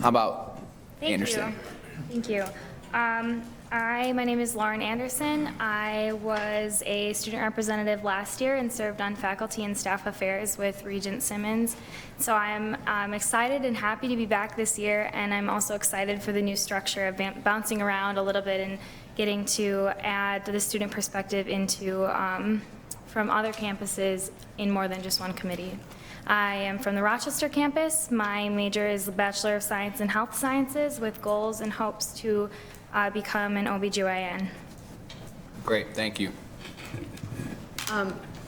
How about Thank Anderson? you. Thank you. My name is Lauren Anderson. I was a student representative last year and served on faculty and staff affairs with Regent Simmons. So I'm excited and happy to be back this year, and I'm also excited for the new structure of bouncing around a little bit and getting to add the student perspective into from other campuses in more than just one committee. I am from the Rochester campus. My major is the Bachelor of Science in Health Sciences with goals and hopes to become an OBGYN. Great, thank you.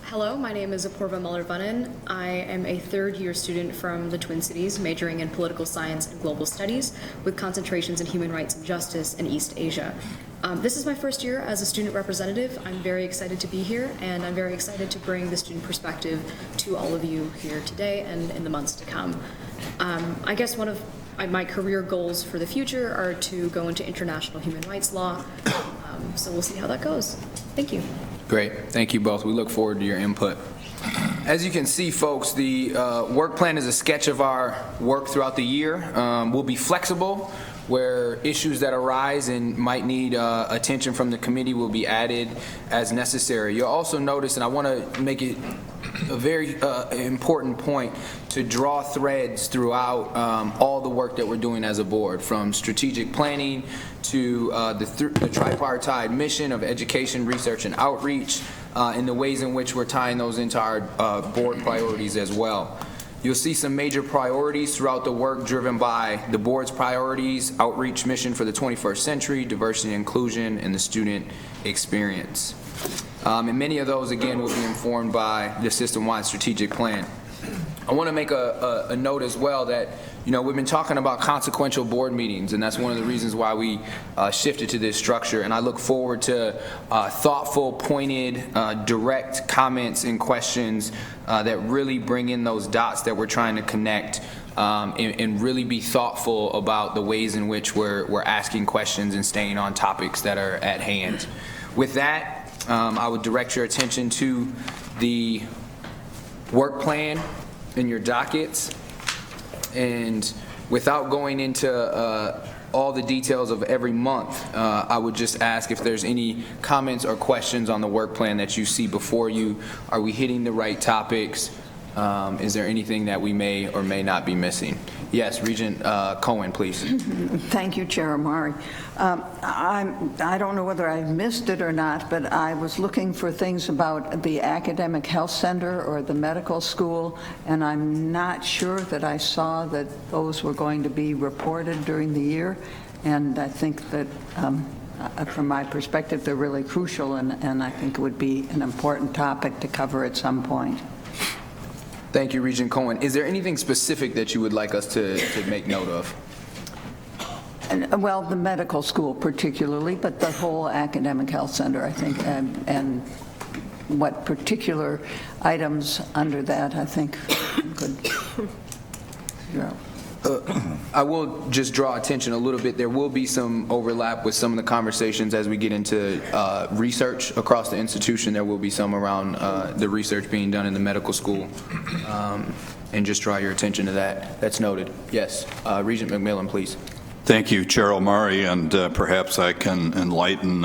Hello, my name is Apoorva MullerBunn. I am a third-year student from the Twin Cities, majoring in political science and global studies, with concentrations in human rights and justice in East Asia. This is my first year as a student representative. I'm very excited to be here, and I'm very excited to bring the student perspective to all of you here today and in the months to come. I guess one of my career goals for the future are to go into international human rights law, so we'll see how that goes. Thank you. Great, thank you both. We look forward to your input. As you can see, folks, the work plan is a sketch of our work throughout the year. We'll be flexible where issues that arise and might need attention from the committee will be added as necessary. You'll also notice, and I want to make it a very important point, to draw threads throughout all the work that we're doing as a board, from strategic planning to the tripartite mission of education, research, and outreach, and the ways in which we're tying those into our board priorities as well. You'll see some major priorities throughout the work driven by the board's priorities, outreach mission for the 21st century, diversity and inclusion, and the student experience. And many of those, again, will be informed by the system-wide strategic plan. I want to make a note as well that, you know, we've been talking about consequential board meetings, and that's one of the reasons why we shifted to this structure. And I look forward to thoughtful, pointed, direct comments and questions that really bring in those dots that we're trying to connect, and really be thoughtful about the ways in which we're asking questions and staying on topics that are at hand. With that, I would direct your attention to the work plan in your dockets, and without going into all the details of every month, I would just ask if there's any comments or questions on the work plan that you see before you. Are we hitting the right topics? Is there anything that we may or may not be missing? Yes, Regent Cohen, please. Thank you, Chair Amari. I don't know whether I missed it or not, but I was looking for things about the academic health center or the medical school, and I'm not sure that I saw that those were going to be reported during the year. And I think that from my perspective, they're really crucial, and I think it would be an important topic to cover at some point. Thank you, Regent Cohen. Is there anything specific that you would like us to make note of? Well, the medical school particularly, but the whole academic health center, I think, and what particular items under that, I think, could. I will just draw attention a little bit. There will be some overlap with some of the conversations as we get into research across the institution. There will be some around the research being done in the medical school, and just draw your attention to that. That's noted. Yes, Regent McMillan, please. Thank you, Chair Amari, and perhaps I can enlighten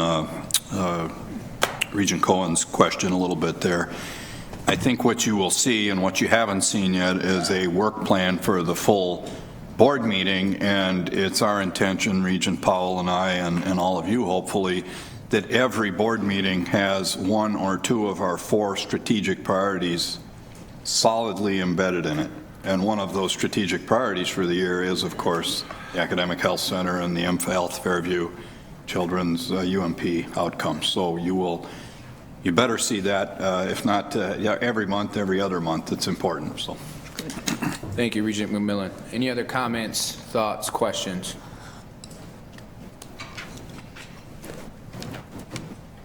Regent Cohen's question a little bit there. I think what you will see and what you haven't seen yet is a work plan for the full board meeting, and it's our intention, Regent Powell and I and all of you hopefully, that every board meeting has one or two of our 4 strategic priorities solidly embedded in it. And one of those strategic priorities for the year is, of course, the Academic Health Center and the Health Fairview Children's UMP outcomes. So you better see that, if not every month, every other month. It's important. So. Thank you, Regent McMillan. Any other comments, thoughts, questions?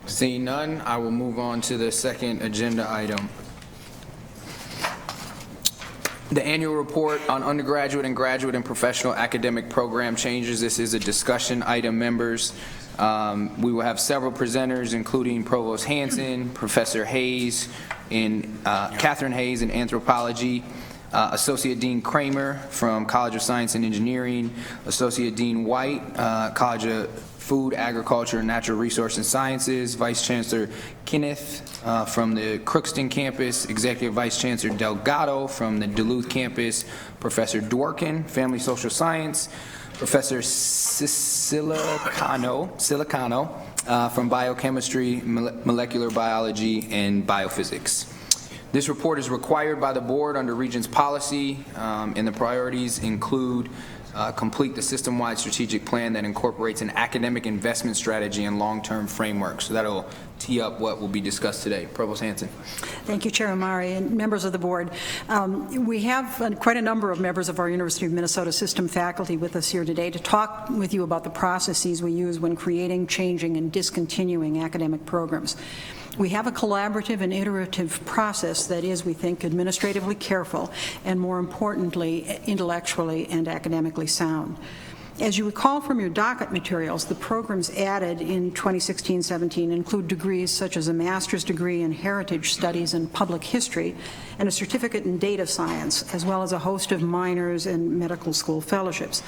Seeing none, I will move on to the second agenda item. The annual report on undergraduate and graduate and professional academic program changes. This is a discussion item, members. We will have several presenters, including Provost Hansen, Professor Hayes, Catherine Hayes in anthropology, Associate Dean Kramer from College of Science and Engineering, Associate Dean White, College of Food, Agriculture, and Natural Resource and Sciences, Vice Chancellor Kenneth from the Crookston campus, Executive Vice Chancellor Delgado from the Duluth campus, Professor Dworkin, Family Social Science, Professor Silicano from Biochemistry, Molecular Biology, and Biophysics. This report is required by the board under Regents policy, and the priorities include complete the system-wide strategic plan that incorporates an academic investment strategy and long-term framework. So that'll tee up what will be discussed today. Provost Hansen. Thank you, Chair Amari, and members of the board. We have quite a number of members of our University of Minnesota system faculty with us here today to talk with you about the processes we use when creating, changing, and discontinuing academic programs. We have a collaborative and iterative process that is, we think, administratively careful and, more importantly, intellectually and academically sound. As you recall from your docket materials, the programs added in 2016-17 include degrees such as a master's degree in heritage studies and public history and a certificate in data science, as well as a host of minors and medical school fellowships.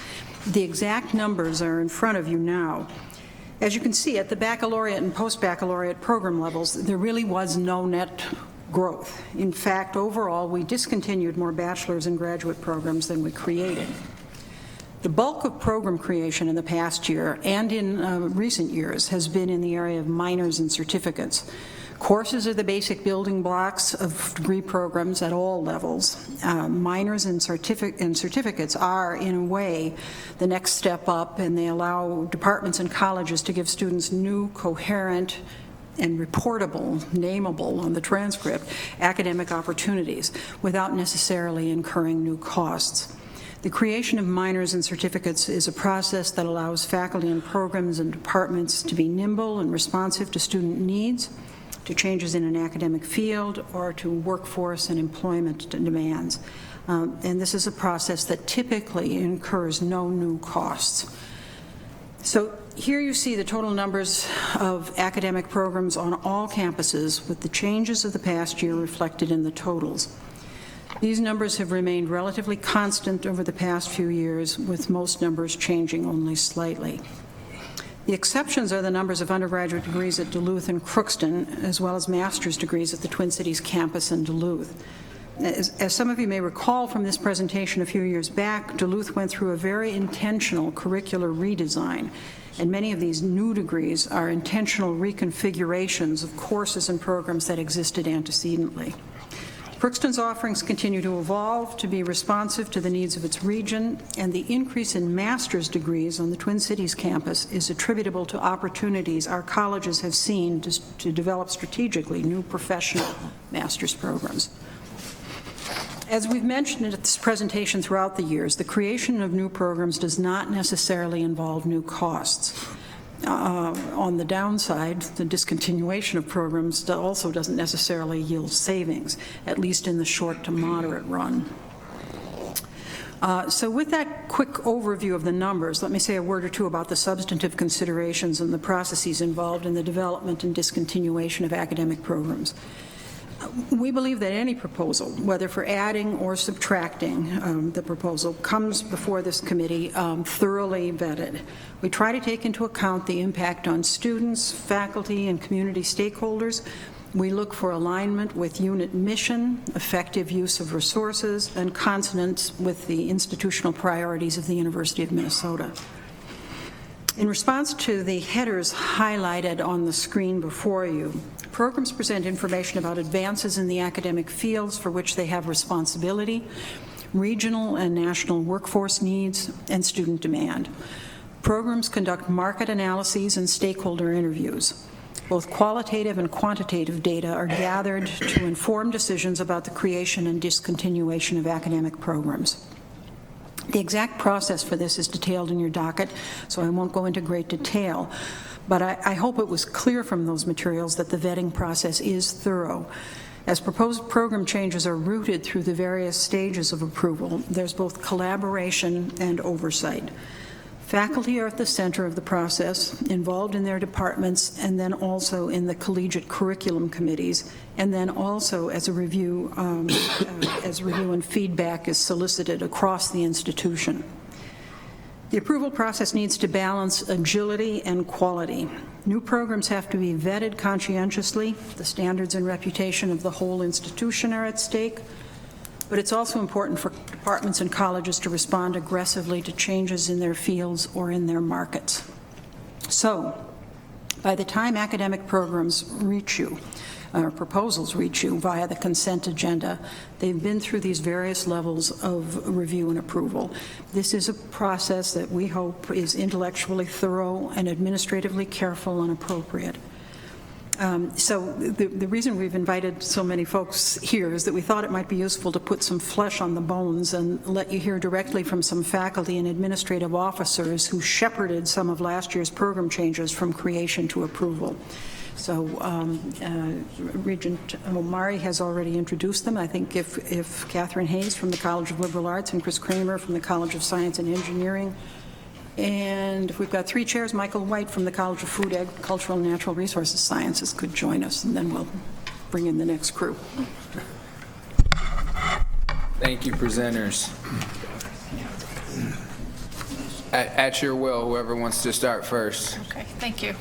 The exact numbers are in front of you now. As you can see, at the baccalaureate and post-baccalaureate program levels, there really was no net growth. In fact, overall, we discontinued more bachelor's and graduate programs than we created. The bulk of program creation in the past year and in recent years has been in the area of minors and certificates. Courses are the basic building blocks of degree programs at all levels. Minors and certificates are, in a way, the next step up, and they allow departments and colleges to give students new, coherent, and reportable, nameable on the transcript, academic opportunities without necessarily incurring new costs. The creation of minors and certificates is a process that allows faculty and programs and departments to be nimble and responsive to student needs, to changes in an academic field, or to workforce and employment demands. And this is a process that typically incurs no new costs. So here you see the total numbers of academic programs on all campuses with the changes of the past year reflected in the totals. These numbers have remained relatively constant over the past few years, with most numbers changing only slightly. The exceptions are the numbers of undergraduate degrees at Duluth and Crookston, as well as master's degrees at the Twin Cities campus in Duluth. As some of you may recall from this presentation a few years back, Duluth went through a very intentional curricular redesign, and many of these new degrees are intentional reconfigurations of courses and programs that existed antecedently. Crookston's offerings continue to evolve to be responsive to the needs of its region, and the increase in master's degrees on the Twin Cities campus is attributable to opportunities our colleges have seen to develop strategically new professional master's programs. As we've mentioned at this presentation throughout the years, the creation of new programs does not necessarily involve new costs. On the downside, the discontinuation of programs also doesn't necessarily yield savings, at least in the short to moderate run. So with that quick overview of the numbers, let me say a word or two about the substantive considerations and the processes involved in the development and discontinuation of academic programs. We believe that any proposal, whether for adding or subtracting the proposal, comes before this committee thoroughly vetted. We try to take into account the impact on students, faculty, and community stakeholders. We look for alignment with unit mission, effective use of resources, and consonance with the institutional priorities of the University of Minnesota. In response to the headers highlighted on the screen before you, programs present information about advances in the academic fields for which they have responsibility, regional and national workforce needs, and student demand. Programs conduct market analyses and stakeholder interviews. Both qualitative and quantitative data are gathered to inform decisions about the creation and discontinuation of academic programs. The exact process for this is detailed in your docket, so I won't go into great detail, but I hope it was clear from those materials that the vetting process is thorough. As proposed program changes are routed through the various stages of approval, there's both collaboration and oversight. Faculty are at the center of the process, involved in their departments, and then also in the collegiate curriculum committees, and then also as a review and feedback is solicited across the institution. The approval process needs to balance agility and quality. New programs have to be vetted conscientiously. The standards and reputation of the whole institution are at stake. But it's also important for departments and colleges to respond aggressively to changes in their fields or in their markets. So, by the time academic programs reach you, or proposals reach you via the consent agenda, they've been through these various levels of review and approval. This is a process that we hope is intellectually thorough and administratively careful and appropriate. So the reason we've invited so many folks here is that we thought it might be useful to put some flesh on the bones and let you hear directly from some faculty and administrative officers who shepherded some of last year's program changes from creation to approval. So Regent Amari has already introduced them. I think if Catherine Hayes from the College of Liberal Arts and Chris Kramer from the College of Science and Engineering, and if we've got 3 chairs, Michael White from the College of Food, Agricultural, and Natural Resources Sciences could join us, and then we'll bring in the next crew. Thank you, presenters. At your will, whoever wants to start first. Okay, thank you.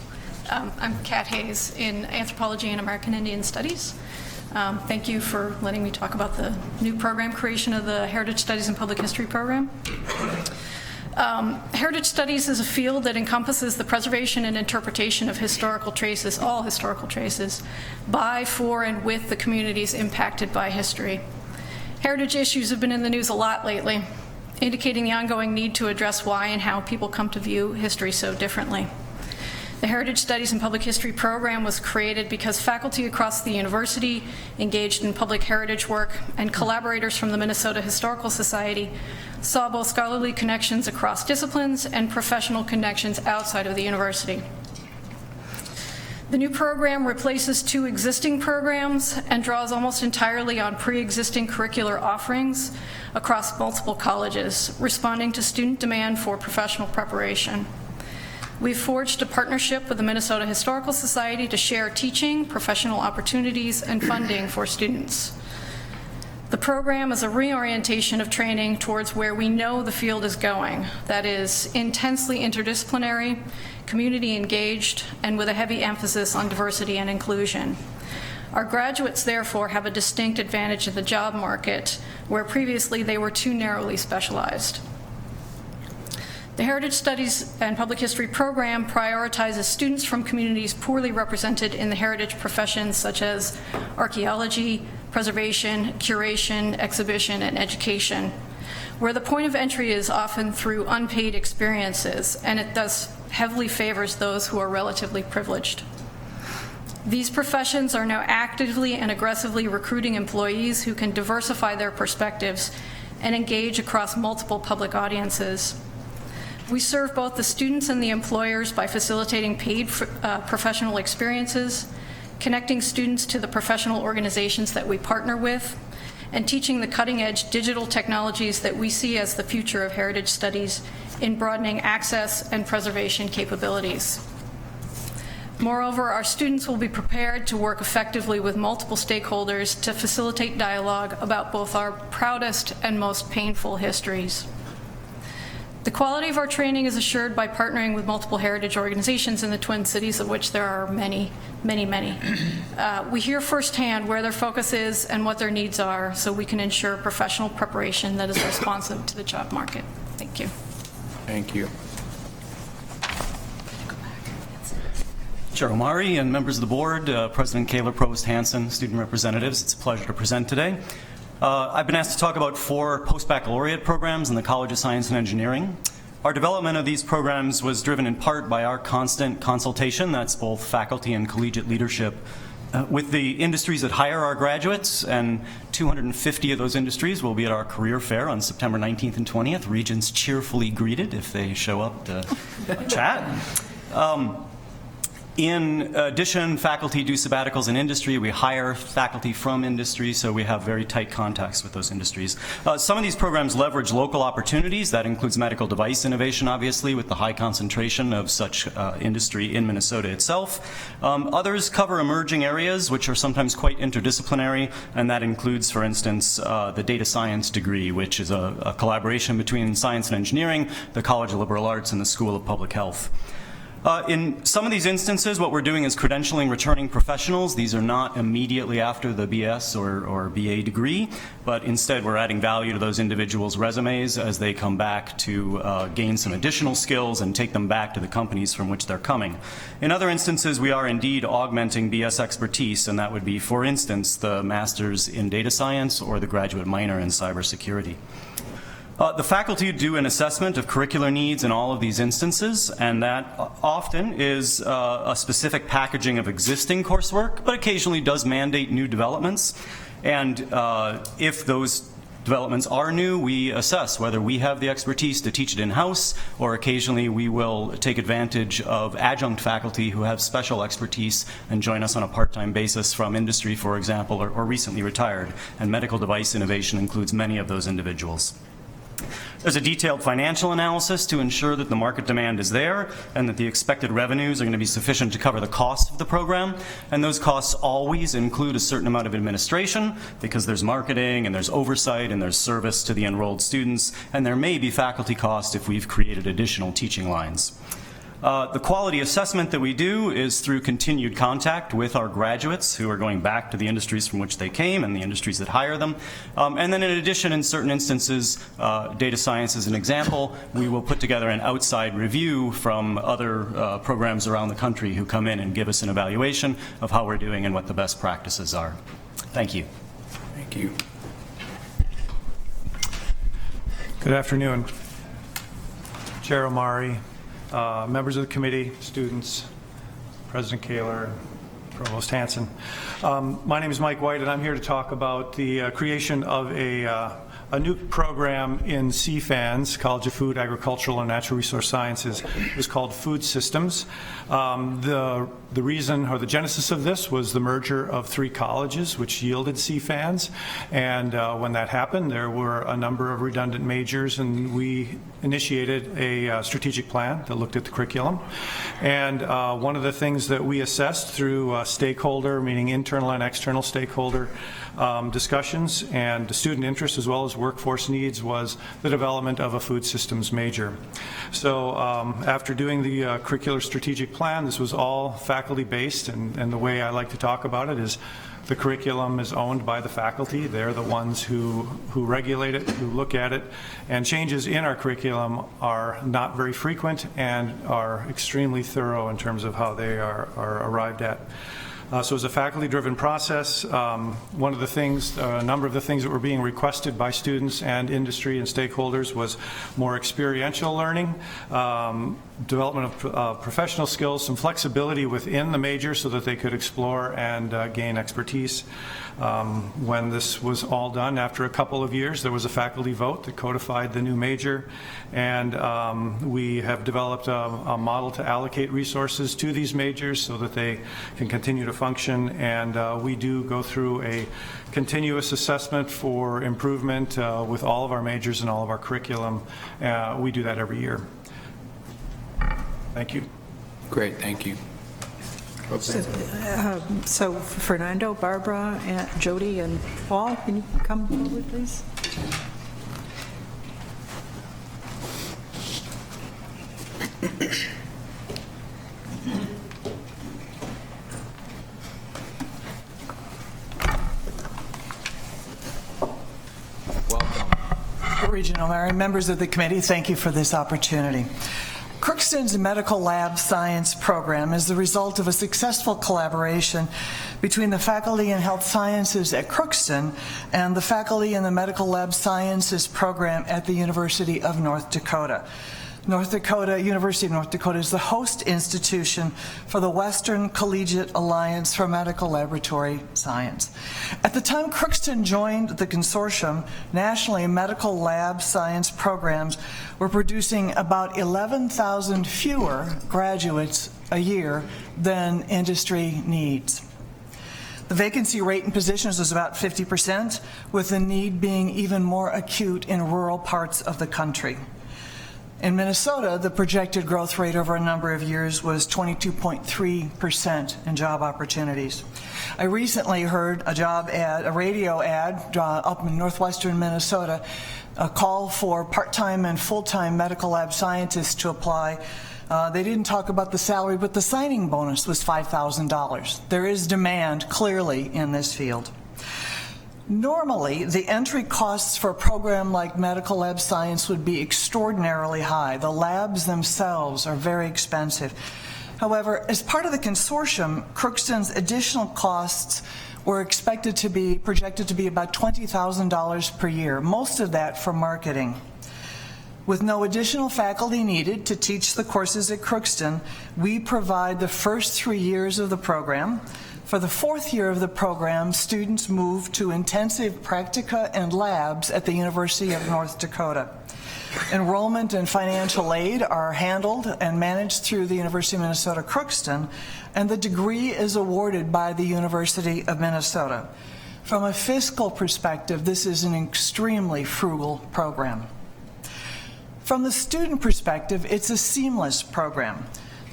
I'm Kat Hayes in Anthropology and American Indian Studies. Thank you for letting me talk about the new program creation of the Heritage Studies and Public History program. Heritage Studies is a field that encompasses the preservation and interpretation of historical traces, all historical traces, by, for, and with the communities impacted by history. Heritage issues have been in the news a lot lately, indicating the ongoing need to address why and how people come to view history so differently. The Heritage Studies and Public History program was created because faculty across the university engaged in public heritage work and collaborators from the Minnesota Historical Society saw both scholarly connections across disciplines and professional connections outside of the university. The new program replaces 2 existing programs and draws almost entirely on pre-existing curricular offerings across multiple colleges, responding to student demand for professional preparation. We've forged a partnership with the Minnesota Historical Society to share teaching, professional opportunities, and funding for students. The program is a reorientation of training towards where we know the field is going, that is, intensely interdisciplinary, community engaged, and with a heavy emphasis on diversity and inclusion. Our graduates, therefore, have a distinct advantage in the job market, where previously they were too narrowly specialized. The Heritage Studies and Public History program prioritizes students from communities poorly represented in the heritage professions such as archaeology, preservation, curation, exhibition, and education, where the point of entry is often through unpaid experiences, and it thus heavily favors those who are relatively privileged. These professions are now actively and aggressively recruiting employees who can diversify their perspectives and engage across multiple public audiences. We serve both the students and the employers by facilitating paid professional experiences, connecting students to the professional organizations that we partner with, and teaching the cutting-edge digital technologies that we see as the future of heritage studies in broadening access and preservation capabilities. Moreover, our students will be prepared to work effectively with multiple stakeholders to facilitate dialogue about both our proudest and most painful histories. The quality of our training is assured by partnering with multiple heritage organizations in the Twin Cities, of which there are many, many, many. We hear firsthand where their focus is and what their needs are, so we can ensure professional preparation that is responsive to the job market. Thank you. Thank you. Chair Amari and members of the board, President Kaler, Provost Hansen, student representatives, it's a pleasure to present today. I've been asked to talk about 4 post-baccalaureate programs in the College of Science and Engineering. Our development of these programs was driven in part by our constant consultation, that's both faculty and collegiate leadership, with the industries that hire our graduates, and 250 of those industries will be at our career fair on September 19th and 20th. Regents cheerfully greeted if they show up to chat. In addition, faculty do sabbaticals in industry. We hire faculty from industry, so we have very tight contacts with those industries. Some of these programs leverage local opportunities. That includes medical device innovation, obviously, with the high concentration of such industry in Minnesota itself. Others cover emerging areas, which are sometimes quite interdisciplinary, and that includes, for instance, the data science degree, which is a collaboration between science and engineering, the College of Liberal Arts, and the School of Public Health. In some of these instances, what we're doing is credentialing returning professionals. These are not immediately after the BS or BA degree, but instead we're adding value to those individuals' resumes as they come back to gain some additional skills and take them back to the companies from which they're coming. In other instances, we are indeed augmenting BS expertise, and that would be, for instance, the master's in data science or the graduate minor in cybersecurity. The faculty do an assessment of curricular needs in all of these instances, and that often is a specific packaging of existing coursework, but occasionally does mandate new developments. And if those developments are new, we assess whether we have the expertise to teach it in-house, or occasionally we will take advantage of adjunct faculty who have special expertise and join us on a part-time basis from industry, for example, or recently retired. And medical device innovation includes many of those individuals. There's a detailed financial analysis to ensure that the market demand is there and that the expected revenues are going to be sufficient to cover the costs of the program. And those costs always include a certain amount of administration, because there's marketing and there's oversight and there's service to the enrolled students, and there may be faculty costs if we've created additional teaching lines. The quality assessment that we do is through continued contact with our graduates who are going back to the industries from which they came and the industries that hire them. And then in addition, in certain instances, data science is an example, we will put together an outside review from other programs around the country who come in and give us an evaluation of how we're doing and what the best practices are. Thank you. Thank you. Good afternoon. Chair Amari, members of the committee, students, President Kaler, Provost Hansen. My name is Mike White, and I'm here to talk about the creation of a new program in CFANS, College of Food, Agricultural, and Natural Resource Sciences. It was called Food Systems. The reason, or the genesis of this, was the merger of 3 colleges, which yielded CFANS. And when that happened, there were a number of redundant majors, and we initiated a strategic plan that looked at the curriculum. And one of the things that we assessed through stakeholder, meaning internal and external stakeholder discussions and student interest as well as workforce needs, was the development of a food systems major. So after doing the curricular strategic plan, this was all faculty based, and the way I like to talk about it is the curriculum is owned by the faculty. They're the ones who regulate it, who look at it, and changes in our curriculum are not very frequent and are extremely thorough in terms of how they are arrived at. So it's a faculty-driven process. One of the things, a number of the things that were being requested by students and industry and stakeholders was more experiential learning, development of professional skills, some flexibility within the major so that they could explore and gain expertise. When this was all done, after a couple of years, there was a faculty vote that codified the new major, and we have developed a model to allocate resources to these majors so that they can continue to function, and we do go through a continuous assessment for improvement with all of our majors and all of our curriculum. We do that every year. Thank you. Great, thank you. So Fernando, Barbara, Jody, and Paul, can you come forward, please? Regional Amari, members of the committee, thank you for this opportunity. Crookston's Medical Lab Science program is the result of a successful collaboration between the faculty in health sciences at Crookston and the faculty in the Medical Lab Sciences program at the University of North Dakota. University of North Dakota is the host institution for the Western Collegiate Alliance for Medical Laboratory Science. At the time Crookston joined the consortium, nationally medical lab science programs were producing about 11,000 fewer graduates a year than industry needs. The vacancy rate in positions was about 50%, with the need being even more acute in rural parts of the country. In Minnesota, the projected growth rate over a number of years was 22.3% in job opportunities. I recently heard a radio ad up in northwestern Minnesota, a call for part-time and full-time medical lab scientists to apply. They didn't talk about the salary, but the signing bonus was $5,000. There is demand, clearly, in this field. Normally, the entry costs for a program like medical lab science would be extraordinarily high. The labs themselves are very expensive. However, as part of the consortium, Crookston's additional costs were projected to be about $20,000 per year, most of that for marketing. With no additional faculty needed to teach the courses at Crookston, we provide the first 3 years of the program. For the 4th year of the program, students move to intensive practica and labs at the University of North Dakota. Enrollment and financial aid are handled and managed through the University of Minnesota Crookston, and the degree is awarded by the University of Minnesota. From a fiscal perspective, this is an extremely frugal program. From the student perspective, it's a seamless program.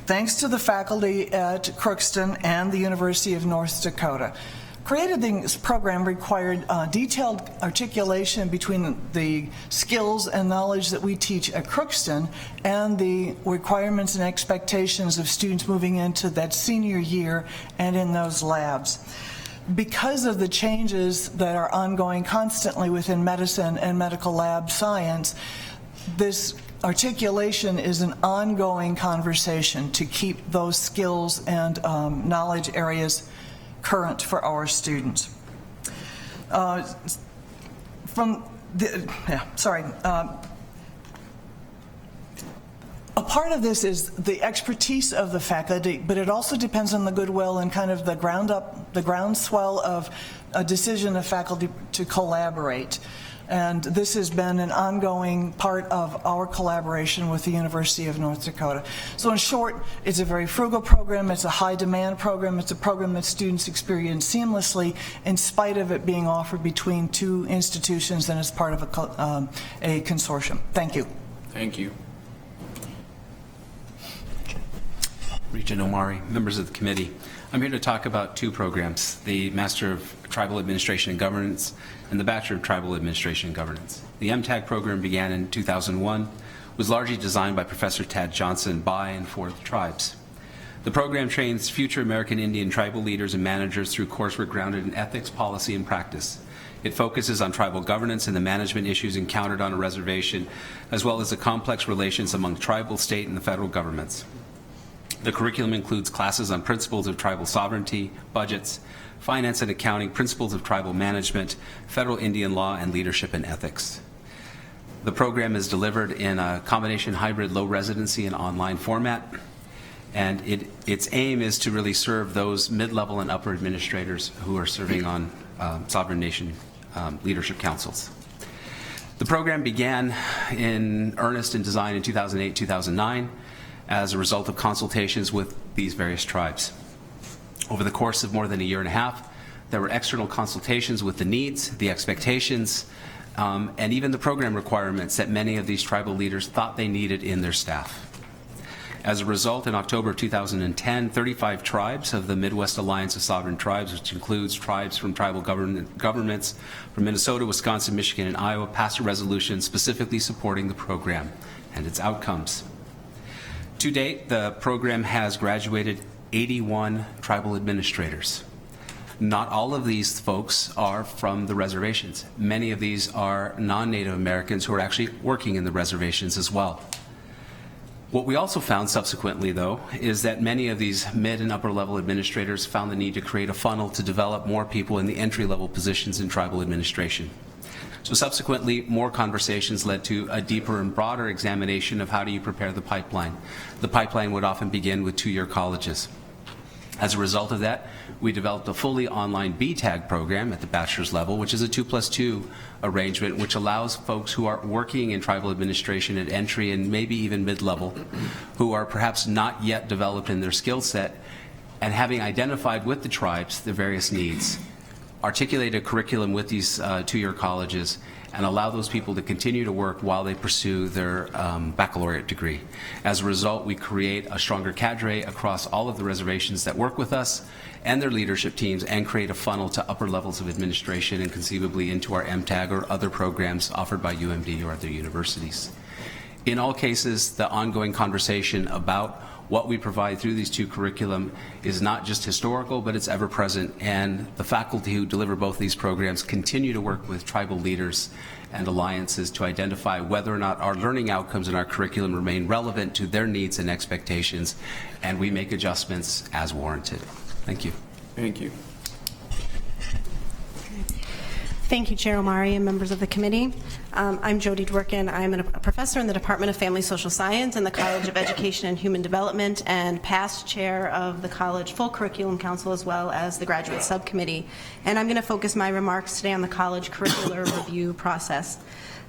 Thanks to the faculty at Crookston and the University of North Dakota. Creating this program required detailed articulation between the skills and knowledge that we teach at Crookston and the requirements and expectations of students moving into that senior year and in those labs. Because of the changes that are ongoing constantly within medicine and medical lab science, this articulation is an ongoing conversation to keep those skills and knowledge areas current for our students. A part of this is the expertise of the faculty, but it also depends on the goodwill and kind of the groundswell of a decision of faculty to collaborate. And this has been an ongoing part of our collaboration with the University of North Dakota. So in short, it's a very frugal program, it's a high demand program, it's a program that students experience seamlessly in spite of it being offered between 2 institutions and as part of a consortium. Thank you. Thank you. Regent Amari, members of the committee. I'm here to talk about 2 programs, the Master of Tribal Administration and Governance and the Bachelor of Tribal Administration and Governance. The MTAG program began in 2001, was largely designed by Professor Tad Johnson by and for the tribes. The program trains future American Indian tribal leaders and managers through coursework grounded in ethics, policy, and practice. It focuses on tribal governance and the management issues encountered on a reservation, as well as the complex relations among tribal, state, and the federal governments. The curriculum includes classes on principles of tribal sovereignty, budgets, finance and accounting, principles of tribal management, federal Indian law, and leadership and ethics. The program is delivered in a combination hybrid low residency and online format, and its aim is to really serve those mid-level and upper administrators who are serving on sovereign nation leadership councils. The program began in earnest and design in 2008-2009 as a result of consultations with these various tribes. Over the course of more than a year and a half, there were external consultations with the needs, the expectations, and even the program requirements that many of these tribal leaders thought they needed in their staff. As a result, in October of 2010, 35 tribes of the Midwest Alliance of Sovereign Tribes, which includes tribes from tribal governments from Minnesota, Wisconsin, Michigan, and Iowa, passed a resolution specifically supporting the program and its outcomes. To date, the program has graduated 81 tribal administrators. Not all of these folks are from the reservations. Many of these are non-Native Americans who are actually working in the reservations as well. What we also found subsequently, though, is that many of these mid and upper level administrators found the need to create a funnel to develop more people in the entry-level positions in tribal administration. So subsequently, more conversations led to a deeper and broader examination of how do you prepare the pipeline. The pipeline would often begin with two-year colleges. As a result of that, we developed a fully online BTAG program at the bachelor's level, which is a 2+2 arrangement, which allows folks who are working in tribal administration at entry and maybe even mid-level, who are perhaps not yet developed in their skill set, and having identified with the tribes the various needs, articulate a curriculum with these two-year colleges, and allow those people to continue to work while they pursue their baccalaureate degree. As a result, we create a stronger cadre across all of the reservations that work with us and their leadership teams, and create a funnel to upper levels of administration and conceivably into our MTAG or other programs offered by UMD or other universities. In all cases, the ongoing conversation about what we provide through these two curriculum is not just historical, but it's ever present, and the faculty who deliver both these programs continue to work with tribal leaders and alliances to identify whether or not our learning outcomes in our curriculum remain relevant to their needs and expectations, and we make adjustments as warranted. Thank you. Thank you. Thank you, Chair Amari and members of the committee. I'm Jody Dworkin. I'm a professor in the Department of Family Social Science in the College of Education and Human Development, and past chair of the College Full Curriculum Council, as well as the Graduate Subcommittee. And I'm going to focus my remarks today on the college curricular review process.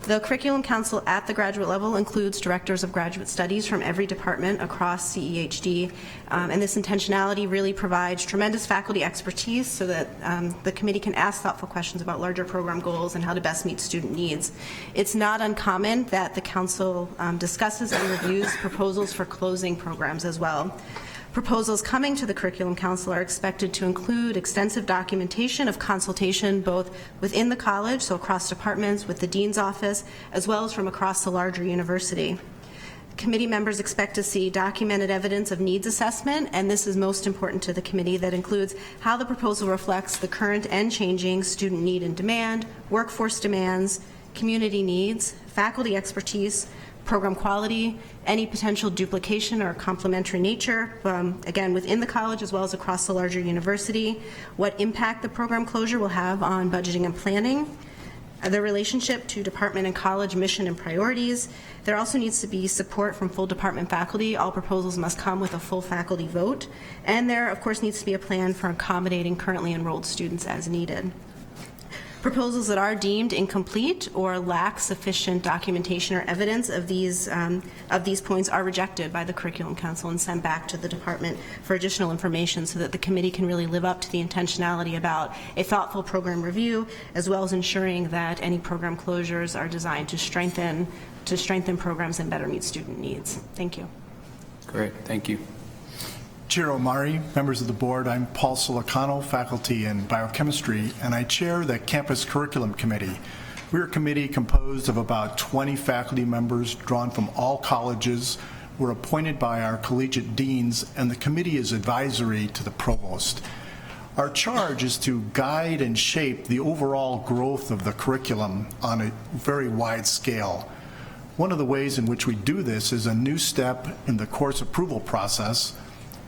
The Curriculum Council at the graduate level includes directors of graduate studies from every department across CEHD, and this intentionality really provides tremendous faculty expertise so that the committee can ask thoughtful questions about larger program goals and how to best meet student needs. It's not uncommon that the council discusses and reviews proposals for closing programs as well. Proposals coming to the Curriculum Council are expected to include extensive documentation of consultation both within the college, so across departments, with the dean's office, as well as from across the larger university. Committee members expect to see documented evidence of needs assessment, and this is most important to the committee, that includes how the proposal reflects the current and changing student need and demand, workforce demands, community needs, faculty expertise, program quality, any potential duplication or complementary nature, again, within the college as well as across the larger university, what impact the program closure will have on budgeting and planning, the relationship to department and college mission and priorities. There also needs to be support from full department faculty. All proposals must come with a full faculty vote. And there, of course, needs to be a plan for accommodating currently enrolled students as needed. Proposals that are deemed incomplete or lack sufficient documentation or evidence of these points are rejected by the Curriculum Council and sent back to the department for additional information so that the committee can really live up to the intentionality about a thoughtful program review, as well as ensuring that any program closures are designed to strengthen programs and better meet student needs. Thank you. Great, thank you. Chair Amari, members of the board, I'm Paul Silicano, faculty in biochemistry, and I chair the Campus Curriculum Committee. We're a committee composed of about 20 faculty members drawn from all colleges. We're appointed by our collegiate deans, and the committee is advisory to the provost. Our charge is to guide and shape the overall growth of the curriculum on a very wide scale. One of the ways in which we do this is a new step in the course approval process.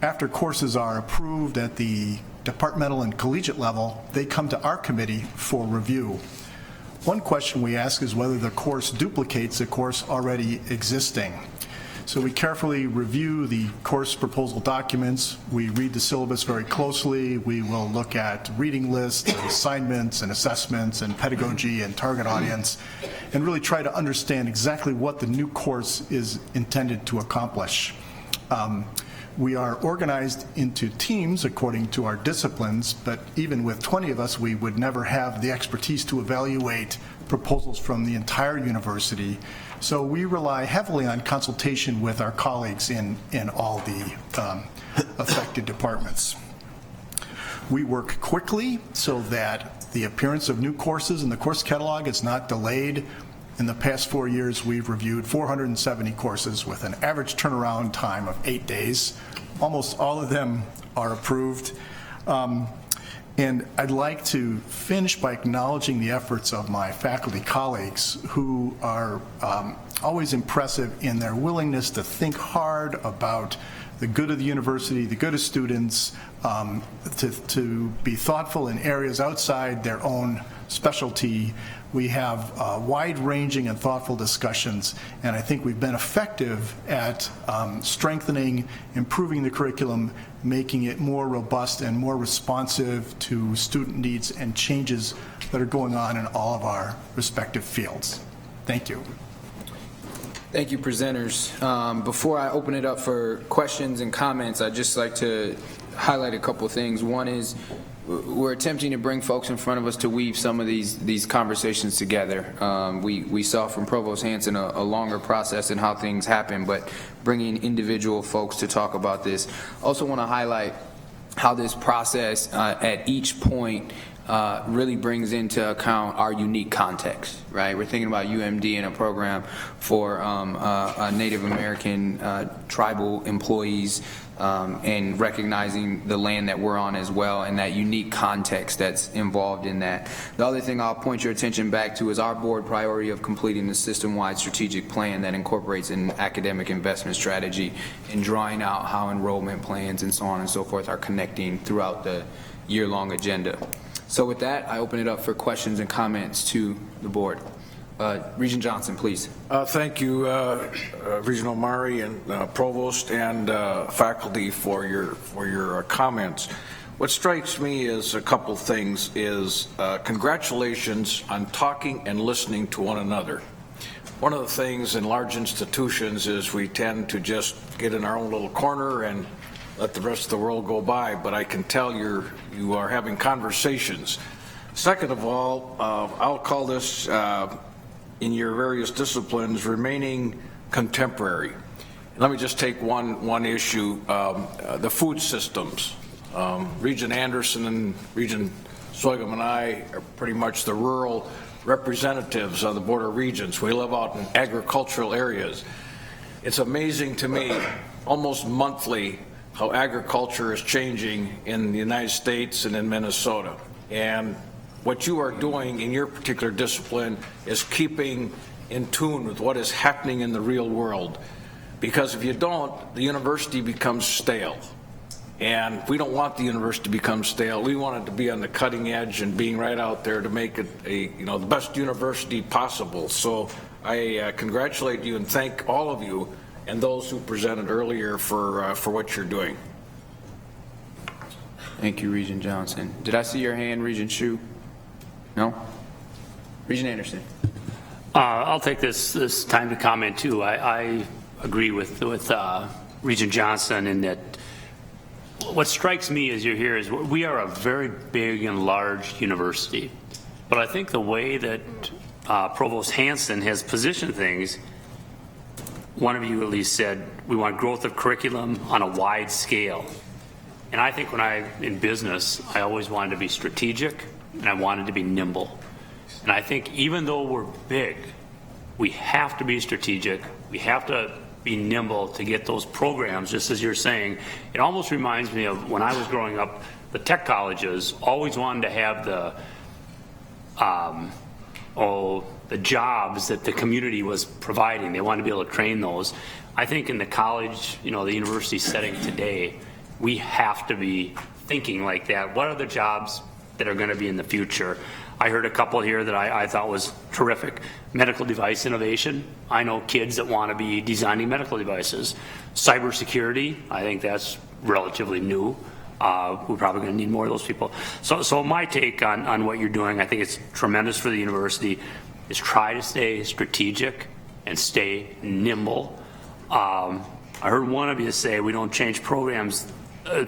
After courses are approved at the departmental and collegiate level, they come to our committee for review. One question we ask is whether the course duplicates a course already existing. So we carefully review the course proposal documents. We read the syllabus very closely. We will look at reading lists, and assignments, and assessments, and pedagogy, and target audience, and really try to understand exactly what the new course is intended to accomplish. We are organized into teams according to our disciplines, but even with 20 of us, we would never have the expertise to evaluate proposals from the entire university. So we rely heavily on consultation with our colleagues in all the affected departments. We work quickly so that the appearance of new courses in the course catalog is not delayed. In the past 4 years, we've reviewed 470 courses with an average turnaround time of 8 days. Almost all of them are approved. And I'd like to finish by acknowledging the efforts of my faculty colleagues who are always impressive in their willingness to think hard about the good of the university, the good of students, to be thoughtful in areas outside their own specialty. We have wide-ranging and thoughtful discussions, and I think we've been effective at strengthening, improving the curriculum, making it more robust and more responsive to student needs and changes that are going on in all of our respective fields. Thank you. Thank you, presenters. Before I open it up for questions and comments, I'd just like to highlight a couple things. One is we're attempting to bring folks in front of us to weave some of these conversations together. We saw from Provost Hansen a longer process in how things happen, but bringing individual folks to talk about this. Also want to highlight how this process at each point really brings into account our unique context, right? We're thinking about UMD in a program for Native American tribal employees and recognizing the land that we're on as well and that unique context that's involved in that. The other thing I'll point your attention back to is our board priority of completing the system-wide strategic plan that incorporates an academic investment strategy and drawing out how enrollment plans and so on and so forth are connecting throughout the year-long agenda. So with that, I open it up for questions and comments to the board. Regent Johnson, please. Thank you, Regent Amari and Provost and faculty for your comments. What strikes me is a couple things is congratulations on talking and listening to one another. One of the things in large institutions is we tend to just get in our own little corner and let the rest of the world go by, but I can tell you are having conversations. Second of all, I'll call this in your various disciplines remaining contemporary. Let me just take one issue, the food systems. Regent Anderson and Regent Soigam and I are pretty much the rural representatives on the Board of Regents. We live out in agricultural areas. It's amazing to me, almost monthly, how agriculture is changing in the United States and in Minnesota. And what you are doing in your particular discipline is keeping in tune with what is happening in the real world. Because if you don't, the university becomes stale. And we don't want the university to become stale. We want it to be on the cutting edge and being right out there to make it the best university possible. So I congratulate you and thank all of you and those who presented earlier for what you're doing. Thank you, Regent Johnson. Did I see your hand, Regent Hsu? No? Regent Anderson. I'll take this time to comment too. I agree with Regent Johnson in that what strikes me as you're here is we are a very big and large university. But I think the way that Provost Hansen has positioned things, one of you at least said, we want growth of curriculum on a wide scale. And I think when in business, I always wanted to be strategic and I wanted to be nimble. And I think even though we're big, we have to be strategic. We have to be nimble to get those programs, just as you're saying. It almost reminds me of when I was growing up, the tech colleges always wanted to have the jobs that the community was providing. They wanted to be able to train those. I think in the college, the university setting today, we have to be thinking like that. What are the jobs that are going to be in the future? I heard a couple here that I thought was terrific. Medical device innovation. I know kids that want to be designing medical devices. Cybersecurity, I think that's relatively new. We're probably going to need more of those people. So my take on what you're doing, I think it's tremendous for the university, is try to stay strategic and stay nimble. I heard one of you say we don't change programs.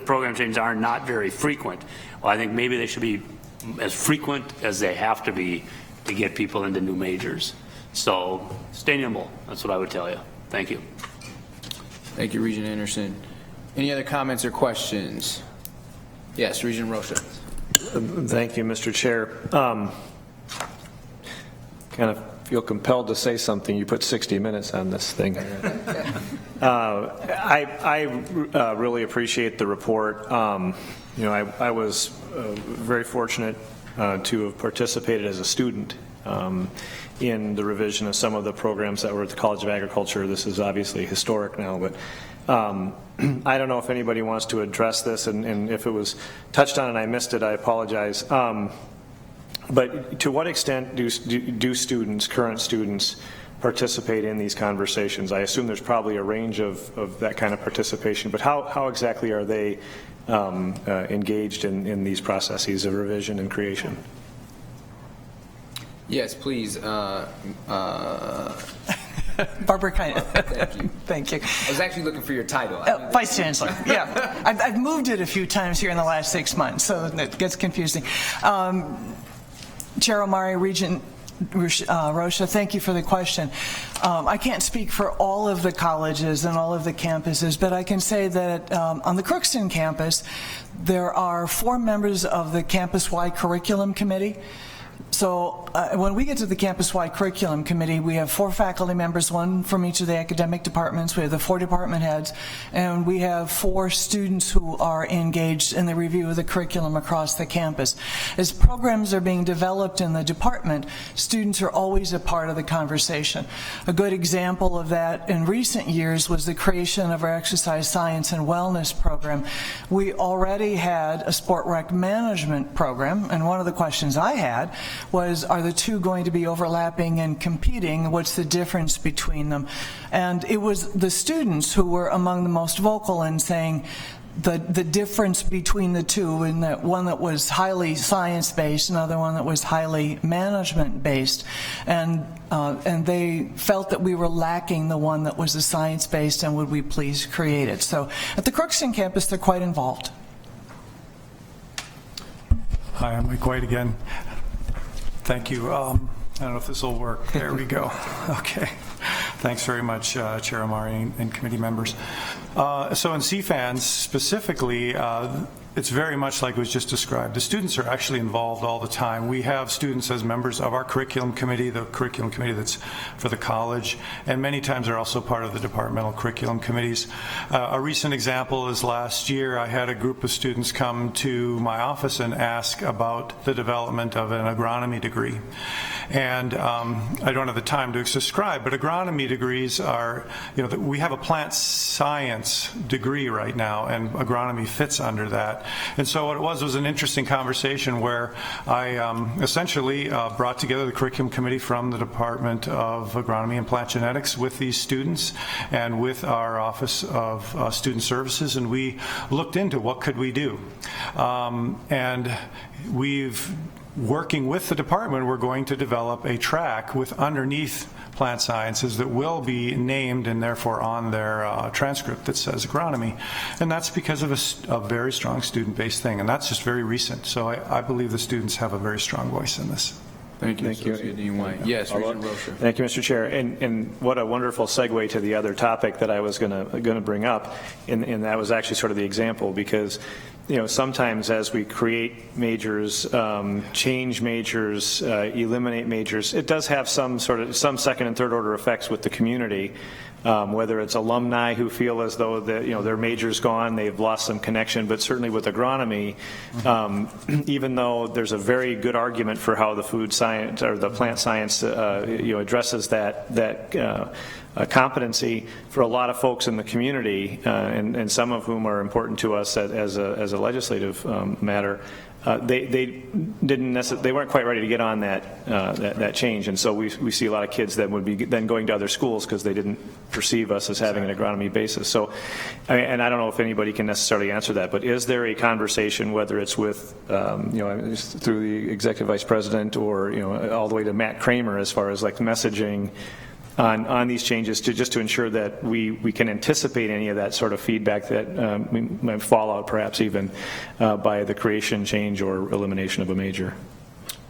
Program changes are not very frequent. Well, I think maybe they should be as frequent as they have to be to get people into new majors. So stay nimble. That's what I would tell you. Thank you. Thank you, Regent Anderson. Any other comments or questions? Yes, Regent Rocha. Thank you, Mr. Chair. Kind of feel compelled to say something. You put 60 minutes on this thing. I really appreciate the report. I was very fortunate to have participated as a student in the revision of some of the programs that were at the College of Agriculture. This is obviously historic now, but I don't know if anybody wants to address this, and if it was touched on and I missed it, I apologize. But to what extent do students, current students, participate in these conversations? I assume there's probably a range of that kind of participation, but how exactly are they engaged in these processes of revision and creation? Yes, please. Barbara Kind. Thank you. Thank you. I was actually looking for your title. Vice Chancellor, yeah. I've moved it a few times here in the last 6 months, so it gets confusing. Chair Amari, Regent Rocha, thank you for the question. I can't speak for all of the colleges and all of the campuses, but I can say that on the Crookston campus, there are 4 members of the campus-wide curriculum committee. So when we get to the campus-wide curriculum committee, we have 4 faculty members, 1 from each of the academic departments. We have the 4 department heads, and we have 4 students who are engaged in the review of the curriculum across the campus. As programs are being developed in the department, students are always a part of the conversation. A good example of that in recent years was the creation of our exercise science and wellness program. We already had a sport rec management program, and one of the questions I had was, are the two going to be overlapping and competing? What's the difference between them? And it was the students who were among the most vocal in saying the difference between the two, in that one that was highly science-based, another one that was highly management-based, and they felt that we were lacking the one that was the science-based, and would we please create it? So at the Crookston campus, they're quite involved. Hi, I'm Mike White again. Thank you. I don't know if this will work. There we go. Okay. Thanks very much, Chair Amari and committee members. So in CFANS specifically, it's very much like it was just described. The students are actually involved all the time. We have students as members of our curriculum committee, the curriculum committee that's for the college, and many times they're also part of the departmental curriculum committees. A recent example is last year I had a group of students come to my office and ask about the development of an agronomy degree. And I don't have the time to describe, but agronomy degrees are, we have a plant science degree right now, and agronomy fits under that. And so what it was an interesting conversation where I essentially brought together the curriculum committee from the Department of Agronomy and Plant Genetics with these students and with our Office of Student Services, and we looked into what could we do. And working with the department, we're going to develop a track with underneath plant sciences that will be named and therefore on their transcript that says agronomy. And that's because of a very strong student-based thing, and that's just very recent. So I believe the students have a very strong voice in this. Thank you. Yes, Regent Rocha. Thank you, Mr. Chair. And what a wonderful segue to the other topic that I was going to bring up, and that was actually sort of the example, because sometimes as we create majors, change majors, eliminate majors, it does have some second and third order effects with the community. Whether it's alumni who feel as though their major's gone, they've lost some connection, but certainly with agronomy, even though there's a very good argument for how the food science or the plant science addresses that competency for a lot of folks in the community, and some of whom are important to us as a legislative matter. They weren't quite ready to get on that change, and so we see a lot of kids that would be then going to other schools because they didn't perceive us as having an agronomy basis. So, and I don't know if anybody can necessarily answer that, but is there a conversation, whether it's with through the executive vice president or all the way to Matt Kramer, as far as like messaging on these changes to ensure that we can anticipate any of that sort of feedback that might fall out perhaps even by the creation, change, or elimination of a major?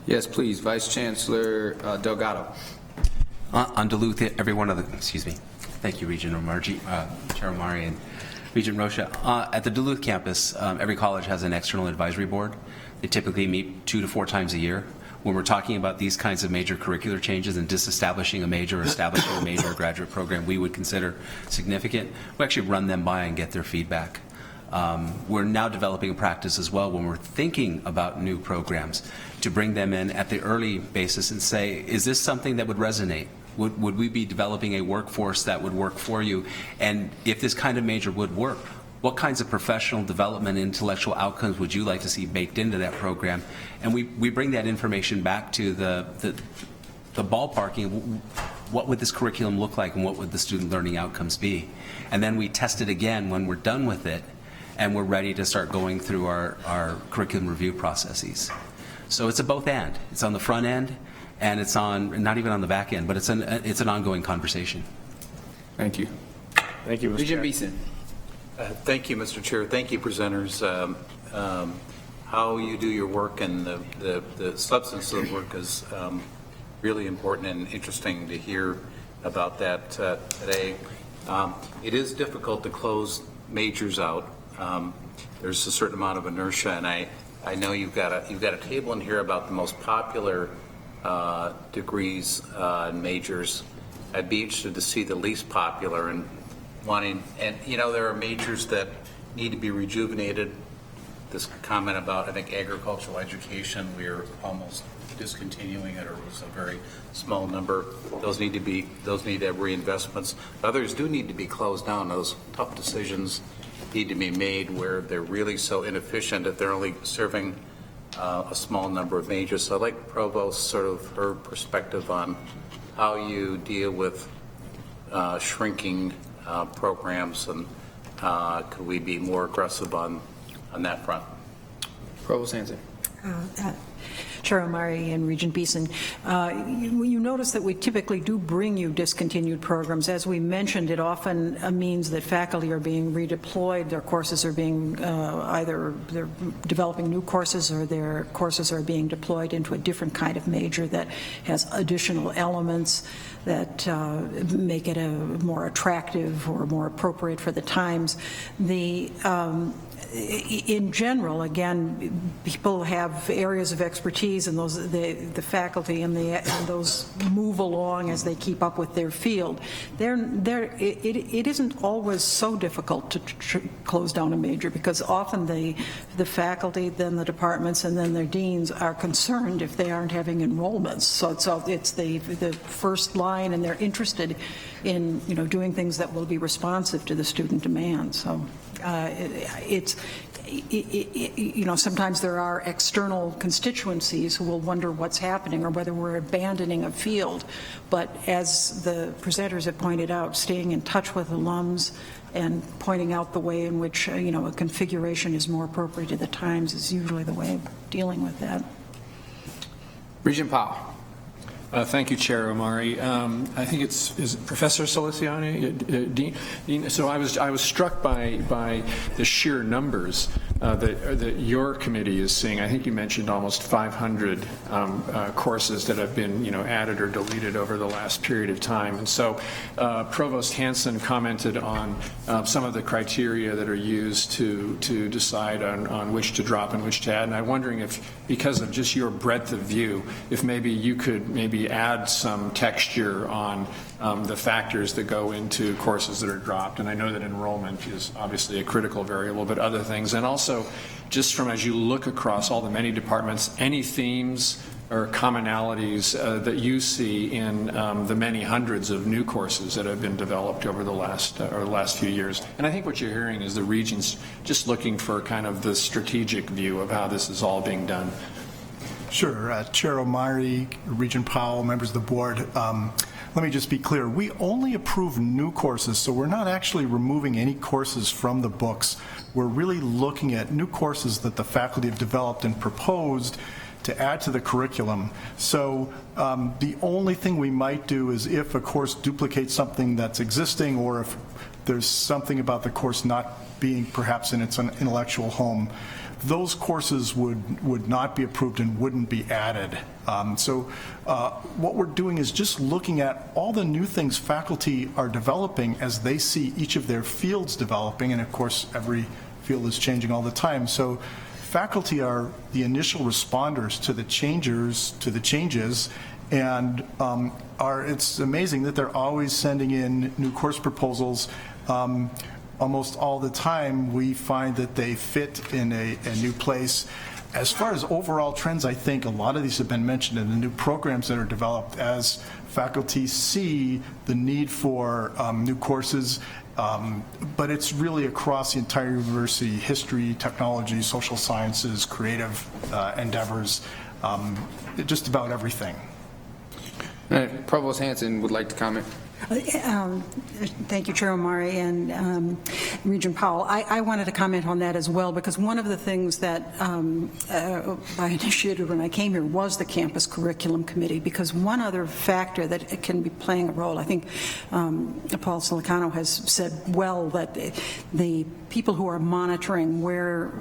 Yes, please. Vice Chancellor Delgado. On Duluth, every one of the, thank you, Regent Amari, Chair Amari and Regent Rocha. At the Duluth campus, every college has an external advisory board. They typically meet 2 to 4 times a year. When we're talking about these kinds of major curricular changes and disestablishing a major or establishing a major or graduate program we would consider significant, we actually run them by and get their feedback. We're now developing a practice as well when we're thinking about new programs to bring them in at the early basis and say, is this something that would resonate? Would we be developing a workforce that would work for you? And if this kind of major would work, what kinds of professional development, intellectual outcomes would you like to see baked into that program? And we bring that information back to the ballparking. What would this curriculum look like and what would the student learning outcomes be? And then we test it again when we're done with it and we're ready to start going through our curriculum review processes. So it's a both and. It's on the front end and it's on, not even on the back end, but it's an ongoing conversation. Thank you. Thank you, Mr. Regent Chair. Beeson. Thank you, Mr. Chair. Thank you, presenters. How you do your work and the substance of the work is really important and interesting to hear about that today. It is difficult to close majors out. There's a certain amount of inertia, and I know you've got a table in here about the most popular degrees and majors. I'd be interested to see the least popular and wanting, and there are majors that need to be rejuvenated. This comment about, I think, agricultural education, we're almost discontinuing it, or it was a very small number. Those need to have reinvestments. Others do need to be closed down. Those tough decisions need to be made where they're really so inefficient that they're only serving a small number of majors. So I'd like Provost, sort of her perspective on how you deal with shrinking programs, and could we be more aggressive on that front? Provost Hansen. Chair Amari and Regent Beeson, you notice that we typically do bring you discontinued programs. As we mentioned, it often means that faculty are being redeployed, their courses are being either they're developing new courses or their courses are being deployed into a different kind of major that has additional elements that make it a more attractive or more appropriate for the times. In general, again, people have areas of expertise, and those the faculty and those move along as they keep up with their field. It isn't always so difficult to close down a major, because often the faculty, then the departments, and then their deans are concerned if they aren't having enrollments. So it's the first line, and they're interested in doing things that will be responsive to the student demand. So sometimes there are external constituencies who will wonder what's happening or whether we're abandoning a field. But as the presenters have pointed out, staying in touch with alums and pointing out the way in which a configuration is more appropriate to the times is usually the way of dealing with that. Regent Powell. Thank you, Chair Amari. I think is Professor Soliciani, Dean. So I was struck by the sheer numbers that your committee is seeing. I think you mentioned almost 500 courses that have been added or deleted over the last period of time. And so Provost Hansen commented on some of the criteria that are used to decide on which to drop and which to add. And I'm wondering if, because of just your breadth of view, if maybe you could add some texture on the factors that go into courses that are dropped. And I know that enrollment is obviously a critical variable, but other things. And also, just from as you look across all the many departments, any themes or commonalities that you see in the many hundreds of new courses that have been developed over the last few years. And I think what you're hearing is the Regents just looking for kind of the strategic view of how this is all being done. Sure. Chair Amari, Regent Powell, members of the board, let me just be clear. We only approve new courses, so we're not actually removing any courses from the books. We're really looking at new courses that the faculty have developed and proposed to add to the curriculum. So the only thing we might do is if a course duplicates something that's existing, or if there's something about the course not being perhaps in its intellectual home, those courses would not be approved and wouldn't be added. So what we're doing is just looking at all the new things faculty are developing as they see each of their fields developing, and of course every field is changing all the time. So faculty are the initial responders to the changes, and it's amazing that they're always sending in new course proposals. Almost all the time we find that they fit in a new place. As far as overall trends, I think a lot of these have been mentioned in the new programs that are developed as faculty see the need for new courses, but it's really across the entire university: history, technology, social sciences, creative endeavors, just about everything. Provost Hansen would like to comment. Thank you, Chair Amari and Regent Powell. I wanted to comment on that as well, because one of the things that I initiated when I came here was the Campus Curriculum Committee, because one other factor that it can be playing a role, I think Paul Silicano has said well, that the people who are monitoring where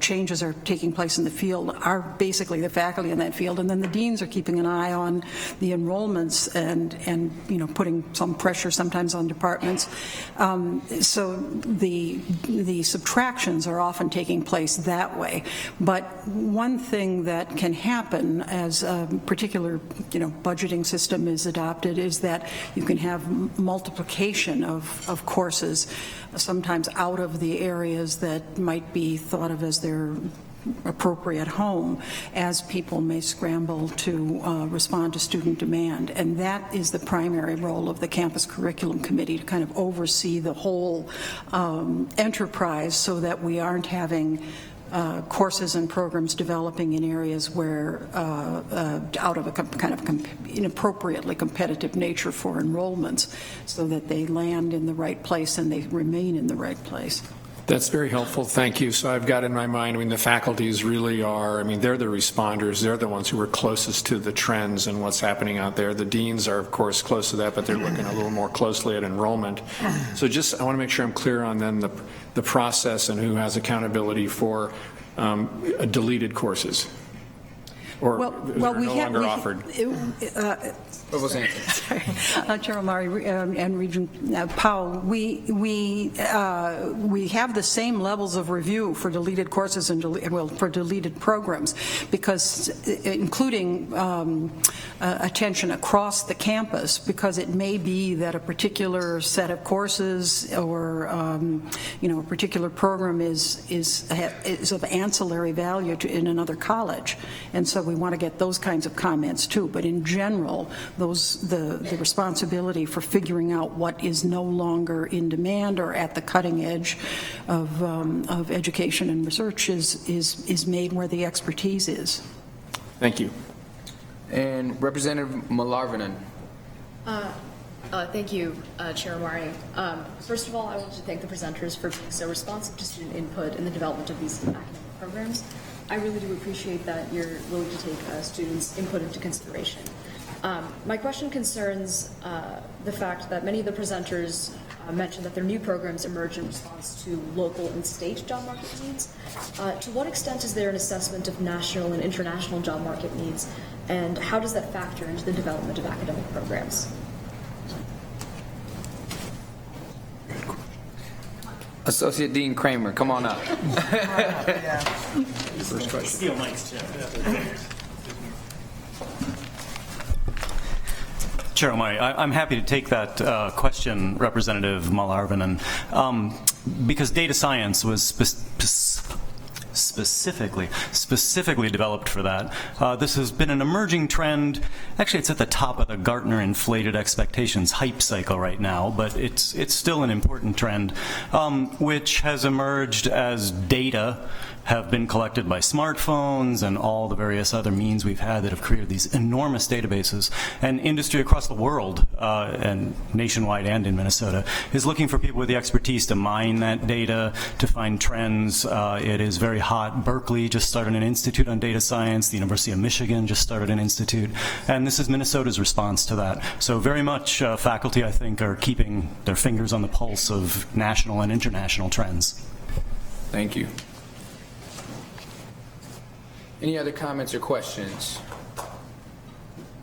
changes are taking place in the field are basically the faculty in that field, and then the deans are keeping an eye on the enrollments and you know, putting some pressure sometimes on departments. So the subtractions are often taking place that way. But one thing that can happen as a particular, you know, budgeting system is adopted is that you can have multiplication of courses, sometimes out of the areas that might be thought of as their appropriate home, as people may scramble to respond to student demand. And that is the primary role of the Campus Curriculum Committee, to kind of oversee the whole enterprise, so that we aren't having courses and programs developing in areas where out of a kind of inappropriately competitive nature for enrollments, so that they land in the right place and they remain in the right place. That's very helpful. Thank you. So I've got in my mind, I mean, the faculties really are, I mean, they're the responders. They're the ones who are closest to the trends and what's happening out there. The deans are, of course, close to that, but they're looking a little more closely at enrollment. So just, I want to make sure I'm clear on then the process and who has accountability for deleted courses. Or no longer offered. Chair Amari and Regent Powell, we have the same levels of review for deleted courses and for deleted programs, because including attention across the campus, because it may be that a particular set of courses or you know, a particular program is of ancillary value in another college, and so we want to get those kinds of comments too. But in general, the responsibility for figuring out what is no longer in demand or at the cutting edge of education and research is made where the expertise is. Thank you. And Representative MullerBunn. Thank you, Chair Amari. First of all, I want to thank the presenters for being so responsive to student input in the development of these academic programs. I really do appreciate that you're willing to take students' input into consideration. My question concerns the fact that many of the presenters mentioned that their new programs emerge in response to local and state job market needs. To what extent is there an assessment of national and international job market needs, and how does that factor into the development of academic programs? Associate Dean Kramer, come on up. First question. Steal mics, Jeff. Chair Amari, I'm happy to take that question, Representative MullerBunn, because data science was specifically developed for that. This has been an emerging trend. Actually, it's at the top of the Gartner inflated expectations hype cycle right now, but it's still an important trend, which has emerged as data have been collected by smartphones and all the various other means we've had that have created these enormous databases. And industry across the world, and nationwide and in Minnesota, is looking for people with the expertise to mine that data, to find trends. It is very hot. Berkeley just started an institute on data science. The University of Michigan just started an institute. And this is Minnesota's response to that. So very much faculty, I think, are keeping their fingers on the pulse of national and international trends. Thank you. Any other comments or questions?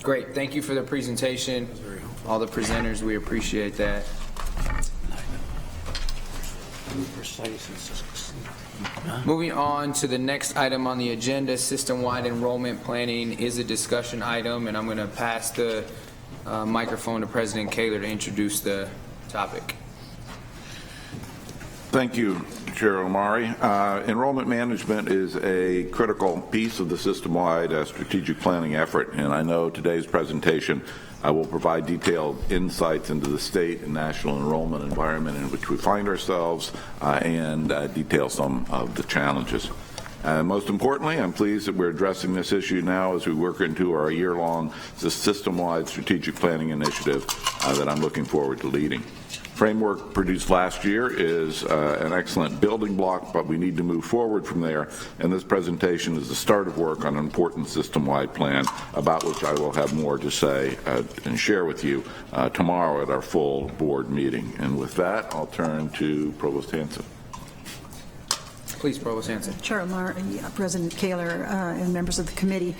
Great. Thank you for the presentation. All the presenters, we appreciate that. Moving on to the next item on the agenda, system-wide enrollment planning is a discussion item, and I'm going to pass the microphone to President Kaler to introduce the topic. Thank you, Chair Amari. Enrollment management is a critical piece of the system-wide strategic planning effort, and I know today's presentation will provide detailed insights into the state and national enrollment environment in which we find ourselves and detail some of the challenges. Most importantly, I'm pleased that we're addressing this issue now as we work into our year-long system-wide strategic planning initiative that I'm looking forward to leading. Framework produced last year is an excellent building block, but we need to move forward from there, and this presentation is the start of work on an important system-wide plan about which I will have more to say and share with you tomorrow at our full board meeting. And with that, I'll turn to Provost Hansen. Please, Provost Answer. Chair Amari, President Kaler, and members of the committee.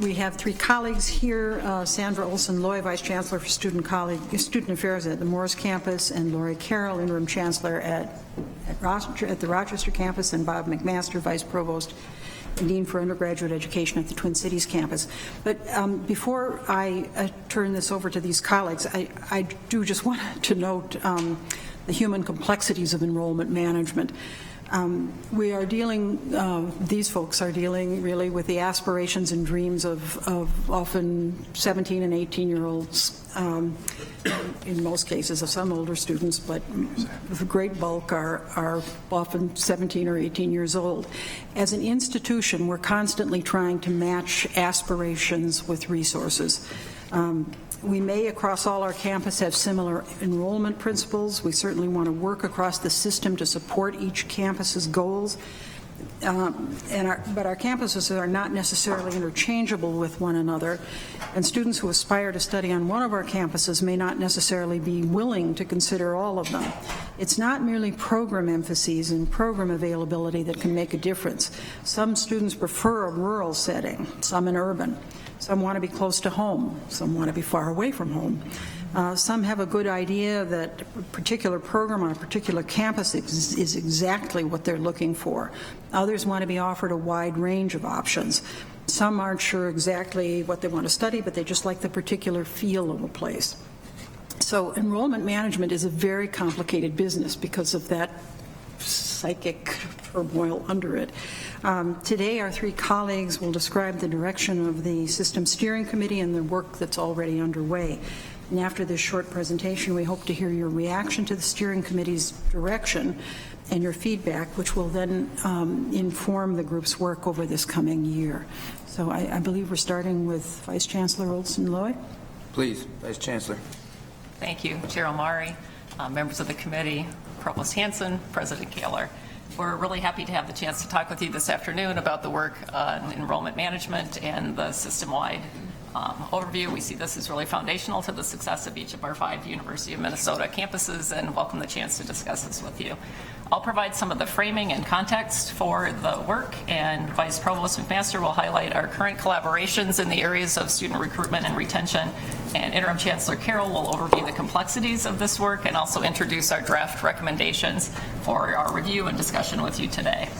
We have three colleagues here, Sandra Olson-Loy, Vice Chancellor for Student Affairs at the Morris Campus, and Lori Carroll, Interim Chancellor at the Rochester Campus, and Bob McMaster, Vice Provost and Dean for Undergraduate Education at the Twin Cities Campus. But before I turn this over to these colleagues, I do just want to note the human complexities of enrollment management. We are dealing, these folks are dealing really with the aspirations and dreams of often 17 and 18-year-olds, in most cases of some older students, but the great bulk are often 17 or 18 years old. As an institution, we're constantly trying to match aspirations with resources. We may, across all our campuses, have similar enrollment principles. We certainly want to work across the system to support each campus's goals. But our campuses are not necessarily interchangeable with one another, and students who aspire to study on one of our campuses may not necessarily be willing to consider all of them. It's not merely program emphases and program availability that can make a difference. Some students prefer a rural setting, some an urban. Some want to be close to home. Some want to be far away from home. Some have a good idea that a particular program on a particular campus is exactly what they're looking for. Others want to be offered a wide range of options. Some aren't sure exactly what they want to study, but they just like the particular feel of a place. So enrollment management is a very complicated business because of that psychic turmoil under it. Today, our three colleagues will describe the direction of the System Steering Committee and the work that's already underway. And after this short presentation, we hope to hear your reaction to the Steering Committee's direction and your feedback, which will then inform the group's work over this coming year. So I believe we're starting with Vice Chancellor Olson-Loy. Please, Vice Chancellor. Thank you, Chair Amari, members of the committee, Provost Hansen, President Kaler. We're really happy to have the chance to talk with you this afternoon about the work on enrollment management and the system-wide overview. We see this as really foundational to the success of each of our 5 University of Minnesota campuses and welcome the chance to discuss this with you. I'll provide some of the framing and context for the work, and Vice Provost McMaster will highlight our current collaborations in the areas of student recruitment and retention, and Interim Chancellor Carroll will overview the complexities of this work and also introduce our draft recommendations for our review and discussion with you today.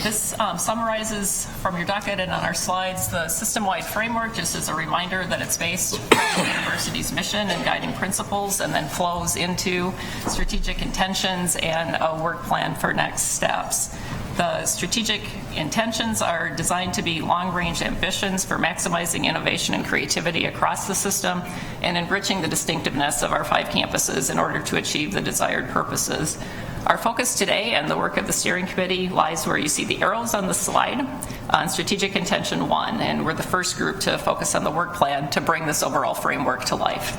This summarizes from your docket and on our slides the system-wide framework, just as a reminder that it's based on the university's mission and guiding principles and then flows into strategic intentions and a work plan for next steps. The strategic intentions are designed to be long-range ambitions for maximizing innovation and creativity across the system and enriching the distinctiveness of our 5 campuses in order to achieve the desired purposes. Our focus today and the work of the steering committee lies where you see the arrows on the slide on Strategic Intention 1, and we're the first group to focus on the work plan to bring this overall framework to life.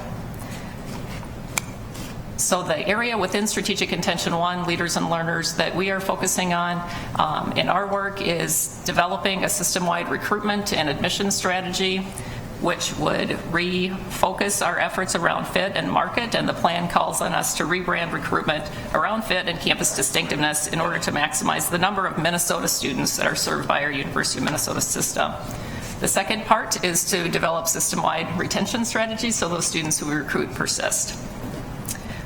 So the area within Strategic Intention 1, leaders and learners, that we are focusing on in our work is developing a system-wide recruitment and admission strategy, which would refocus our efforts around fit and market, and the plan calls on us to rebrand recruitment around fit and campus distinctiveness in order to maximize the number of Minnesota students that are served by our University of Minnesota system. The second part is to develop system-wide retention strategies so those students who we recruit persist.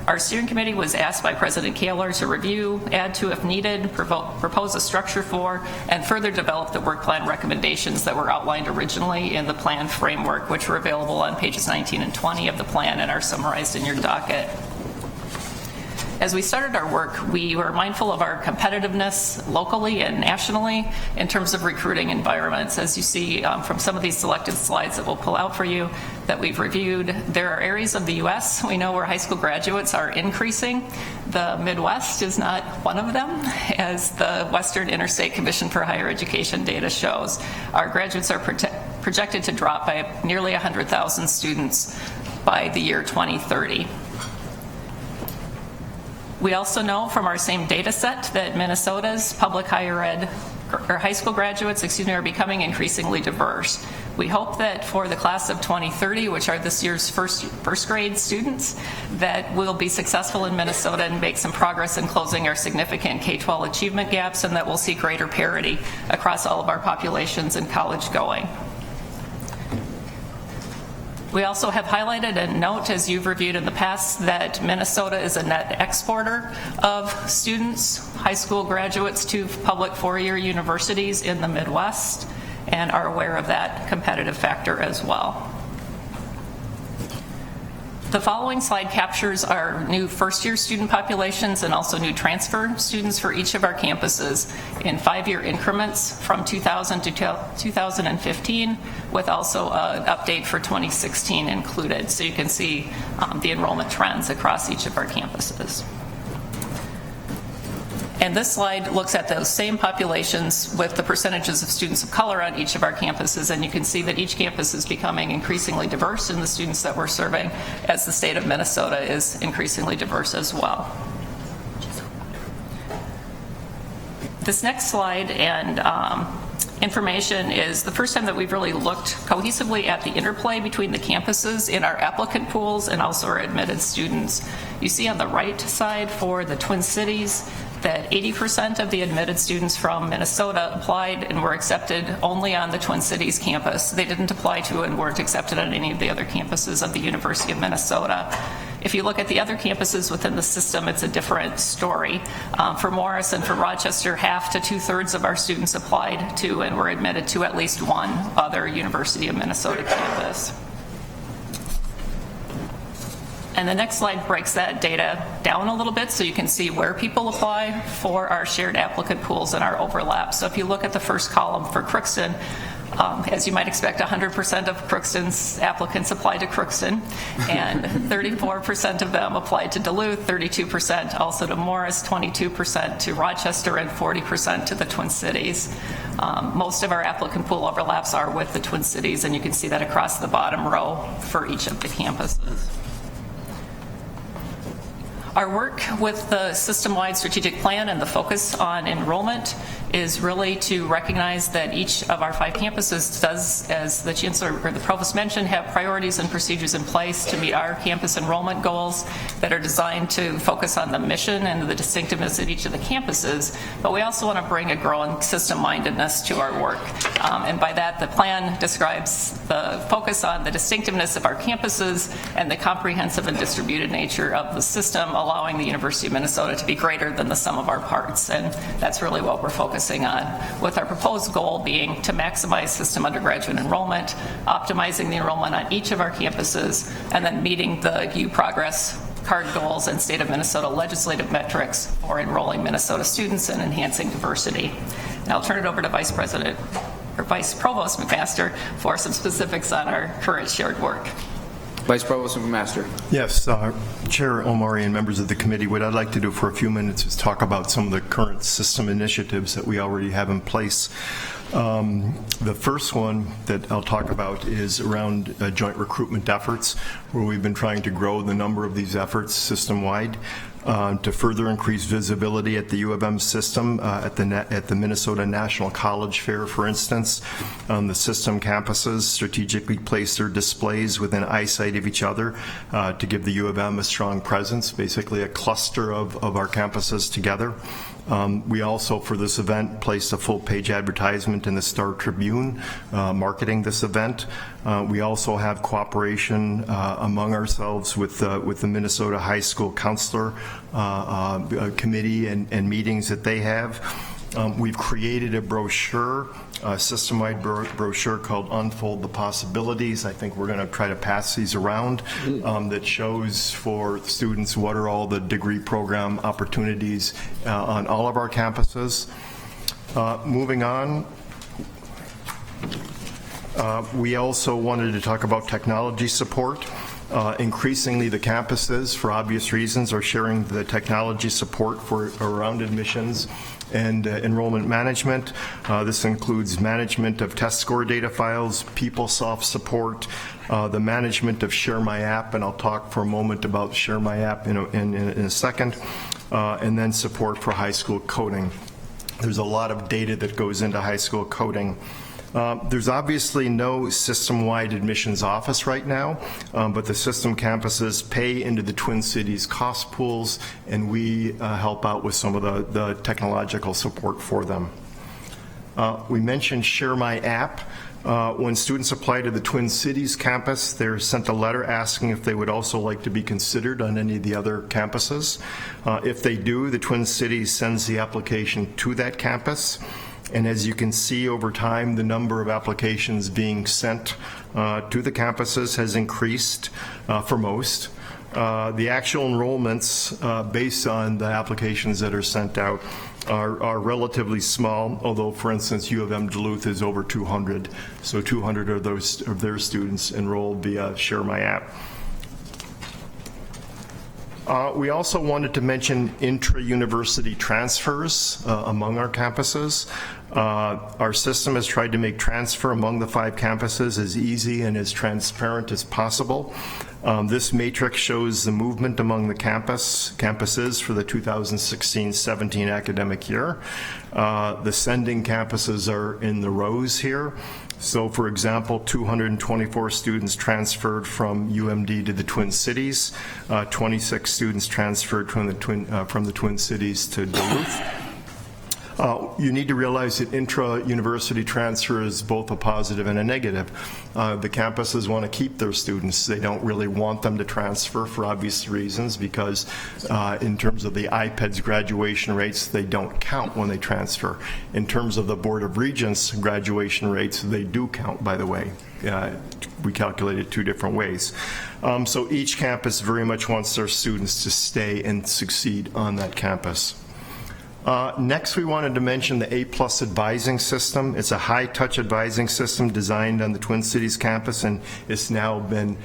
Our steering committee was asked by President Kaler to review, add to if needed, propose a structure for, and further develop the work plan recommendations that were outlined originally in the plan framework, which were available on pages 19 and 20 of the plan and are summarized in your docket. As we started our work, we were mindful of our competitiveness locally and nationally in terms of recruiting environments. As you see from some of these selected slides that we'll pull out for you that we've reviewed, there are areas of the U.S. we know where high school graduates are increasing. The Midwest is not one of them, as the Western Interstate Commission for Higher Education data shows. Our graduates are projected to drop by nearly 100,000 students by the year 2030. We also know from our same data set that Minnesota's public higher ed, or high school graduates, are becoming increasingly diverse. We hope that for the class of 2030, which are this year's first grade students, that we'll be successful in Minnesota and make some progress in closing our significant K-12 achievement gaps, and that we'll see greater parity across all of our populations in college going. We also have highlighted and note, as you've reviewed in the past, that Minnesota is a net exporter of students, high school graduates, to public four-year universities in the Midwest, and are aware of that competitive factor as well. The following slide captures our new first-year student populations and also new transfer students for each of our campuses in 5-year increments from 2000 to 2015, with also an update for 2016 included. So you can see the enrollment trends across each of our campuses. And this slide looks at those same populations with the percentages of students of color on each of our campuses, and you can see that each campus is becoming increasingly diverse in the students that we're serving, as the state of Minnesota is increasingly diverse as well. This next slide and information is the first time that we've really looked cohesively at the interplay between the campuses in our applicant pools and also our admitted students. You see on the right side for the Twin Cities that 80% of the admitted students from Minnesota applied and were accepted only on the Twin Cities campus. They didn't apply to and weren't accepted on any of the other campuses of the University of Minnesota. If you look at the other campuses within the system, it's a different story. For Morris and for Rochester, half to 2/3 of our students applied to and were admitted to at least one other University of Minnesota campus. And the next slide breaks that data down a little bit so you can see where people apply for our shared applicant pools and our overlap. So if you look at the first column for Crookston, as you might expect, 100% of Crookston's applicants applied to Crookston, and 34% of them applied to Duluth, 32% also to Morris, 22% to Rochester, and 40% to the Twin Cities. Most of our applicant pool overlaps are with the Twin Cities, and you can see that across the bottom row for each of the campuses. Our work with the system-wide strategic plan and the focus on enrollment is really to recognize that each of our 5 campuses does, as the Chancellor or the Provost mentioned, have priorities and procedures in place to meet our campus enrollment goals that are designed to focus on the mission and the distinctiveness of each of the campuses. But we also want to bring a growing system-mindedness to our work. And by that, the plan describes the focus on the distinctiveness of our campuses and the comprehensive and distributed nature of the system, allowing the University of Minnesota to be greater than the sum of our parts. And that's really what we're focusing on, with our proposed goal being to maximize system undergraduate enrollment, optimizing the enrollment on each of our campuses, and then meeting the U Progress card goals and state of Minnesota legislative metrics for enrolling Minnesota students and enhancing diversity. Now I'll turn it over to Vice Provost McMaster for some specifics on our current shared work. Vice Provost McMaster. Yes, Chair Amari and members of the committee, what I'd like to do for a few minutes is talk about some of the current system initiatives that we already have in place. The first one that I'll talk about is around joint recruitment efforts, where we've been trying to grow the number of these efforts system-wide. To further increase visibility at the U of M system, at the Minnesota National College Fair, for instance. The system campuses strategically place their displays within eyesight of each other to give the U of M a strong presence, basically a cluster of our campuses together. We also, for this event, placed a full-page advertisement in the Star Tribune marketing this event. We also have cooperation among ourselves with the Minnesota High School Counselor Committee and meetings that they have. We've created a brochure, a system-wide brochure called Unfold the Possibilities. I think we're going to try to pass these around that shows for students what are all the degree program opportunities on all of our campuses. Moving on, we also wanted to talk about technology support. Increasingly, the campuses, for obvious reasons, are sharing the technology support for around admissions and enrollment management. This includes management of test score data files, PeopleSoft support, the management of Share My App, and I'll talk for a moment about Share My App in a second, and then support for high school coding. There's a lot of data that goes into high school coding. There's obviously no system-wide admissions office right now, but the system campuses pay into the Twin Cities cost pools, and we help out with some of the technological support for them. We mentioned Share My App. When students apply to the Twin Cities campus, they're sent a letter asking if they would also like to be considered on any of the other campuses. If they do, the Twin Cities sends the application to that campus. And as you can see over time, the number of applications being sent to the campuses has increased for most. The actual enrollments based on the applications that are sent out are relatively small, although, for instance, U of M Duluth is over 200. So 200 of their students enrolled via Share My App. We also wanted to mention intra-university transfers among our campuses. Our system has tried to make transfer among the 5 campuses as easy and as transparent as possible. This matrix shows the movement among the campuses for the 2016-17 academic year. The sending campuses are in the rows here. So, for example, 224 students transferred from UMD to the Twin Cities, 26 students transferred from the Twin Cities to Duluth. You need to realize that intra-university transfer is both a positive and a negative. The campuses want to keep their students. They don't really want them to transfer for obvious reasons because in terms of the IPEDS graduation rates, they don't count when they transfer. In terms of the Board of Regents graduation rates, they do count, by the way. We calculate it 2 different ways. So each campus very much wants their students to stay and succeed on that campus. Next, we wanted to mention the A+ advising system. It's a high-touch advising system designed on the Twin Cities campus, and is now being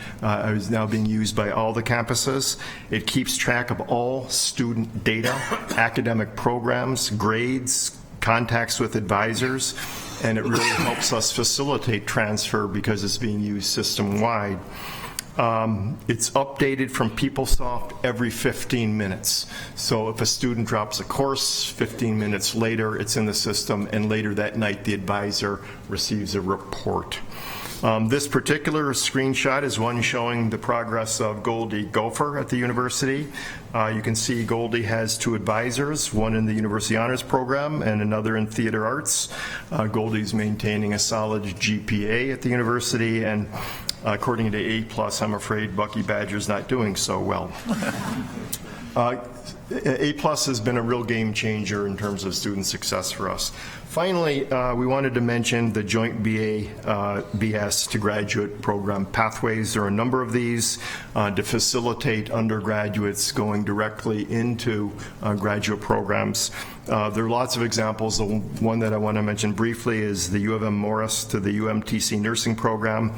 used by all the campuses. It keeps track of all student data, academic programs, grades, contacts with advisors, and it really helps us facilitate transfer because it's being used system-wide. It's updated from PeopleSoft every 15 minutes. So if a student drops a course, 15 minutes later, it's in the system, and later that night, the advisor receives a report. This particular screenshot is one showing the progress of Goldie Gopher at the university. You can see Goldie has 2 advisors, one in the University Honors Program and another in Theater Arts. Goldie's maintaining a solid GPA at the university, and according to A+, I'm afraid Bucky Badger's not doing so well. A+ has been a real game changer in terms of student success for us. Finally, we wanted to mention the joint BS to graduate program pathways. There are a number of these to facilitate undergraduates going directly into graduate programs. There are lots of examples. The one that I want to mention briefly is the U of M Morris to the UMTC nursing program.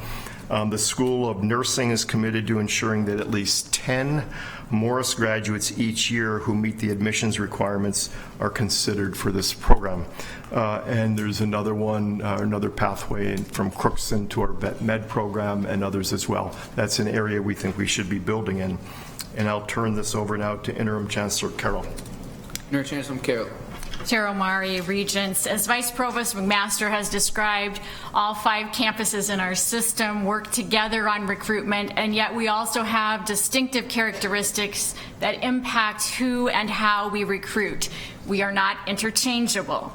The School of Nursing is committed to ensuring that at least 10 Morris graduates each year who meet the admissions requirements are considered for this program. And there's another one, another pathway from Crookston to our Vet Med program and others as well. That's an area we think we should be building in. And I'll turn this over now to Interim Chancellor Carroll. Interim Chancellor Carroll. Chair Amari, Regents. As Vice Provost McMaster has described, all 5 campuses in our system work together on recruitment, and yet we also have distinctive characteristics that impact who and how we recruit. We are not interchangeable.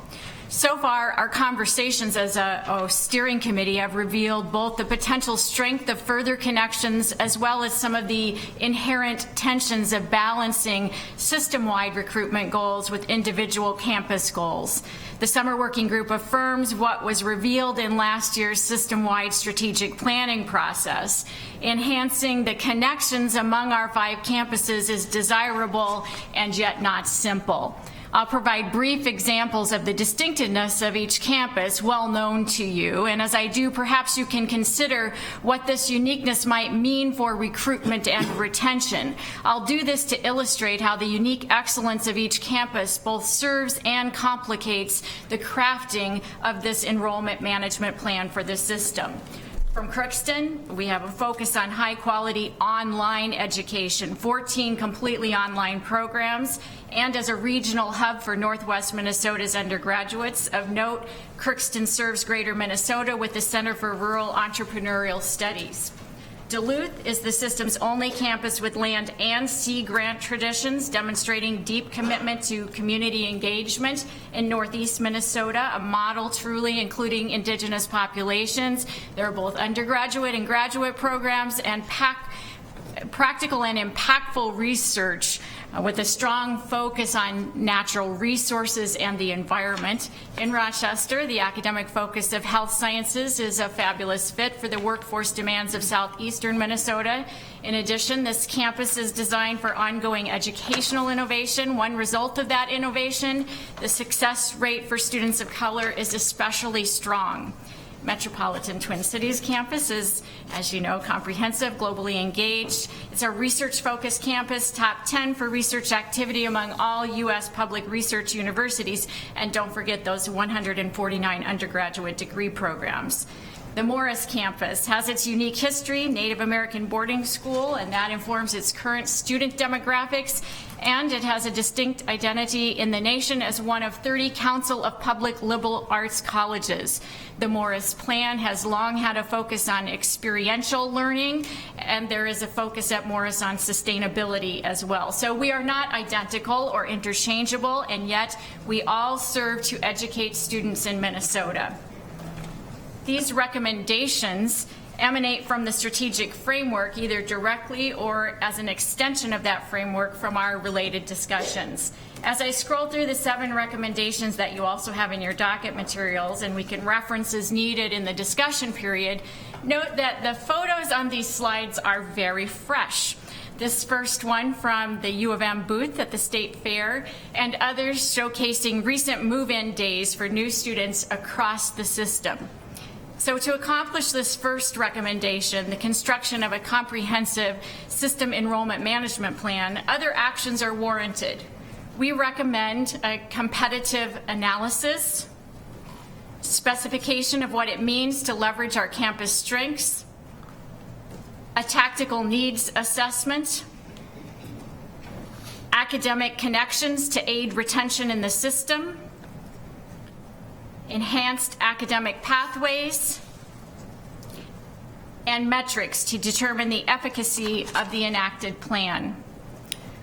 So far, our conversations as a steering committee have revealed both the potential strength of further connections as well as some of the inherent tensions of balancing system-wide recruitment goals with individual campus goals. The summer working group affirms what was revealed in last year's system-wide strategic planning process. Enhancing the connections among our 5 campuses is desirable and yet not simple. I'll provide brief examples of the distinctiveness of each campus, well known to you, and as I do, perhaps you can consider what this uniqueness might mean for recruitment and retention. I'll do this to illustrate how the unique excellence of each campus both serves and complicates the crafting of this enrollment management plan for the system. From Crookston, we have a focus on high-quality online education, 14 completely online programs, and as a regional hub for Northwest Minnesota's undergraduates. Of note, Crookston serves Greater Minnesota with the Center for Rural Entrepreneurial Studies. Duluth is the system's only campus with land and sea grant traditions, demonstrating deep commitment to community engagement in Northeast Minnesota, a model truly including indigenous populations. There are both undergraduate and graduate programs and practical and impactful research with a strong focus on natural resources and the environment. In Rochester, the academic focus of health sciences is a fabulous fit for the workforce demands of southeastern Minnesota. In addition, this campus is designed for ongoing educational innovation. One result of that innovation, the success rate for students of color is especially strong. Metropolitan Twin Cities campus is, as you know, comprehensive, globally engaged. It's a research-focused campus, top 10 for research activity among all U.S. public research universities, and don't forget those 149 undergraduate degree programs. The Morris campus has its unique history, Native American boarding school, and that informs its current student demographics, and it has a distinct identity in the nation as one of 30 Council of Public Liberal Arts colleges. The Morris plan has long had a focus on experiential learning, and there is a focus at Morris on sustainability as well. So we are not identical or interchangeable, and yet we all serve to educate students in Minnesota. These recommendations emanate from the strategic framework, either directly or as an extension of that framework from our related discussions. As I scroll through the 7 recommendations that you also have in your docket materials, and we can reference as needed in the discussion period, note that the photos on these slides are very fresh. This first one from the U of M booth at the State Fair, and others showcasing recent move-in days for new students across the system. So to accomplish this first recommendation, the construction of a comprehensive system enrollment management plan, other actions are warranted. We recommend a competitive analysis, specification of what it means to leverage our campus strengths, a tactical needs assessment, academic connections to aid retention in the system, enhanced academic pathways, and metrics to determine the efficacy of the enacted plan.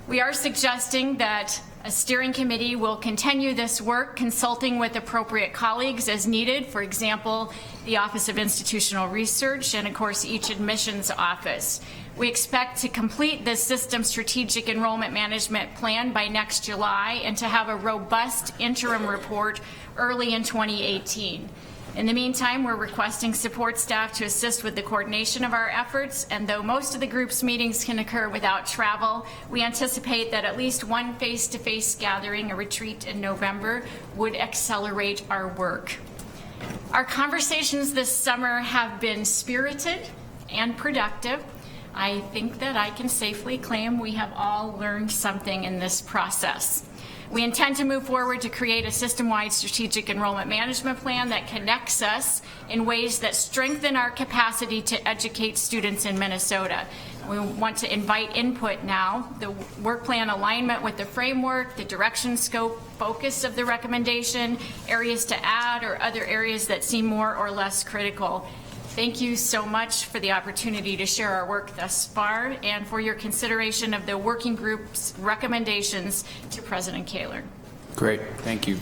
We are suggesting that a steering committee will continue this work, consulting with appropriate colleagues as needed, for example, the Office of Institutional Research and, of course, each admissions office. We expect to complete this system strategic enrollment management plan by next July and to have a robust interim report early in 2018. In the meantime, we're requesting support staff to assist with the coordination of our efforts, and though most of the group's meetings can occur without travel, we anticipate that at least one face-to-face gathering, a retreat in November, would accelerate our work. Our conversations this summer have been spirited and productive. I think that I can safely claim we have all learned something in this process. We intend to move forward to create a system-wide strategic enrollment management plan that connects us in ways that strengthen our capacity to educate students in Minnesota. We want to invite input now, the work plan alignment with the framework, the direction, scope, focus of the recommendation, areas to add, or other areas that seem more or less critical. Thank you so much for the opportunity to share our work thus far and for your consideration of the working group's recommendations to President Kaler. Great, thank you.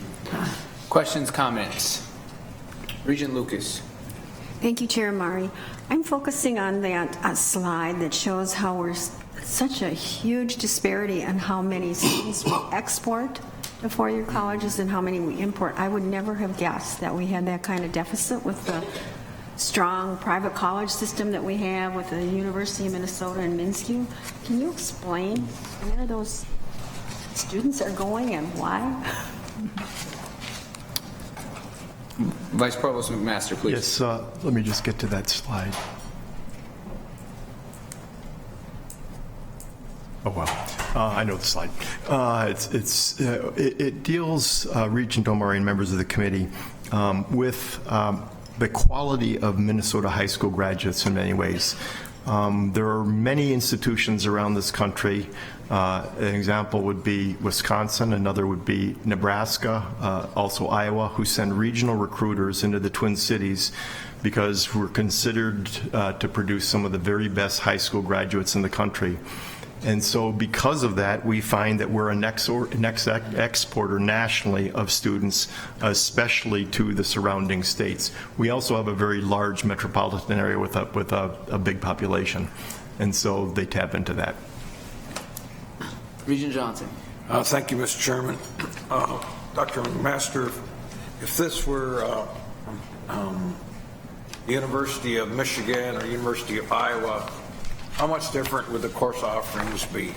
Questions, comments? Regent Lucas. Thank you, Chair Amari. I'm focusing on that slide that shows how we're such a huge disparity on how many students we export to four-year colleges and how many we import. I would never have guessed that we had that kind of deficit with the strong private college system that we have with the University of Minnesota and Minsky. Can you explain where those students are going and why? Vice Provost McMaster, please. Yes, let me just get to that slide. Oh, well, I know the slide. It deals, Regent Omari and members of the committee, with the quality of Minnesota high school graduates in many ways. There are many institutions around this country. An example would be Wisconsin, another would be Nebraska, also Iowa, who send regional recruiters into the Twin Cities because we're considered to produce some of the very best high school graduates in the country. And so because of that, we find that we're a next exporter nationally of students, especially to the surrounding states. We also have a very large metropolitan area with a big population, and so they tap into that. Regent Johnson. Thank you, Mr. Chairman. Dr. McMaster, if this were University of Michigan or University of Iowa, how much different would the course offerings be?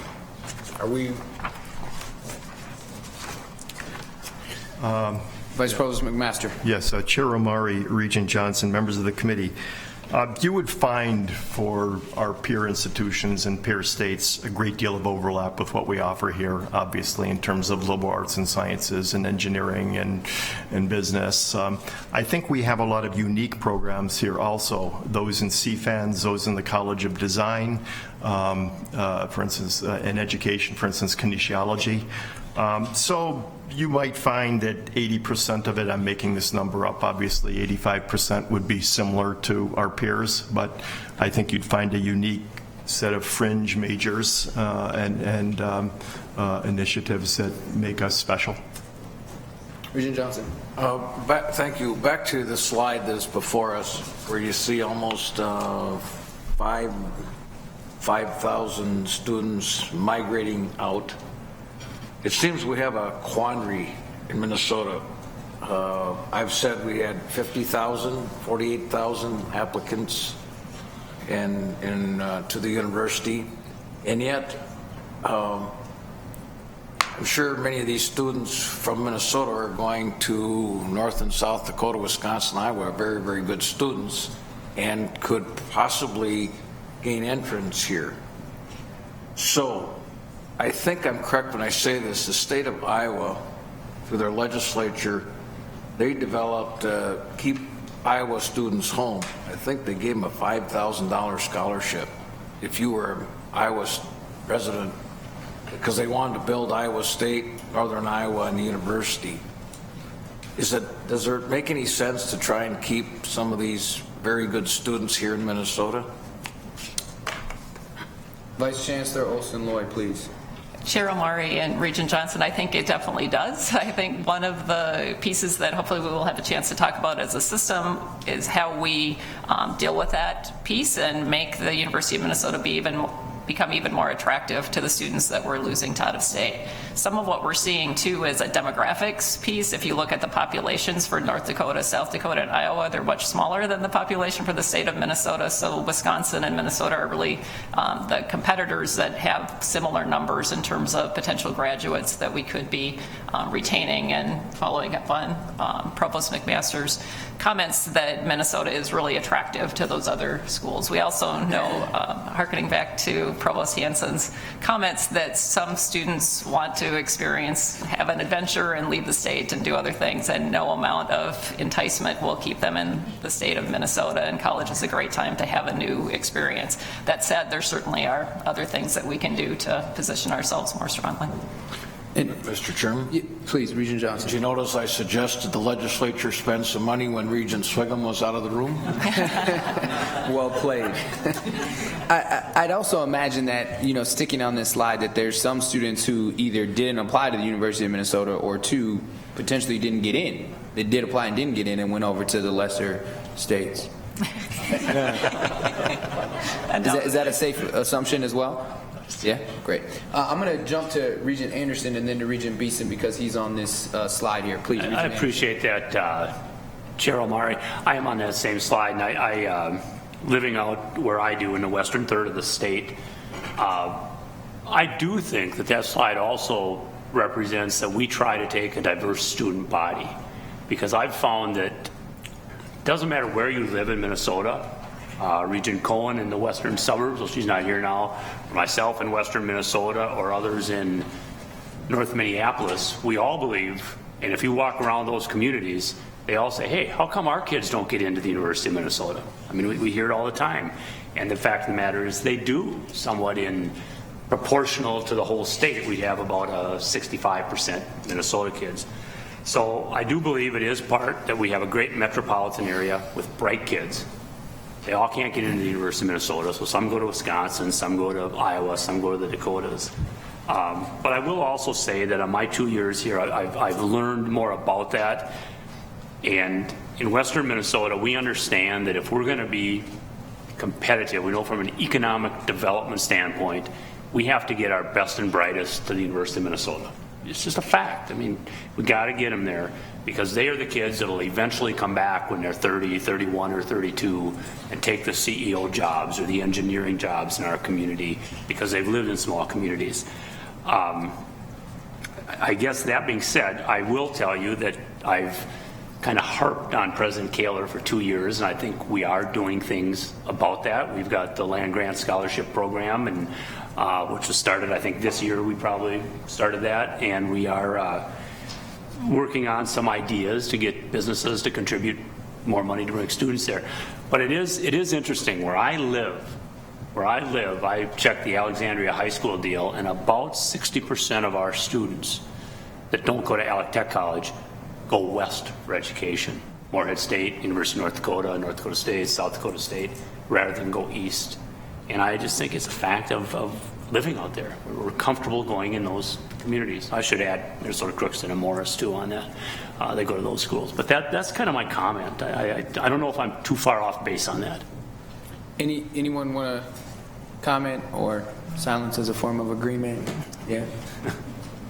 Are we? Vice Provost McMaster. Yes, Chair Amari, Regent Johnson, members of the committee. You would find for our peer institutions and peer states a great deal of overlap with what we offer here, obviously, in terms of liberal arts and sciences and engineering and business. I think we have a lot of unique programs here also, those in CFANS, those in the College of Design, for instance, in education, for instance, kinesiology. So you might find that 80% of it, I'm making this number up, obviously 85% would be similar to our peers, but I think you'd find a unique set of fringe majors and initiatives that make us special. Regent Johnson. Thank you. Back to the slide that is before us, where you see almost 5,000 students migrating out. It seems we have a quandary in Minnesota. I've said we had 50,000, 48,000 applicants to the university, and yet I'm sure many of these students from Minnesota are going to North and South Dakota, Wisconsin, Iowa, very, very good students, and could possibly gain entrance here. So I think I'm correct when I say this. The state of Iowa, through their legislature, they developed Keep Iowa Students Home. I think they gave them a $5,000 scholarship if you were an Iowa resident, because they wanted to build Iowa State, Northern Iowa, and the university. Does it make any sense to try and keep some of these very good students here in Minnesota? Vice Chancellor Olson-Lloyd, please. Chair Amari and Regent Johnson, I think it definitely does. I think one of the pieces that hopefully we will have a chance to talk about as a system is how we deal with that piece and make the University of Minnesota become even more attractive to the students that we're losing to out of state. Some of what we're seeing too is a demographics piece. If you look at the populations for North Dakota, South Dakota, and Iowa, they're much smaller than the population for the state of Minnesota. So Wisconsin and Minnesota are really the competitors that have similar numbers in terms of potential graduates that we could be retaining. And following up on Provost McMaster's comments that Minnesota is really attractive to those other schools. We also know, hearkening back to Provost Hansen's comments, that some students want to have an adventure and leave the state and do other things, and no amount of enticement will keep them in the state of Minnesota, and college is a great time to have a new experience. That said, there certainly are other things that we can do to position ourselves more strongly. Mr. Chairman? Please, Regent Johnson. Did you notice I suggested the legislature spend some money when Regent Swigum was out of the room? Well played. I'd also imagine that, sticking on this slide, that there's some students who either didn't apply to the University of Minnesota or two, potentially didn't get in that did apply and didn't get in and went over to the lesser states. Is that a safe assumption as well? Yeah, great. I'm going to jump to Regent Anderson and then to Regent Beeson because he's on this slide here. Please, Regent I appreciate that, Chair Amari. I am on that same slide, and I living out where I do in the western third of the state, I do think that slide also represents that we try to take a diverse student body, because I've found that it doesn't matter where you live in Minnesota. Regent Cohen in the western suburbs, well, she's not here now, or myself in western Minnesota, or others in North Minneapolis, we all believe, and if you walk around those communities, they all say, hey, how come our kids don't get into the University of Minnesota? I mean, we hear it all the time. And the fact of the matter is they do, somewhat in proportional to the whole state. We have about 65% Minnesota kids. So I do believe it is part that we have a great metropolitan area with bright kids. They all can't get into the University of Minnesota, so some go to Wisconsin, some go to Iowa, some go to the Dakotas. But I will also say that on my 2 years here, I've learned more about that. And in western Minnesota, we understand that if we're going to be competitive, we know from an economic development standpoint, we have to get our best and brightest to the University of Minnesota. It's just a fact. I mean, we got to get them there because they are the kids that will eventually come back when they're 30, 31, or 32 and take the CEO jobs or the engineering jobs in our community because they've lived in small communities. I guess that being said, I will tell you that I've kind of harped on President Kaler for 2 years, and I think we are doing things about that. We've got the land grant scholarship program, and which was started, I think this year we probably started that, and we are working on some ideas to get businesses to contribute more money to bring students there. But it is interesting. Where I live, I checked the Alexandria High School deal, and about 60% of our students that don't go to Alec Tech College go west for education. Morehead State, University of North Dakota State, South Dakota State, rather than go east. And I just think it's a fact of living out there. We're comfortable going in those communities. I should add Minnesota Crookston and Morris too on that. They go to those schools. But that's kind of my comment. I don't know if I'm too far off base on that. Anyone want to comment, or silence as a form of agreement? Yeah.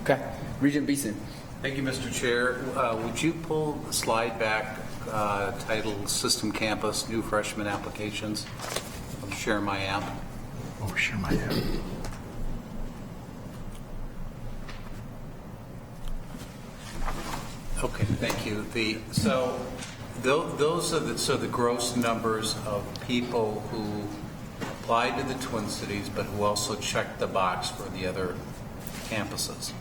Okay. Regent Beeson. Thank you, Mr. Chair. Would you pull the slide back titled System Campus New Freshman Applications? I'll share my app. Oh, share my app. Okay, thank you. Those are the gross numbers of people who applied to the Twin Cities, but who also checked the box for the other campuses.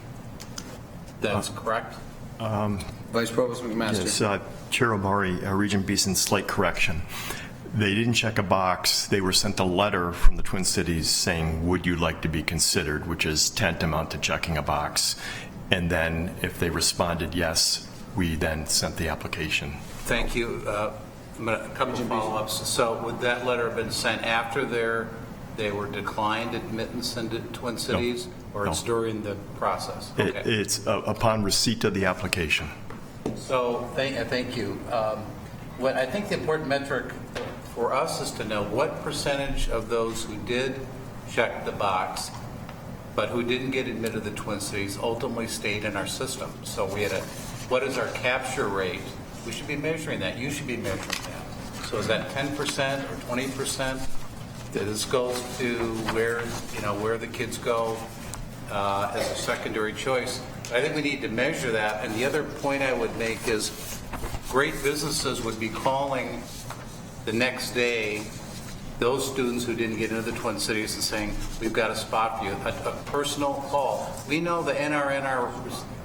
That's correct? Vice Provost McMaster. Yes, Chair Amari, Regent Beeson, slight correction. They didn't check a box. They were sent a letter from the Twin Cities saying, would you like to be considered, which is tantamount to checking a box. And then if they responded yes, we then sent the application. Thank you. A couple of follow-ups. So would that letter have been sent after they were declined admittance into Twin Cities? No. Or it's during the process? Okay. It's upon receipt of the application. So thank you. What I think the important metric for us is to know what percentage of those who did check the box but who didn't get admitted to the Twin Cities ultimately stayed in our system. So what is our capture rate? We should be measuring that. You should be measuring that. So is that 10% or 20%? This goes to where the kids go as a secondary choice. I think we need to measure that. And the other point I would make is great businesses would be calling the next day those students who didn't get into the Twin Cities and saying, we've got a spot for you, a personal call. We know the NRNR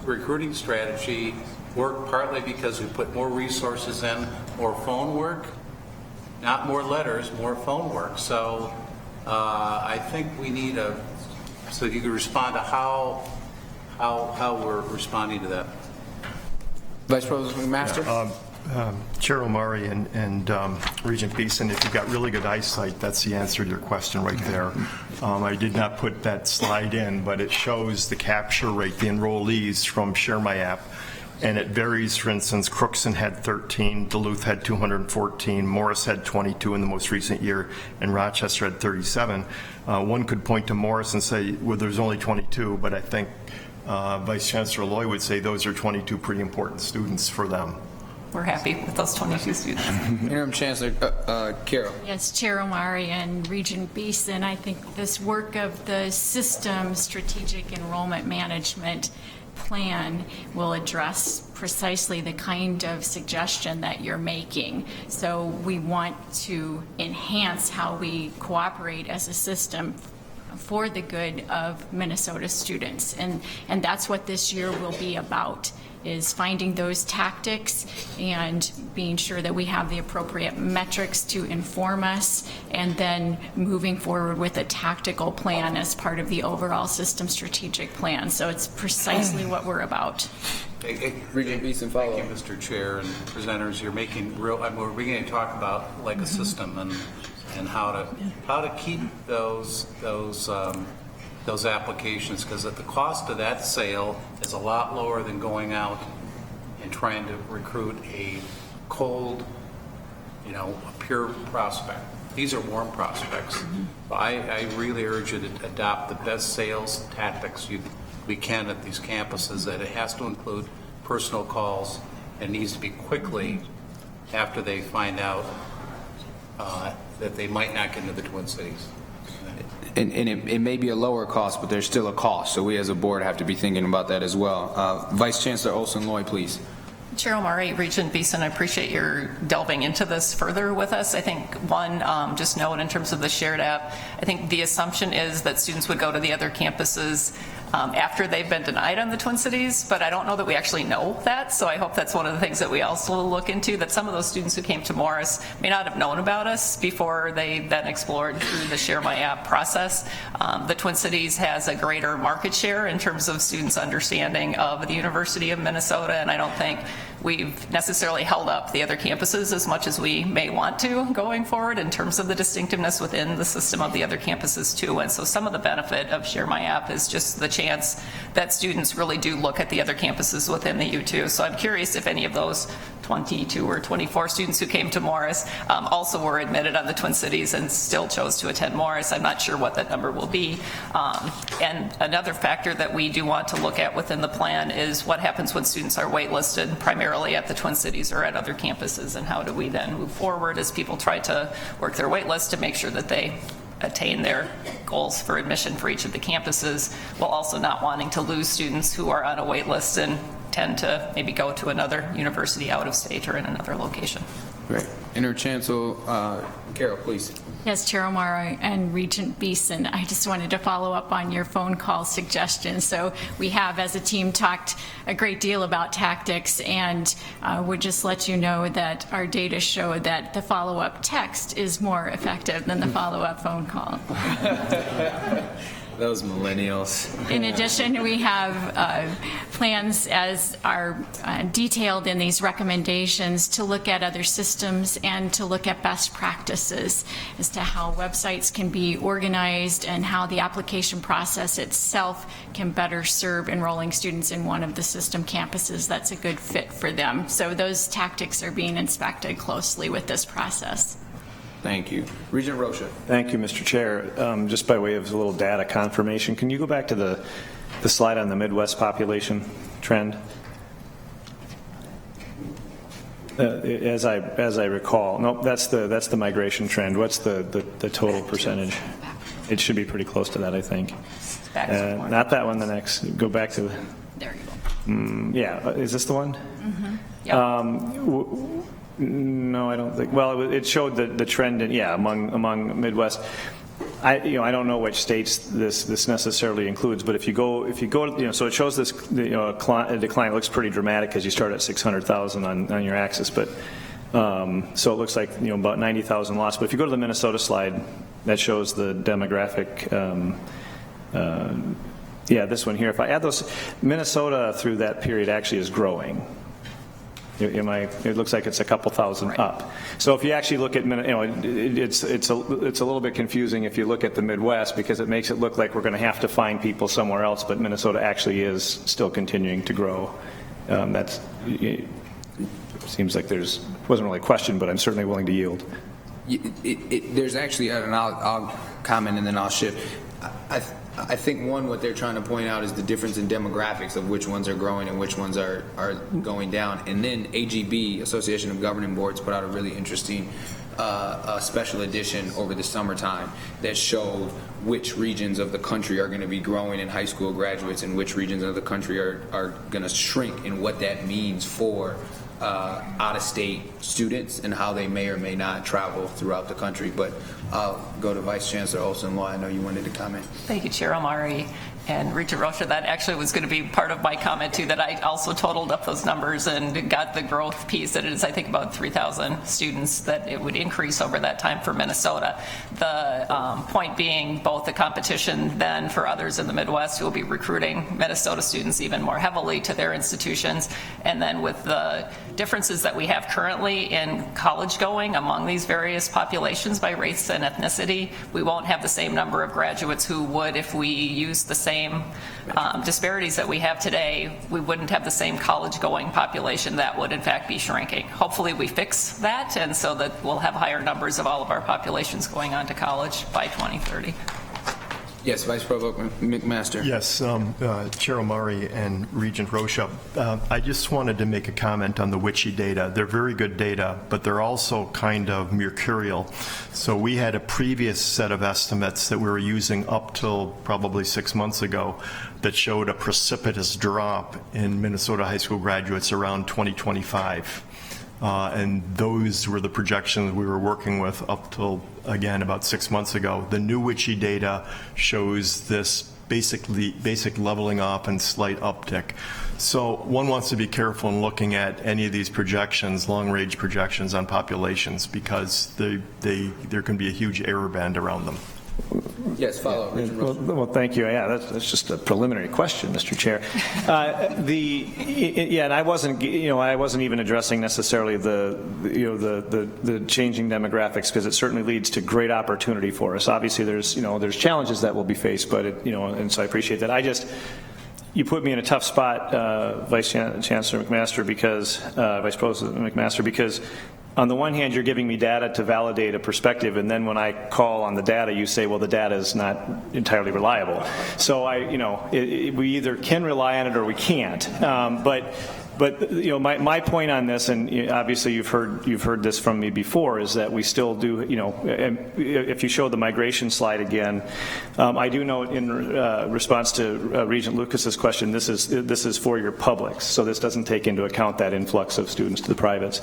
recruiting strategy worked partly because we put more resources in, more phone work, not more letters, more phone work. So I think we need so you can respond to how we're responding to that. Vice Provost McMaster. Chair Amari and Regent Beeson, if you've got really good eyesight, that's the answer to your question right there. I did not put that slide in, but it shows the capture rate, the enrollees from Share My App. And it varies. For instance, Crookston had 13, Duluth had 214, Morris had 22 in the most recent year, and Rochester had 37. One could point to Morris and say, well, there's only 22, but I think Vice Chancellor Loy would say those are 22 pretty important students for them. We're happy with those 22 students. Interim Chancellor Carol. Yes, Chair Amari and Regent Beeson, I think this work of the system strategic enrollment management plan will address precisely the kind of suggestion that you're making. So we want to enhance how we cooperate as a system for the good of Minnesota students. And that's what this year will be about, is finding those tactics and being sure that we have the appropriate metrics to inform us, and then moving forward with a tactical plan as part of the overall system strategic plan. So it's precisely what we're about. Regent Beeson, follow. Thank you, Mr. Chair and presenters. You're making real. We're beginning to talk about like a system and how to keep those applications, because the cost of that sale is a lot lower than going out and trying to recruit a cold, a pure prospect. These are warm prospects. I really urge you to adopt the best sales tactics we can at these campuses, that it has to include personal calls and needs to be quickly after they find out that they might not get into the Twin Cities. And it may be a lower cost, but there's still a cost. So we as a board have to be thinking about that as well. Vice Chancellor Olson-Loy, please. Chair Amari, Regent Beeson, I appreciate your delving into this further with us. I think one, just note in terms of the shared app, I think the assumption is that students would go to the other campuses after they've been denied on the Twin Cities, but I don't know that we actually know that, so I hope that's one of the things that we also look into, that some of those students who came to Morris may not have known about us before they then explored through the Share My App process. The Twin Cities has a greater market share in terms of students' understanding of the University of Minnesota, and I don't think we've necessarily held up the other campuses as much as we may want to going forward in terms of the distinctiveness within the system of the other campuses too. And so some of the benefit of Share My App is just the chance that students really do look at the other campuses within the U2. So I'm curious if any of those 22 or 24 students who came to Morris also were admitted on the Twin Cities and still chose to attend Morris. I'm not sure what that number will be. And another factor that we do want to look at within the plan is what happens when students are waitlisted primarily at the Twin Cities or at other campuses, and how do we then move forward as people try to work their wait list to make sure that they attain their goals for admission for each of the campuses, while also not wanting to lose students who are on a wait list and tend to maybe go to another university out of state or in another location. Great. Interim Chancellor Carol, please. Yes, Chair Amari and Regent Beeson, I just wanted to follow up on your phone call suggestion. So we have, as a team, talked a great deal about tactics, and would just let you know that our data show that the follow-up text is more effective than the follow-up phone call. Those millennials. In addition, we have plans, as are detailed in these recommendations, to look at other systems and to look at best practices as to how websites can be organized and how the application process itself can better serve enrolling students in one of the system campuses that's a good fit for them. So those tactics are being inspected closely with this process. Thank you. Regent Rocha. Thank you, Mr. Chair. Just by way of a little data confirmation, can you go back to the slide on the Midwest population trend? As I recall, no, that's the migration trend. What's the total percentage? It should be pretty close to that, I think. Not that one. The next. Go back to. There you go. Yeah, is this the one? Mm-hmm. Yep. No, I don't think. Well, it showed the trend among Midwest. I don't know which states this necessarily includes, but if you go, so it shows this a decline. It looks pretty dramatic because you start at 600,000 on your axis, but so it looks like about 90,000 lost. But if you go to the Minnesota slide, that shows the demographic. This one here. If I add those, Minnesota through that period actually is growing. It looks like it's a couple thousand up. So if you actually look at, it's a little bit confusing if you look at the Midwest, because it makes it look like we're going to have to find people somewhere else, but Minnesota actually is still continuing to grow That's, it seems like wasn't really a question, but I'm certainly willing to yield. There's actually, and I'll comment and then I'll shift. I think what they're trying to point out is the difference in demographics of which ones are growing and which ones are going down. And then AGB, Association of Governing Boards, put out a really interesting special edition over the summertime that showed which regions of the country are going to be growing in high school graduates and which regions of the country are going to shrink, and what that means for out-of-state students and how they may or may not travel throughout the country. But I'll go to Vice Chancellor Olsen-Law. I know you wanted to comment. Thank you, Chair Amari and Regent Rocha. That actually was going to be part of my comment too, that I also totaled up those numbers and got the growth piece, that it is, I think, about 3,000 students that it would increase over that time for Minnesota. The point being both the competition then for others in the Midwest who will be recruiting Minnesota students even more heavily to their institutions, and then with the differences that we have currently in college going among these various populations by race and ethnicity, we won't have the same number of graduates who would if we use the same disparities that we have today. We wouldn't have the same college going population. That would in fact be shrinking. Hopefully we fix that, and so that we'll have higher numbers of all of our populations going on to college by 2030. Yes, Vice Provost McMaster. Yes, Chair Amari and Regent Rocha. I just wanted to make a comment on the WICHE data. They're very good data, but they're also kind of mercurial. So we had a previous set of estimates that we were using up till probably 6 months ago that showed a precipitous drop in Minnesota high school graduates around 2025. And those were the projections we were working with up till, again, about 6 months ago. The new WICHE data shows this basic leveling off and slight uptick. So one wants to be careful in looking at any of these projections, long-range projections on populations, because there can be a huge error band around them. Yes, follow up. Well, thank you. Yeah, that's just a preliminary question, Mr. Chair. And I wasn't even addressing necessarily the changing demographics, because it certainly leads to great opportunity for us. Obviously, there's challenges that will be faced, but and so I appreciate that. You put me in a tough spot, Vice Chancellor McMaster, Vice President McMaster, because on the one hand, you're giving me data to validate a perspective, and then when I call on the data, you say, well, the data is not entirely reliable. So we either can rely on it or we can't. But my point on this, and obviously you've heard this from me before, is that we still do, if you show the migration slide again, I do note in response to Regent Lucas's question, this is for your publics, so this doesn't take into account that influx of students to the privates.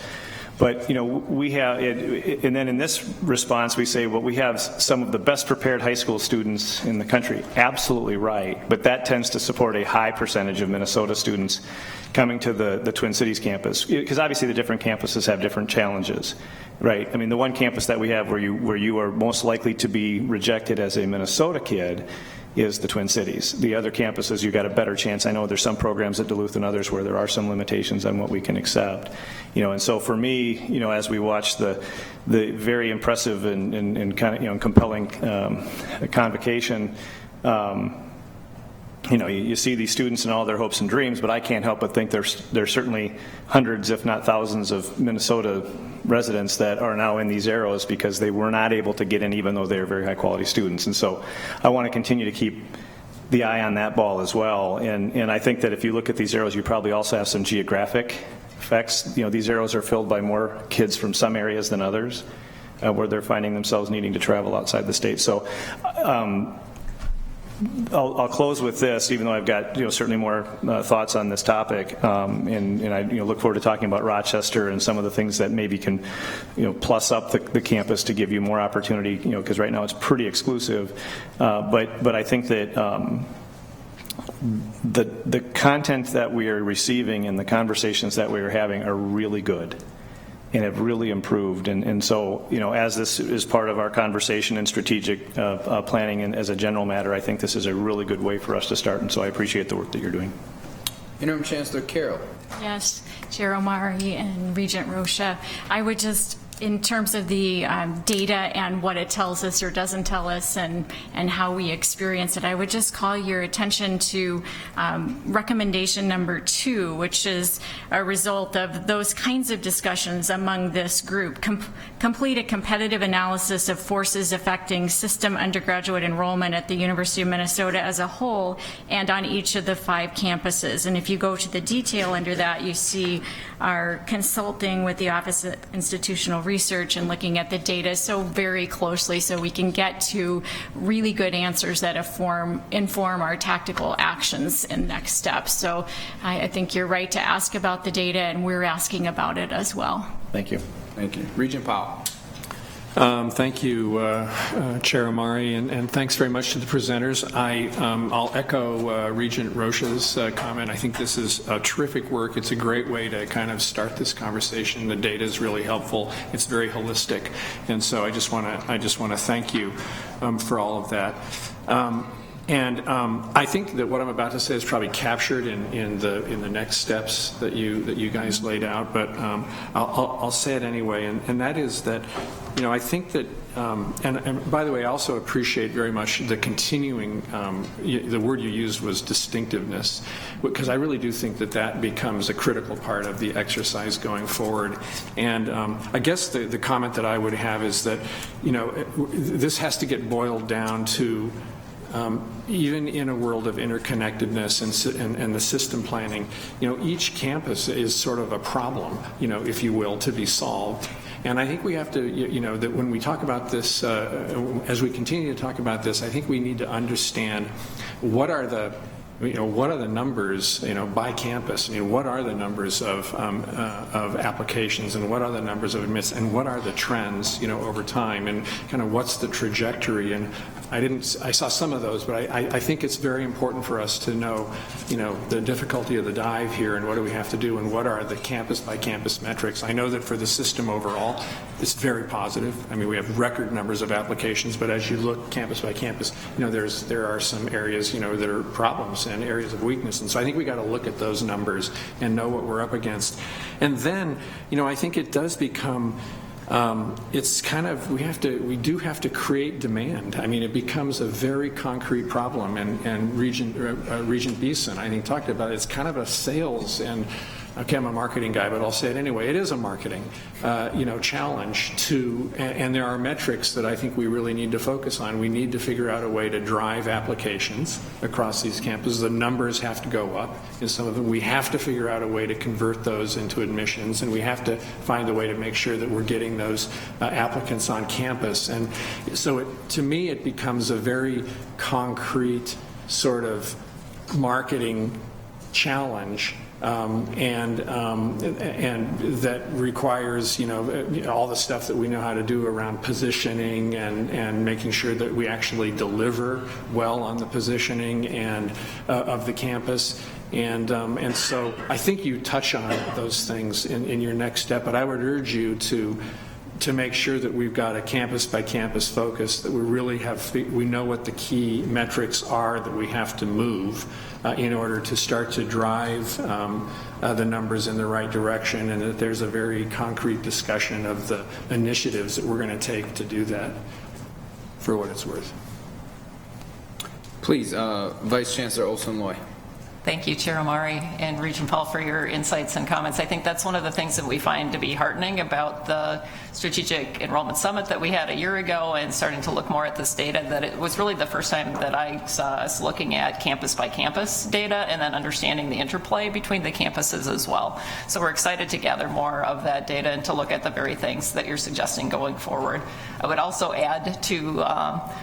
But we have, and then in this response we say, well, we have some of the best prepared high school students in the country. Absolutely right, but that tends to support a high percentage of Minnesota students coming to the Twin Cities campus, because obviously the different campuses have different challenges, right? I mean, the one campus that we have where you are most likely to be rejected as a Minnesota kid is the Twin Cities. The other campuses, you've got a better chance. I know there's some programs at Duluth and others where there are some limitations on what we can accept. And so for me, as we watch the very impressive and kind of, compelling convocation, you see these students and all their hopes and dreams, but I can't help but think there's certainly hundreds, if not thousands, of Minnesota residents that are now in these arrows because they were not able to get in, even though they are very high quality students. And so I want to continue to keep the eye on that ball as well. And I think that if you look at these arrows, you probably also have some geographic effects. These arrows are filled by more kids from some areas than others, where they're finding themselves needing to travel outside the state. So I'll close with this, even though I've got certainly more thoughts on this topic, and I look forward to talking about Rochester and some of the things that maybe can plus up the campus to give you more opportunity, because right now it's pretty exclusive. But I think that the content that we are receiving and the conversations that we are having are really good and have really improved. And so, as this is part of our conversation and strategic planning and as a general matter, I think this is a really good way for us to start. And so I appreciate the work that you're doing. Interim Chancellor Carroll. Yes, Chair Amari and Regent Rocha. I would just in terms of the data and what it tells us or doesn't tell us and how we experience it, I would just call your attention to recommendation number 2, which is a result of those kinds of discussions among this group. Complete a competitive analysis of forces affecting system undergraduate enrollment at the University of Minnesota as a whole and on each of the 5 campuses. And if you go to the detail under that, you see our consulting with the Office of Institutional Research and looking at the data so very closely so we can get to really good answers that inform our tactical actions and next steps. So I think you're right to ask about the data, and we're asking about it as well. Thank you. Thank you. Regent Powell. Thank you, Chair Amari, and thanks very much to the presenters. I'll echo Regent Rocha's comment. I think this is terrific work. It's a great way to kind of start this conversation. The data is really helpful. It's very holistic, and so I just want to thank you for all of that. I think that what I'm about to say is probably captured in the next steps that you guys laid out, but I'll say it anyway, and that is that, you know, I think that, and by the way, I also appreciate very much the continuing, the word you used was distinctiveness, because I really do think that becomes a critical part of the exercise going forward. And I guess the comment that I would have is that, you know, this has to get boiled down to even in a world of interconnectedness and the system planning, you know, each campus is sort of a problem, you know, if you will, to be solved. And I think we have to, you know, that when we talk about this, as we continue to talk about this, I think we need to understand what are the numbers, you know, by campus? I mean, what are the numbers of applications, and what are the numbers of admits, and what are the trends, you know, over time, and kind of what's the trajectory? And I saw some of those, but I think it's very important for us to know, you know, the difficulty of the dive here, and what do we have to do, and what are the campus by campus metrics. I know that for the system overall, it's very positive. I mean, we have record numbers of applications, but as you look campus by campus, you know, there are some areas, you know, that are problems and areas of weakness. And so I think we got to look at those numbers and know what we're up against. And then, you know, I think it does become, it's kind of, we do have to create demand. I mean, it becomes a very concrete problem. And Regent Beeson, I think, talked about it. It's kind of a sales and, okay, I'm a marketing guy, but I'll say it anyway. It is a marketing, you know, challenge and there are metrics that I think we really need to focus on. We need to figure out a way to drive applications across these campuses. The numbers have to go up in some of them. We have to figure out a way to convert those into admissions, and we have to find a way to make sure that we're getting those applicants on campus. And so to me, it becomes a very concrete sort of marketing challenge. And that requires, you know, all the stuff that we know how to do around positioning and making sure that we actually deliver well on the positioning and of the campus. And so I think you touch on those things in your next step, but I would urge you to make sure that we've got a campus by campus focus, that we know what the key metrics are that we have to move in order to start to drive the numbers in the right direction, and that there's a very concrete discussion of the initiatives that we're going to take to do that, for what it's worth. Please, Vice Chancellor Olson-Loy. Thank you, Chair Amari and Regent Paul, for your insights and comments. I think that's one of the things that we find to be heartening about the Strategic Enrollment Summit that we had a year ago, and starting to look more at this data, that it was really the first time that I saw us looking at campus by campus data and then understanding the interplay between the campuses as well. So we're excited to gather more of that data and to look at the very things that you're suggesting going forward. I would also add to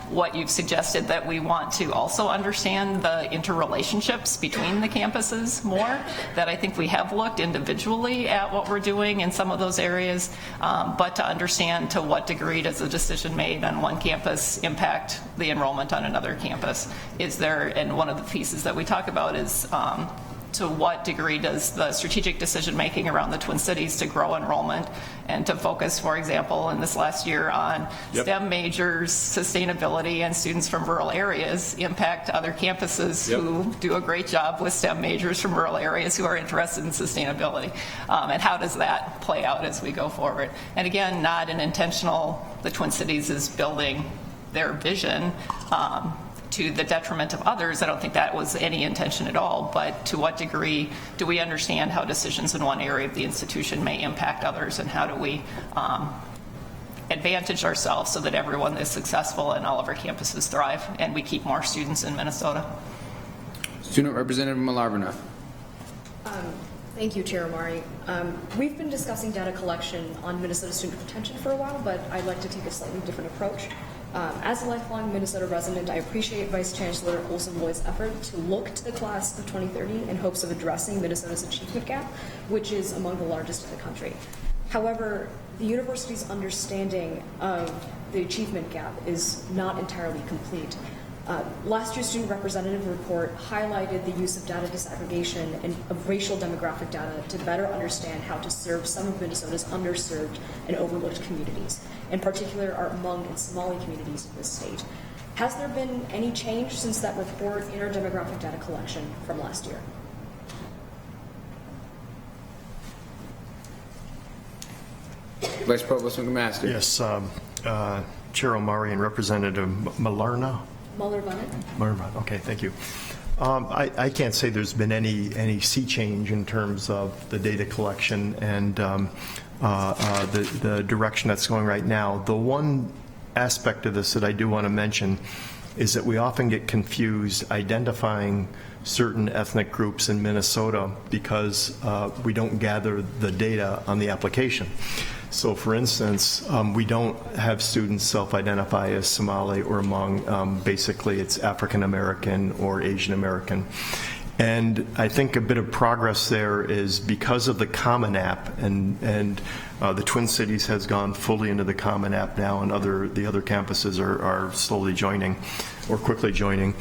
what you've suggested, that we want to also understand the interrelationships between the campuses more, that I think we have looked individually at what we're doing in some of those areas, but to understand to what degree does a decision made on one campus impact the enrollment on another campus. And one of the pieces that we talk about is to what degree does the strategic decision-making around the Twin Cities to grow enrollment and to focus, for example, in this last year on STEM majors, sustainability, and students from rural areas impact other campuses who do a great job with STEM majors from rural areas who are interested in sustainability? And how does that play out as we go forward? And again, not an intentional, the Twin Cities is building their vision to the detriment of others. I don't think that was any intention at all, but to what degree do we understand how decisions in one area of the institution may impact others, and how do we advantage ourselves so that everyone is successful and all of our campuses thrive and we keep more students in Minnesota? Student Representative MullerBunn. Thank you, Chair Amari. We've been discussing data collection on Minnesota student retention for a while, but I'd like to take a slightly different approach. As a lifelong Minnesota resident, I appreciate Vice Chancellor Olsen-Boyd's effort to look to the class of 2030 in hopes of addressing Minnesota's achievement gap, which is among the largest in the country. However, the university's understanding of the achievement gap is not entirely complete. Last year's student representative report highlighted the use of data disaggregation and of racial demographic data to better understand how to serve some of Minnesota's underserved and overlooked communities, in particular our Hmong and Somali communities in this state. Has there been any change since that report in our demographic data collection from last year? Vice Provost McMaster. Yes, Chair Amari and Representative MullerBunn. Okay, thank you. I can't say there's been any sea change in terms of the data collection and the direction that's going right now. The one aspect of this that I do want to mention is that we often get confused identifying certain ethnic groups in Minnesota because we don't gather the data on the application. So, for instance, we don't have students self-identify as Somali or Hmong. Basically, it's African American or Asian American. And I think a bit of progress there is because of the Common App, and the Twin Cities has gone fully into the Common App now, and the other campuses are slowly joining or quickly joining.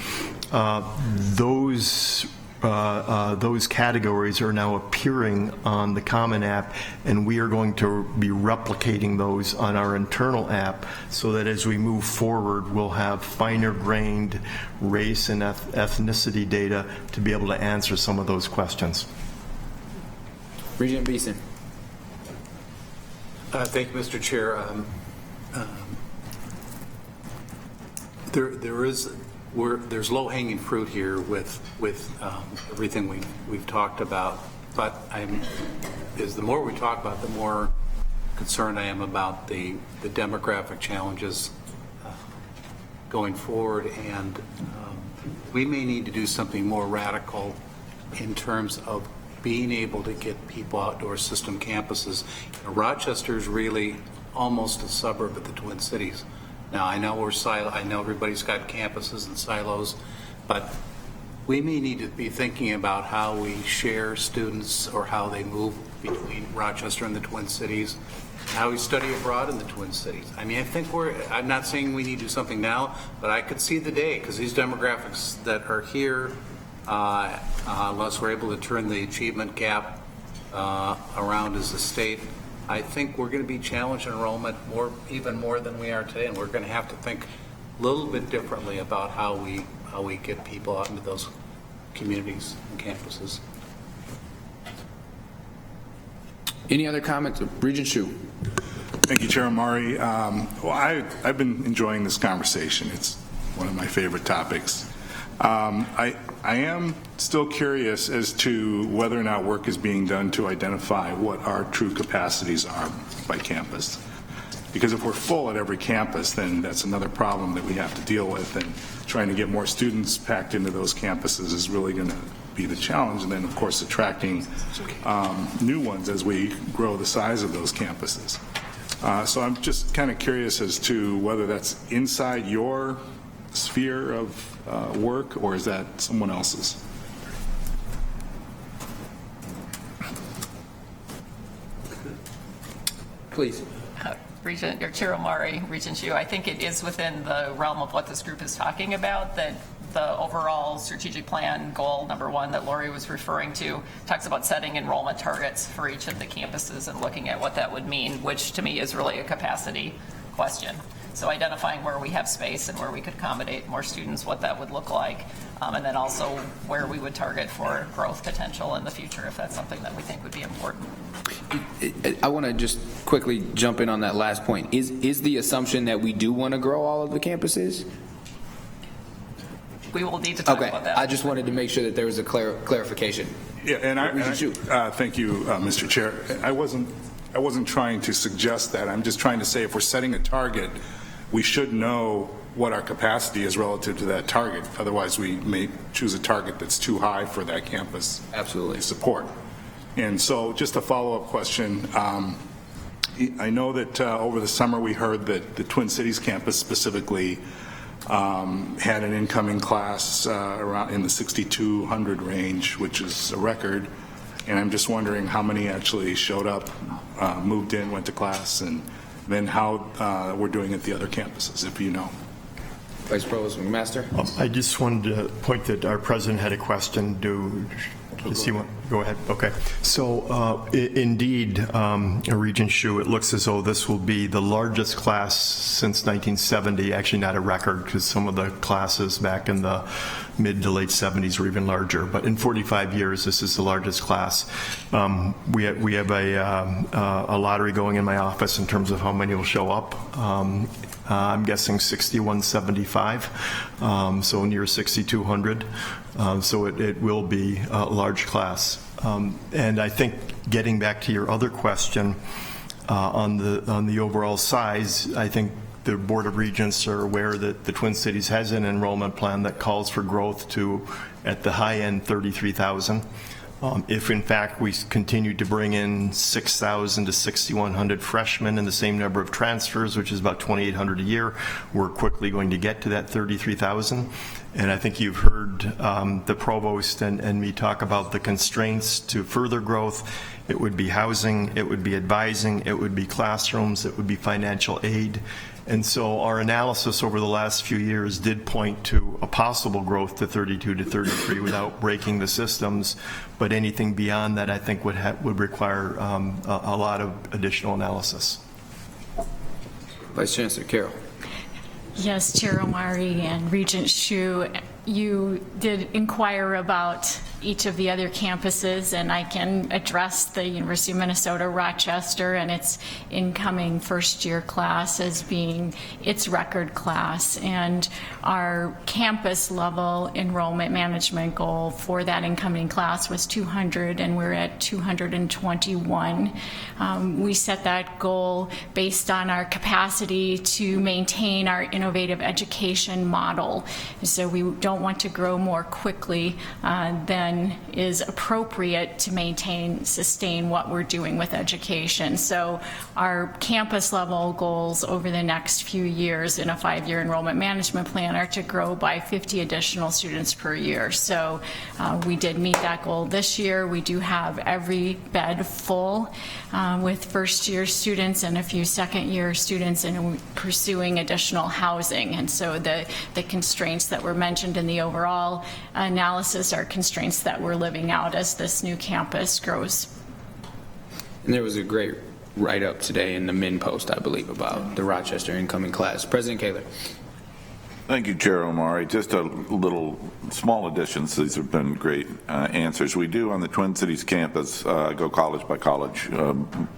Those categories are now appearing on the Common App, and we are going to be replicating those on our internal app so that as we move forward, we'll have finer-grained race and ethnicity data to be able to answer some of those questions. Regent Beeson. Thank you, Mr. Chair. There's low-hanging fruit here with everything we've talked about, but the more we talk about, the more concerned I am about the demographic challenges going forward, and we may need to do something more radical in terms of being able to get people outdoor system campuses. Rochester is really almost a suburb of the Twin Cities. Now, I know I know everybody's got campuses and silos, but we may need to be thinking about how we share students or how they move between Rochester and the Twin Cities, how we study abroad in the Twin Cities. I mean, I think I'm not saying we need to do something now, but I could see the day, because these demographics that are here, unless we're able to turn the achievement gap around as a state, I think we're going to be challenged in enrollment even more than we are today, and we're going to have to think a little bit differently about how we get people out into those communities and campuses. Any other comments? Regent Hsu. Thank you, Chair Amari. Well, I've been enjoying this conversation. It's one of my favorite topics. I am still curious as to whether or not work is being done to identify what our true capacities are by campus. Because if we're full at every campus, then that's another problem that we have to deal with, and trying to get more students packed into those campuses is really going to be the challenge. And then, of course, attracting new ones as we grow the size of those campuses. So I'm just kind of curious as to whether that's inside your sphere of work, or is that someone else's? Please. Regent, or Chair Amari, Regent Hsu, I think it is within the realm of what this group is talking about, that the overall strategic plan goal number 1 that Lori was referring to talks about setting enrollment targets for each of the campuses and looking at what that would mean, which to me is really a capacity question. So identifying where we have space and where we could accommodate more students, what that would look like, and then also where we would target for growth potential in the future if that's something that we think would be important. I want to just quickly jump in on that last point. Is the assumption that we do want to grow all of the campuses? We will need to talk about that. I just wanted to make sure that there was a clarification. Yeah, and thank you, Mr. Chair. I wasn't trying to suggest that. I'm just trying to say if we're setting a target, we should know what our capacity is relative to that target. Otherwise, we may choose a target that's too high for that campus to support. And so just a follow-up question. I know that over the summer we heard that the Twin Cities campus specifically had an incoming class around in the 6,200 range, which is a record. And I'm just wondering how many actually showed up, moved in, went to class, and then how we're doing at the other campuses, if you know. Vice Provost McMaster. I just wanted to point that our president had a question. Does he want? Go ahead. Okay. So indeed, Regent Hsu, it looks as though this will be the largest class since 1970. Actually, not a record because some of the classes back in the mid to late 70s were even larger. But in 45 years, this is the largest class. We have a lottery going in my office in terms of how many will show up. I'm guessing 6175, so near 6,200. So it will be a large class. And I think getting back to your other question on the overall size, I think the Board of Regents are aware that the Twin Cities has an enrollment plan that calls for growth to, at the high end, 33,000. If in fact we continue to bring in 6,000 to 6,100 freshmen and the same number of transfers, which is about 2,800 a year, we're quickly going to get to that 33,000. And I think you've heard the provost and me talk about the constraints to further growth. It would be housing, it would be advising, it would be classrooms, it would be financial aid. And so our analysis over the last few years did point to a possible growth to 32 to 33 without breaking the systems, but anything beyond that I think would require a lot of additional analysis. Vice Chancellor Carroll. Yes, Chair Amari and Regent Hsu, you did inquire about each of the other campuses, and I can address the University of Minnesota Rochester and its incoming first-year class as being its record class. And our campus-level enrollment management goal for that incoming class was 200, and we're at 221. We set that goal based on our capacity to maintain our innovative education model. So we don't want to grow more quickly than is appropriate to sustain what we're doing with education. So our campus level goals over the next few years in a 5-year enrollment management plan are to grow by 50 additional students per year. So we did meet that goal this year. We do have every bed full with first year students and a few second year students, and pursuing additional housing. And so the constraints that were mentioned in the overall analysis are constraints that we're living out as this new campus grows. And there was a great write-up today in the Min Post, I believe, about the Rochester incoming class. President Kaler. Thank you, Chair Amari. Just a little small additions. These have been great answers. We do on the Twin Cities campus go college by college.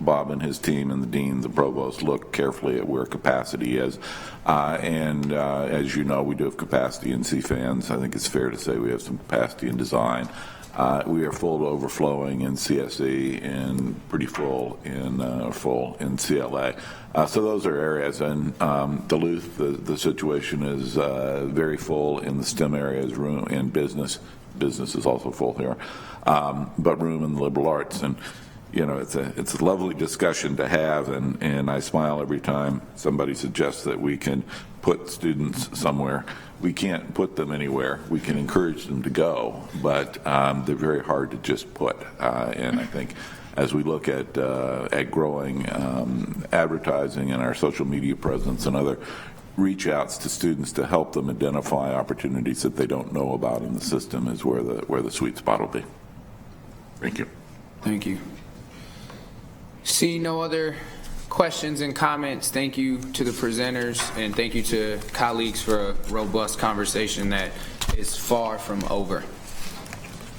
Bob and his team and the dean, the provost, look carefully at where capacity is. And as you know, we do have capacity in CFANs. I think it's fair to say we have some capacity in design. We are full to overflowing in CSE and pretty full in CLA. So those are areas. And Duluth, the situation is very full in the STEM areas, room in business. Business is also full here, but room in the liberal arts. And you know, it's a lovely discussion to have, and I smile every time somebody suggests that we can put students somewhere. We can't put them anywhere. We can encourage them to go, but they're very hard to just put. And I think as we look at growing advertising and our social media presence and other reach outs to students to help them identify opportunities that they don't know about in the system is where the sweet spot will be. Thank you. Thank you. See no other questions and comments. Thank you to the presenters, and thank you to colleagues for a robust conversation that is far from over.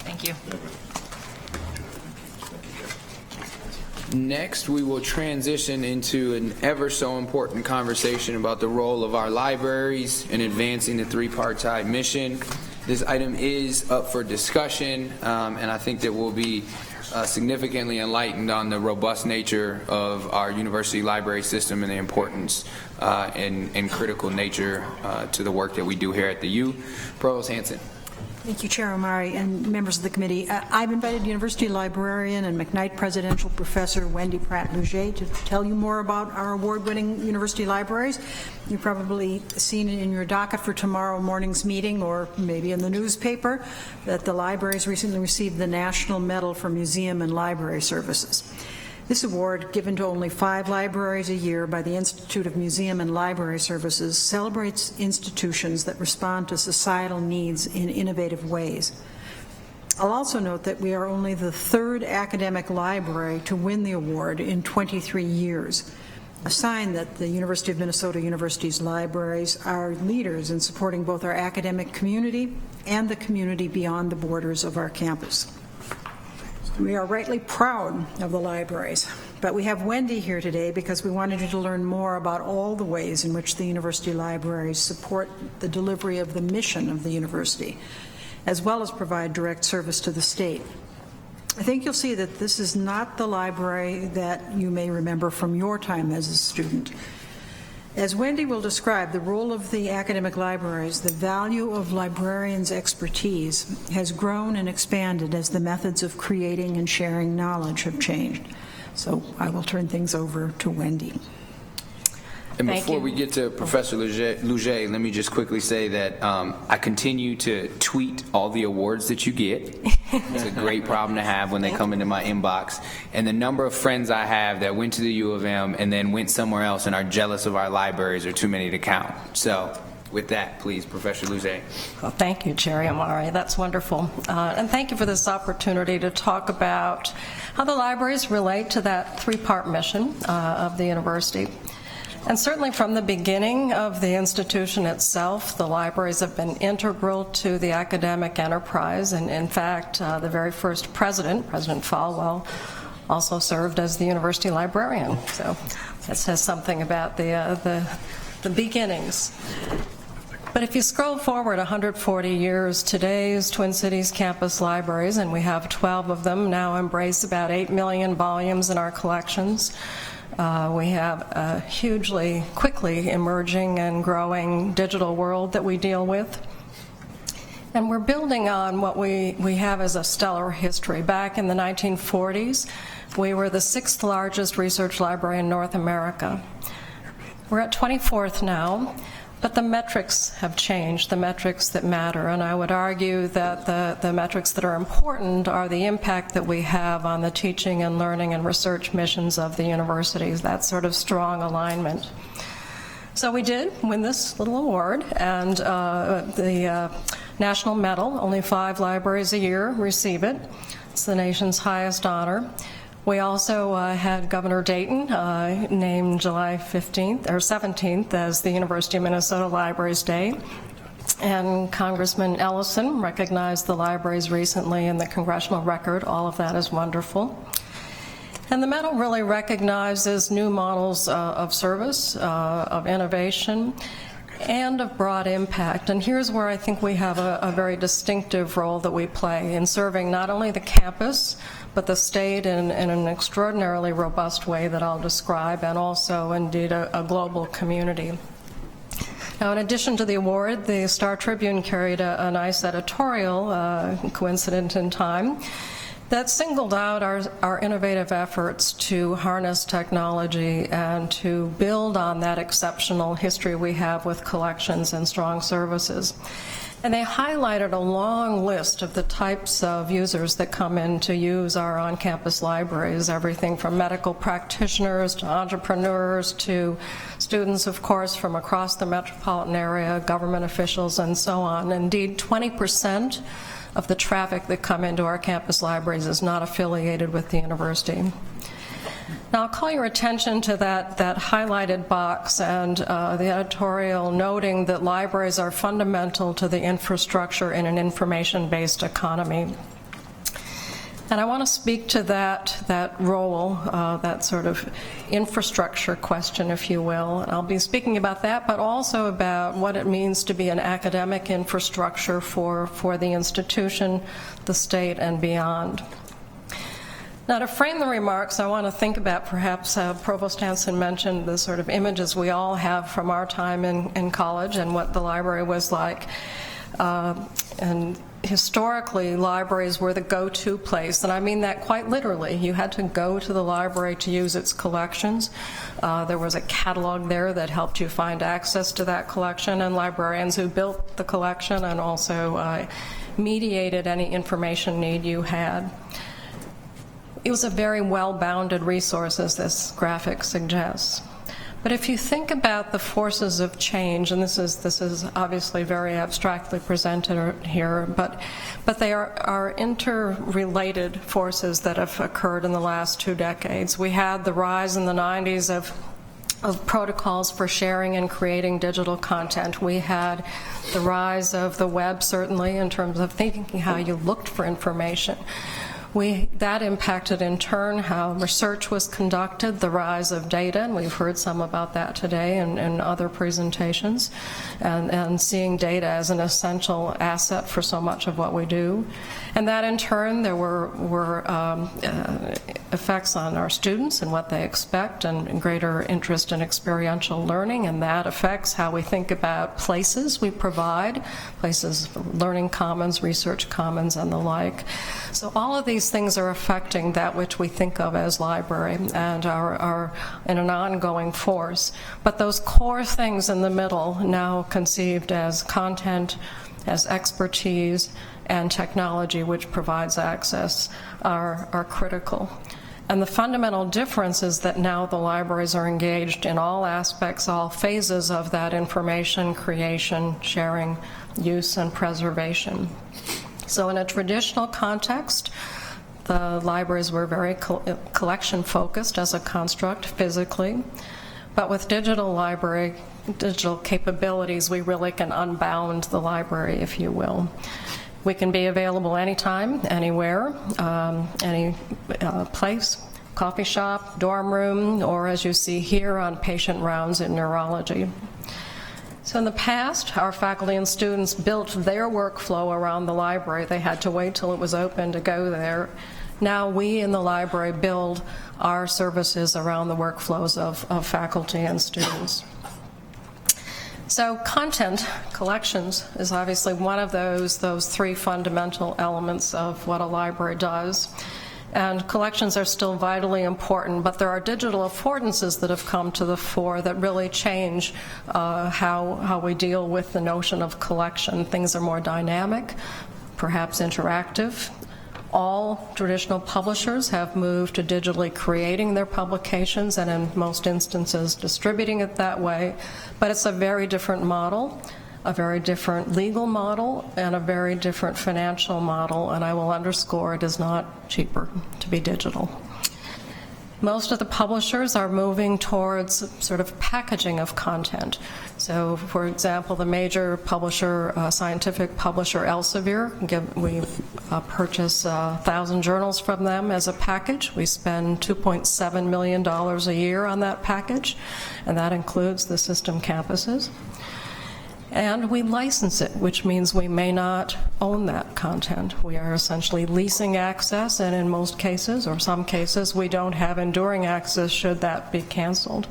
Thank you. Next, we will transition into an ever so important conversation about the role of our libraries in advancing the tripartite mission. This item is up for discussion, and I think that we'll be significantly enlightened on the robust nature of our university library system and the importance and critical nature to the work that we do here at the U. Provost Hansen. Thank you, Chair Amari and members of the committee. I've invited University librarian and McKnight Presidential Professor Wendy Pratt-Luget to tell you more about our award-winning university libraries. You've probably seen it in your docket for tomorrow morning's meeting, or maybe in the newspaper, that the libraries recently received the National Medal for Museum and Library Services. This award, given to only 5 libraries a year by the Institute of Museum and Library Services, celebrates institutions that respond to societal needs in innovative ways. I'll also note that we are only the 3rd academic library to win the award in 23 years, a sign that the University of Minnesota University's libraries are leaders in supporting both our academic community and the community beyond the borders of our campus. We are rightly proud of the libraries, but we have Wendy here today because we wanted you to learn more about all the ways in which the university libraries support the delivery of the mission of the university, as well as provide direct service to the state. I think you'll see that this is not the library that you may remember from your time as a student. As Wendy will describe, the role of the academic libraries, the value of librarians' expertise has grown and expanded as the methods of creating and sharing knowledge have changed. So I will turn things over to Wendy. And before we get to Professor Luget, let me just quickly say that I continue to tweet all the awards that you get. It's a great problem to have when they come into my inbox. And the number of friends I have that went to the U of M and then went somewhere else and are jealous of our libraries are too many to count. So with that, please, Professor Luget. Well, thank you, Chair Amari. That's wonderful. And thank you for this opportunity to talk about how the libraries relate to that 3-part mission of the university. And certainly from the beginning of the institution itself, the libraries have been integral to the academic enterprise. And in fact, the very first president, President Falwell, also served as the university librarian. So that says something about the beginnings. But if you scroll forward 140 years, today's Twin Cities campus libraries, and we have 12 of them, now embrace about 8 million volumes in our collections. We have a hugely quickly emerging and growing digital world that we deal with. And we're building on what we have as a stellar history. Back in the 1940s, we were the 6th largest research library in North America. We're at 24th now, but the metrics have changed, the metrics that matter. And I would argue that the metrics that are important are the impact that we have on the teaching and learning and research missions of the universities, that sort of strong alignment. So we did win this little award, and the National Medal, only 5 libraries a year receive it. It's the nation's highest honor. We also had Governor Dayton named July 15th or 17th as the University of Minnesota Libraries Day. And Congressman Ellison recognized the libraries recently in the Congressional Record. All of that is wonderful. And the medal really recognizes new models of service, of innovation, and of broad impact. And here's where I think we have a very distinctive role that we play in serving not only the campus, but the state in an extraordinarily robust way that I'll describe, and also indeed a global community. Now, in addition to the award, the Star Tribune carried a nice editorial, coincident in time, that singled out our innovative efforts to harness technology and to build on that exceptional history we have with collections and strong services. And they highlighted a long list of the types of users that come in to use our on-campus libraries, everything from medical practitioners to entrepreneurs to students, of course, from across the metropolitan area, government officials, and so on. Indeed, 20% of the traffic that come into our campus libraries is not affiliated with the university. Now, I'll call your attention to that highlighted box and the editorial noting that libraries are fundamental to the infrastructure in an information-based economy. And I want to speak to that role, that sort of infrastructure question, if you will. And I'll be speaking about that, but also about what it means to be an academic infrastructure for the institution, the state, and beyond. Now, to frame the remarks, I want to think about perhaps Provost Hansen mentioned the sort of images we all have from our time in college and what the library was like. And historically, libraries were the go-to place, and I mean that quite literally. You had to go to the library to use its collections. There was a catalog there that helped you find access to that collection, and librarians who built the collection and also mediated any information need you had. It was a very well-bounded resource, as this graphic suggests. But if you think about the forces of change, and this is obviously very abstractly presented here, but they are interrelated forces that have occurred in the last 2 decades. We had the rise in the 90s of protocols for sharing and creating digital content. We had the rise of the web, certainly, in terms of thinking how you looked for information. That impacted in turn how research was conducted, the rise of data, and we've heard some about that today in other presentations, and seeing data as an essential asset for so much of what we do. And that in turn, there were effects on our students and what they expect, and greater interest in experiential learning, and that affects how we think about places we provide, places, learning commons, research commons, and the like. So all of these things are affecting that which we think of as library and are in an ongoing force. But those core things in the middle, now conceived as content, as expertise, and technology which provides access, are critical. And the fundamental difference is that now the libraries are engaged in all aspects, all phases of that information creation, sharing, use, and preservation. So in a traditional context, the libraries were very collection-focused as a construct physically, but with digital capabilities, we really can unbound the library, if you will. We can be available anytime, anywhere, any place, coffee shop, dorm room, or as you see here on patient rounds in neurology. So in the past, our faculty and students built their workflow around the library. They had to wait till it was open to go there. Now we in the library build our services around the workflows of faculty and students. So content collections is obviously one of those 3 fundamental elements of what a library does. And collections are still vitally important, but there are digital affordances that have come to the fore that really change how we deal with the notion of collection. Things are more dynamic, perhaps interactive. All traditional publishers have moved to digitally creating their publications and in most instances distributing it that way, but it's a very different model, a very different legal model, and a very different financial model, and I will underscore it is not cheaper to be digital. Most of the publishers are moving towards sort of packaging of content. So, for example, the major publisher, scientific publisher Elsevier, we purchase 1,000 journals from them as a package. We spend $2.7 million a year on that package, and that includes the system campuses. And we license it, which means we may not own that content. We are essentially leasing access, and in most cases, or some cases, we don't have enduring access should that be canceled.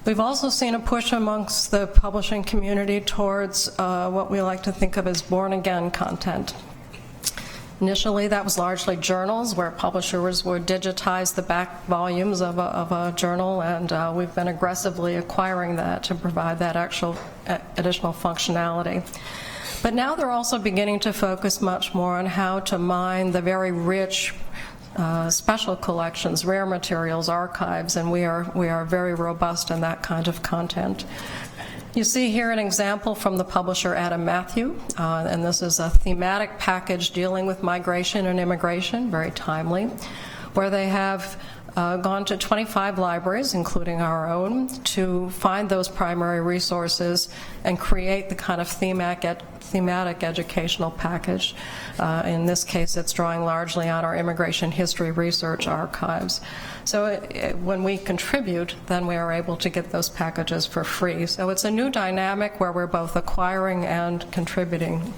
We've also seen a push amongst the publishing community towards what we like to think of as born-again content. Initially, that was largely journals, where publishers would digitize the back volumes of a journal, and we've been aggressively acquiring that to provide that actual additional functionality. But now they're also beginning to focus much more on how to mine the very rich special collections, rare materials, archives, and we are very robust in that kind of content. You see here an example from the publisher Adam Matthew, and this is a thematic package dealing with migration and immigration, very timely, where they have gone to 25 libraries, including our own, to find those primary resources and create the kind of thematic educational package. In this case, it's drawing largely on our immigration history research archives. So when we contribute, then we are able to get those packages for free. So it's a new dynamic where we're both acquiring and contributing.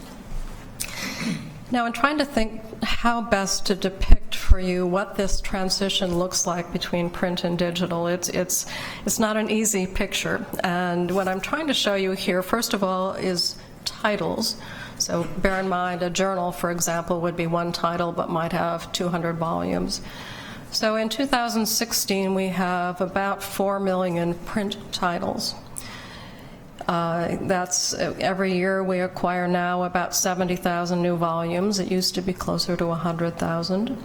Now, in trying to think how best to depict for you what this transition looks like between print and digital, it's not an easy picture. And what I'm trying to show you here, first of all, is titles. So bear in mind, a journal, for example, would be one title but might have 200 volumes. So in 2016, we have about 4 million print titles. That's every year we acquire now about 70,000 new volumes. It used to be closer to 100,000.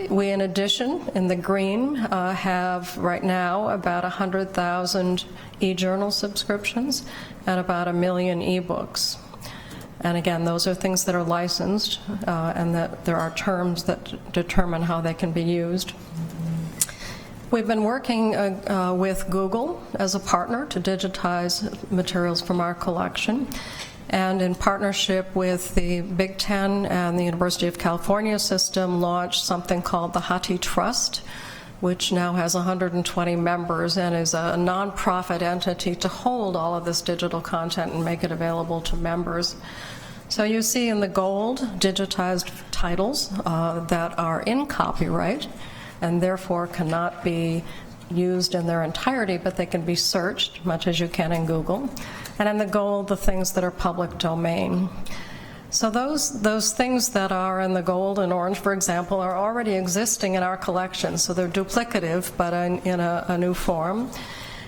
We, in addition, in the green, have right now about 100,000 e-journal subscriptions and about 1 million e-books. And again, those are things that are licensed and that there are terms that determine how they can be used. We've been working with Google as a partner to digitize materials from our collection, and in partnership with the Big Ten and the University of California system launched something called the Hathi Trust, which now has 120 members and is a nonprofit entity to hold all of this digital content and make it available to members. So you see in the gold digitized titles that are in copyright and therefore cannot be used in their entirety, but they can be searched, much as you can in Google. And in the gold, the things that are public domain. So those things that are in the gold and orange, for example, are already existing in our collection. So they're duplicative, but in a new form.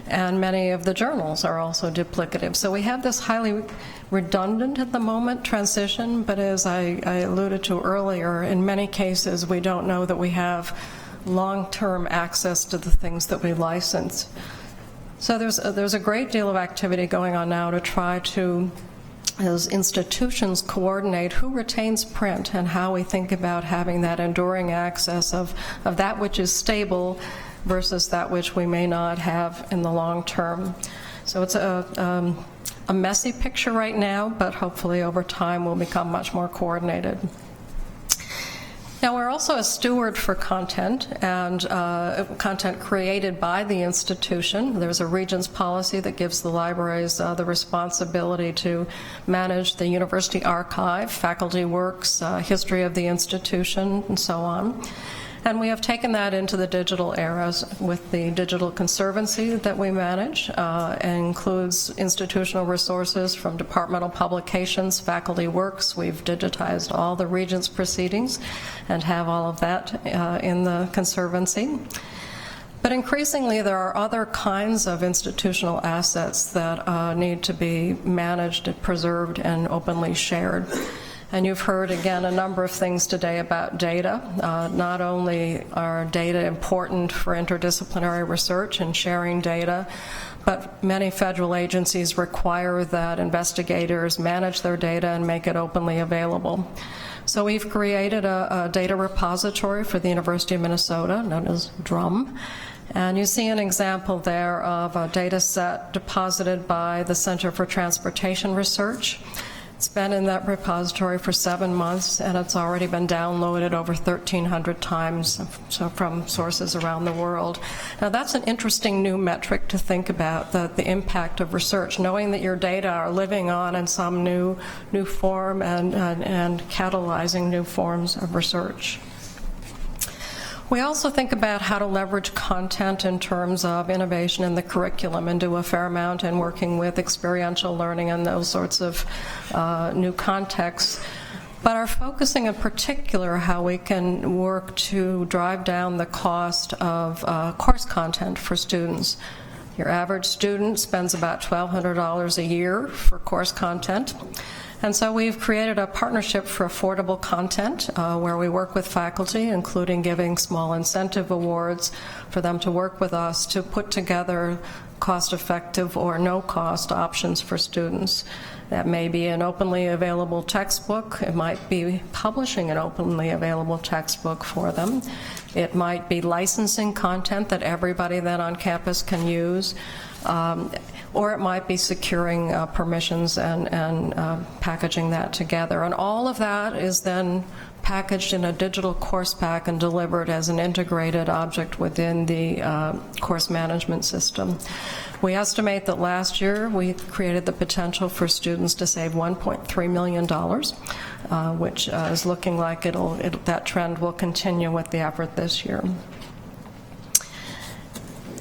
And many of the journals are also duplicative. So we have this highly redundant at the moment transition, but as I alluded to earlier, in many cases we don't know that we have long-term access to the things that we license. So there's a great deal of activity going on now to try to, as institutions, coordinate who retains print and how we think about having that enduring access of that which is stable versus that which we may not have in the long term. So it's a messy picture right now, but hopefully over time will become much more coordinated. Now, we're also a steward for content and content created by the institution. There's a Regents policy that gives the libraries the responsibility to manage the university archive, faculty works, history of the institution, and so on. And we have taken that into the digital eras with the Digital Conservancy that we manage. It includes institutional resources from departmental publications, faculty works. We've digitized all the Regents proceedings and have all of that in the Conservancy. But increasingly, there are other kinds of institutional assets that need to be managed, preserved, and openly shared. And you've heard, again, a number of things today about data. Not only are data important for interdisciplinary research and sharing data, but many federal agencies require that investigators manage their data and make it openly available. So we've created a data repository for the University of Minnesota, known as DRUM. And you see an example there of a data set deposited by the Center for Transportation Research. It's been in that repository for 7 months, and it's already been downloaded over 1,300 times from sources around the world. Now, that's an interesting new metric to think about, the impact of research, knowing that your data are living on in some new form and catalyzing new forms of research. We also think about how to leverage content in terms of innovation in the curriculum and do a fair amount in working with experiential learning and those sorts of new contexts, but are focusing in particular how we can work to drive down the cost of course content for students. Your average student spends about $1,200 a year for course content. And so we've created a partnership for affordable content where we work with faculty, including giving small incentive awards for them to work with us to put together cost-effective or no-cost options for students. That may be an openly available textbook. It might be publishing an openly available textbook for them. It might be licensing content that everybody then on campus can use. Or it might be securing permissions and packaging that together. And all of that is then packaged in a digital course pack and delivered as an integrated object within the course management system. We estimate that last year we created the potential for students to save $1.3 million, which is looking like that trend will continue with the effort this year.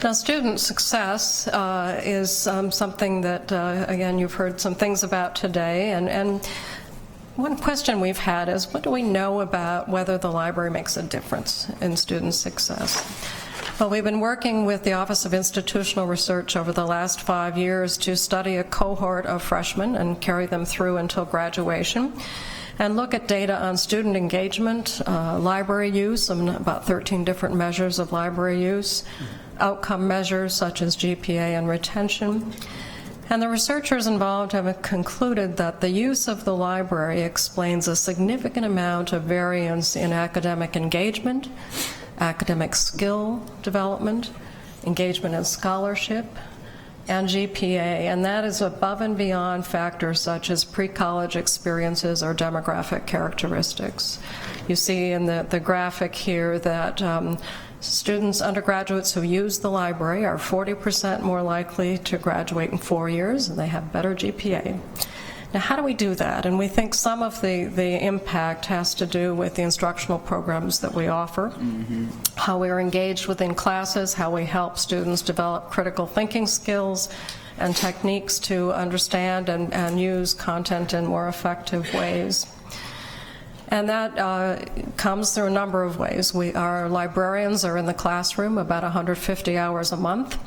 Now, student success is something that, again, you've heard some things about today, and one question we've had is, what do we know about whether the library makes a difference in student success? Well, we've been working with the Office of Institutional Research over the last 5 years to study a cohort of freshmen and carry them through until graduation, and look at data on student engagement, library use, about 13 different measures of library use, outcome measures such as GPA and retention. And the researchers involved have concluded that the use of the library explains a significant amount of variance in academic engagement, academic skill development, engagement in scholarship, and GPA, and that is above and beyond factors such as pre-college experiences or demographic characteristics. You see in the graphic here that students, undergraduates who use the library are 40% more likely to graduate in 4 years, and they have better GPA. Now, how do we do that? And we think some of the impact has to do with the instructional programs that we offer, how we are engaged within classes, how we help students develop critical thinking skills and techniques to understand and use content in more effective ways. And that comes through a number of ways. Our librarians are in the classroom about 150 hours a month,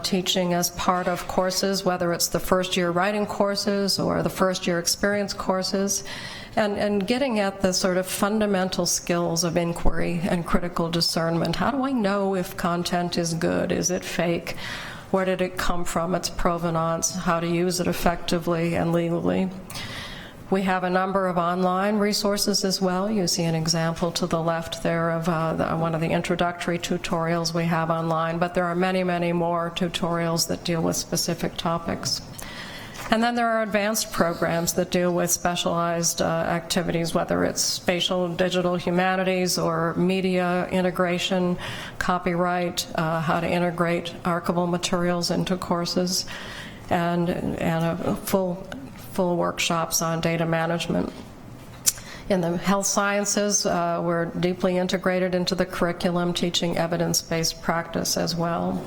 teaching as part of courses, whether it's the first-year writing courses or the first-year experience courses, and getting at the sort of fundamental skills of inquiry and critical discernment. How do I know if content is good? Is it fake? Where did it come from? Its provenance, how to use it effectively and legally. We have a number of online resources as well. You see an example to the left there of one of the introductory tutorials we have online, but there are many, many more tutorials that deal with specific topics. And then there are advanced programs that deal with specialized activities, whether it's spatial digital humanities or media integration, copyright, how to integrate archival materials into courses, and a full workshops on data management. In the health sciences, we're deeply integrated into the curriculum, teaching evidence-based practice as well.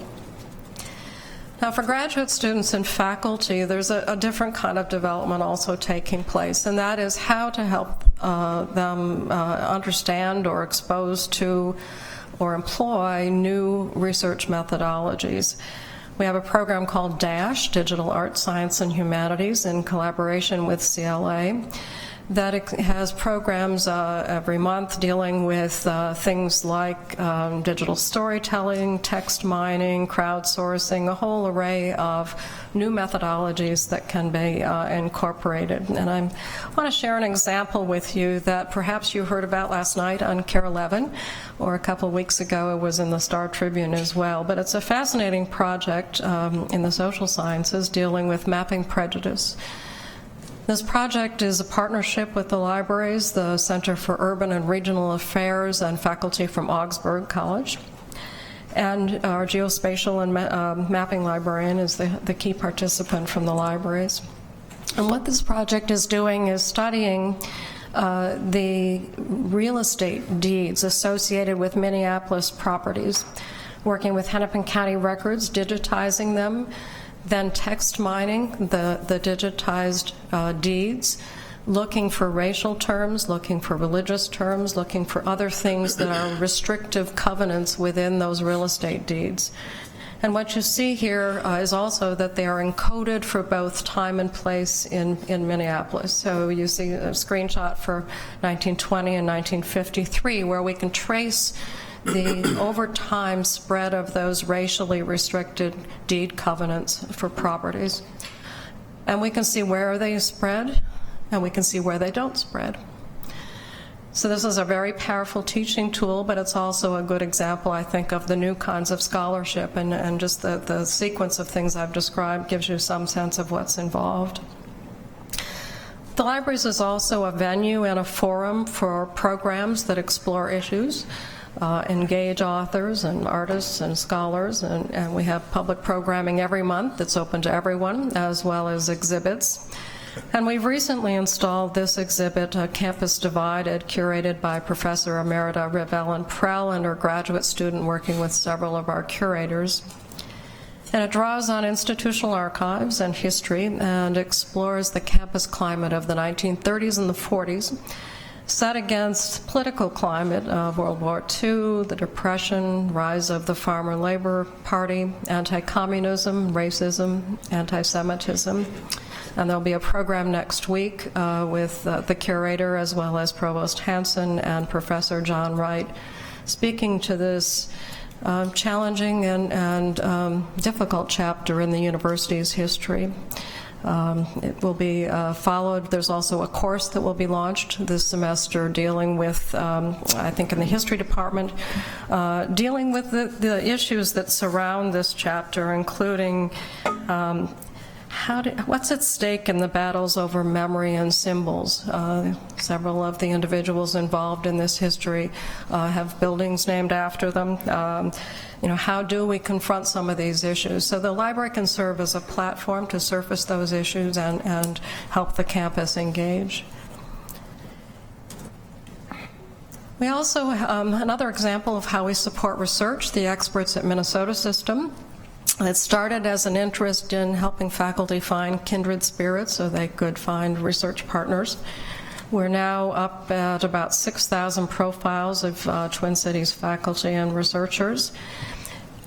Now, for graduate students and faculty, there's a different kind of development also taking place, and that is how to help them understand or expose to or employ new research methodologies. We have a program called DASH, Digital Art, Science, and Humanities, in collaboration with CLA, that has programs every month dealing with things like digital storytelling, text mining, crowdsourcing, a whole array of new methodologies that can be incorporated. And I want to share an example with you that perhaps you heard about last night on KARE 11, or a couple weeks ago it was in the Star Tribune as well. But it's a fascinating project in the social sciences dealing with mapping prejudice. This project is a partnership with the libraries, the Center for Urban and Regional Affairs, and faculty from Augsburg College. And our geospatial and mapping librarian is the key participant from the libraries. And what this project is doing is studying the real estate deeds associated with Minneapolis properties, working with Hennepin County records, digitizing them, then text mining the digitized deeds, looking for racial terms, looking for religious terms, looking for other things that are restrictive covenants within those real estate deeds. And what you see here is also that they are encoded for both time and place in Minneapolis. So you see a screenshot for 1920 and 1953, where we can trace the over time spread of those racially restricted deed covenants for properties. And we can see where they spread, and we can see where they don't spread. So this is a very powerful teaching tool, but it's also a good example, I think, of the new kinds of scholarship, and just the sequence of things I've described gives you some sense of what's involved. The libraries is also a venue and a forum for programs that explore issues, engage authors and artists and scholars, and we have public programming every month that's open to everyone, as well as exhibits. And we've recently installed this exhibit, Campus Divided, curated by Professor Emerita Rebellin Prell and her graduate student working with several of our curators. And it draws on institutional archives and history and explores the campus climate of the 1930s and the 40s, set against political climate of World War II, the Depression, rise of the Farmer Labor Party, anti-communism, racism, anti-Semitism. And there'll be a program next week with the curator as well as Provost Hansen and Professor John Wright speaking to this challenging and difficult chapter in the university's history. It will be followed. There's also a course that will be launched this semester dealing with, I think in the history department, dealing with the issues that surround this chapter, including what's at stake in the battles over memory and symbols. Several of the individuals involved in this history have buildings named after them. How do we confront some of these issues? So the library can serve as a platform to surface those issues and help the campus engage. We also, another example of how we support research, the Experts at Minnesota System. It started as an interest in helping faculty find kindred spirits so they could find research partners. We're now up at about 6,000 profiles of Twin Cities faculty and researchers.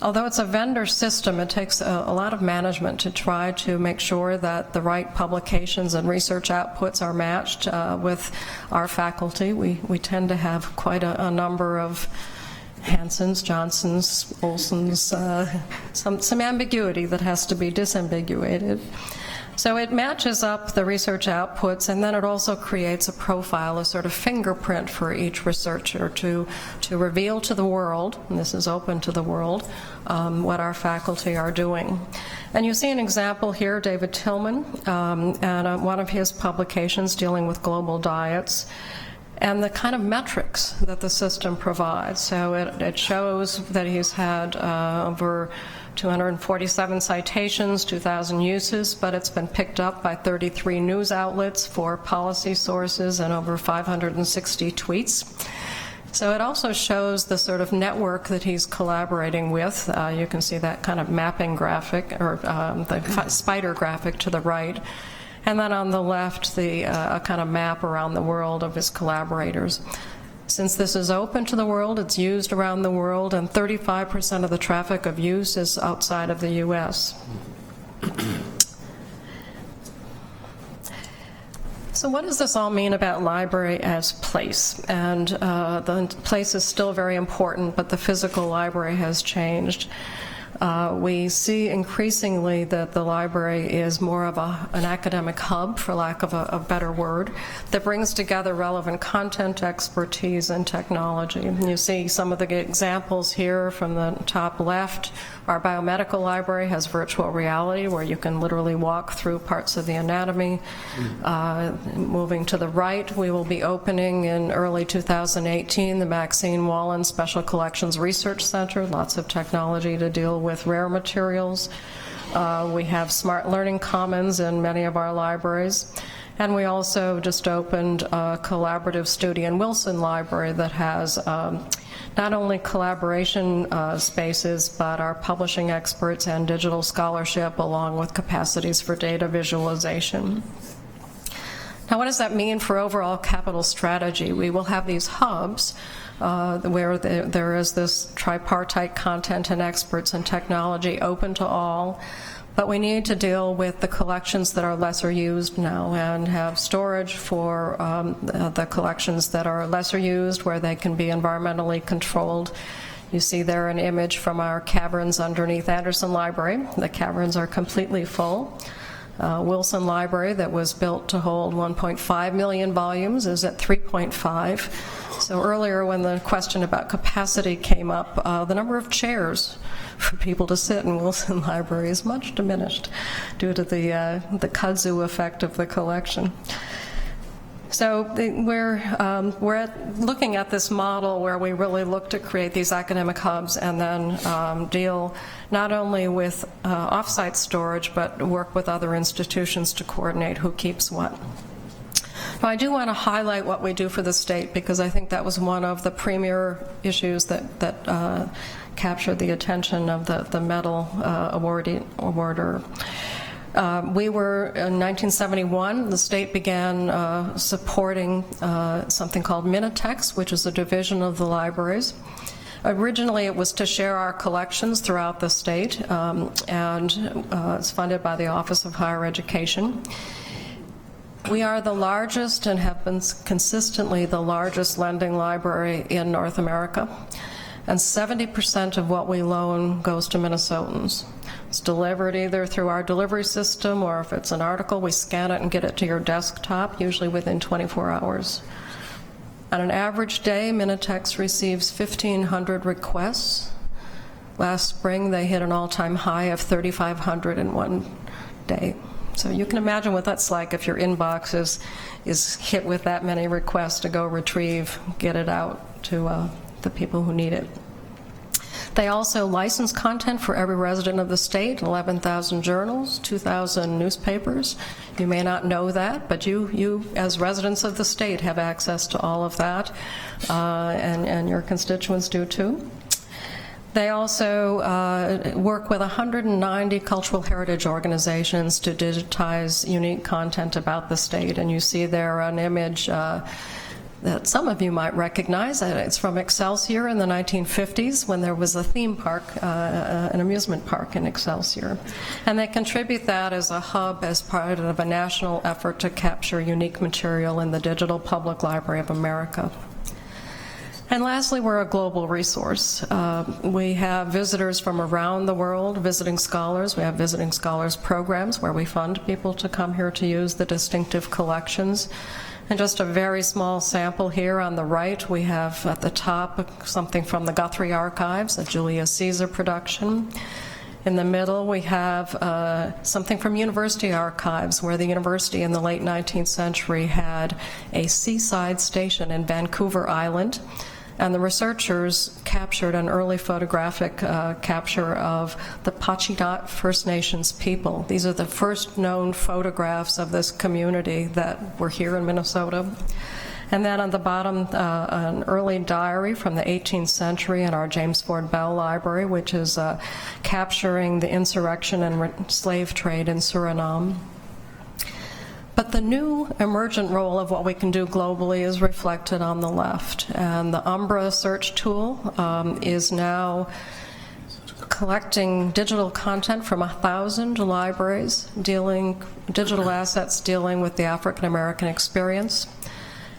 Although it's a vendor system, it takes a lot of management to try to make sure that the right publications and research outputs are matched with our faculty. We tend to have quite a number of Hansens, Johnsons, Olsons, some ambiguity that has to be disambiguated. So it matches up the research outputs, and then it also creates a profile, a sort of fingerprint for each researcher to reveal to the world, and this is open to the world, what our faculty are doing. And you see an example here, David Tillman, and one of his publications dealing with global diets, and the kind of metrics that the system provides. So it shows that he's had over 247 citations, 2,000 uses, but it's been picked up by 33 news outlets, 4 policy sources, and over 560 tweets. So it also shows the sort of network that he's collaborating with. You can see that kind of mapping graphic, or the spider graphic to the right. And then on the left, a kind of map around the world of his collaborators. Since this is open to the world, it's used around the world, and 35% of the traffic of use is outside of the U.S. So what does this all mean about library as place? And the place is still very important, but the physical library has changed. We see increasingly that the library is more of an academic hub, for lack of a better word, that brings together relevant content, expertise, and technology. And you see some of the examples here from the top left. Our biomedical library has virtual reality, where you can literally walk through parts of the anatomy. Moving to the right, we will be opening in early 2018 the Maxine Wallen Special Collections Research Center, lots of technology to deal with rare materials. We have smart learning commons in many of our libraries. And we also just opened a collaborative studio in Wilson Library that has not only collaboration spaces, but our publishing experts and digital scholarship, along with capacities for data visualization. Now, what does that mean for overall capital strategy? We will have these hubs where there is this tripartite content and experts and technology open to all, but we need to deal with the collections that are lesser used now and have storage for the collections that are lesser used where they can be environmentally controlled. You see there an image from our caverns underneath Anderson Library. The caverns are completely full. Wilson Library, that was built to hold 1.5 million volumes, is at 3.5. So earlier when the question about capacity came up, the number of chairs for people to sit in Wilson Library is much diminished due to the kudzu effect of the collection. So we're looking at this model where we really look to create these academic hubs and then deal not only with off-site storage, but work with other institutions to coordinate who keeps what. Now, I do want to highlight what we do for the state because I think that was one of the premier issues that captured the attention of the medal awarder. We were, in 1971, the state began supporting something called Minitex, which is a division of the libraries. Originally, it was to share our collections throughout the state, and it's funded by the Office of Higher Education. We are the largest and have been consistently the largest lending library in North America, and 70% of what we loan goes to Minnesotans. It's delivered either through our delivery system, or if it's an article, we scan it and get it to your desktop, usually within 24 hours. On an average day, Minitex receives 1,500 requests. Last spring, they hit an all-time high of 3,500 in one day. So you can imagine what that's like if your inbox is hit with that many requests to go retrieve, get it out to the people who need it. They also license content for every resident of the state, 11,000 journals, 2,000 newspapers. You may not know that, but you as residents of the state have access to all of that, and your constituents do too. They also work with 190 cultural heritage organizations to digitize unique content about the state, and you see there an image that some of you might recognize. It's from Excelsior in the 1950s when there was a theme park, an amusement park in Excelsior. And they contribute that as a hub as part of a national effort to capture unique material in the Digital Public Library of America. And lastly, we're a global resource. We have visitors from around the world, visiting scholars. We have visiting scholars programs where we fund people to come here to use the distinctive collections. And just a very small sample here on the right, we have at the top something from the Guthrie Archives, a Julius Caesar production. In the middle, we have something from University Archives, where the university in the late 19th century had a seaside station in Vancouver Island. And the researchers captured an early photographic capture of the Pachidot First Nations people. These are the first known photographs of this community that were here in Minnesota. And then on the bottom, an early diary from the 18th century in our James Ford Bell Library, which is capturing the insurrection and slave trade in Suriname. But the new emergent role of what we can do globally is reflected on the left. And the Umbra search tool is now collecting digital content from 1,000 libraries, digital assets dealing with the African American experience.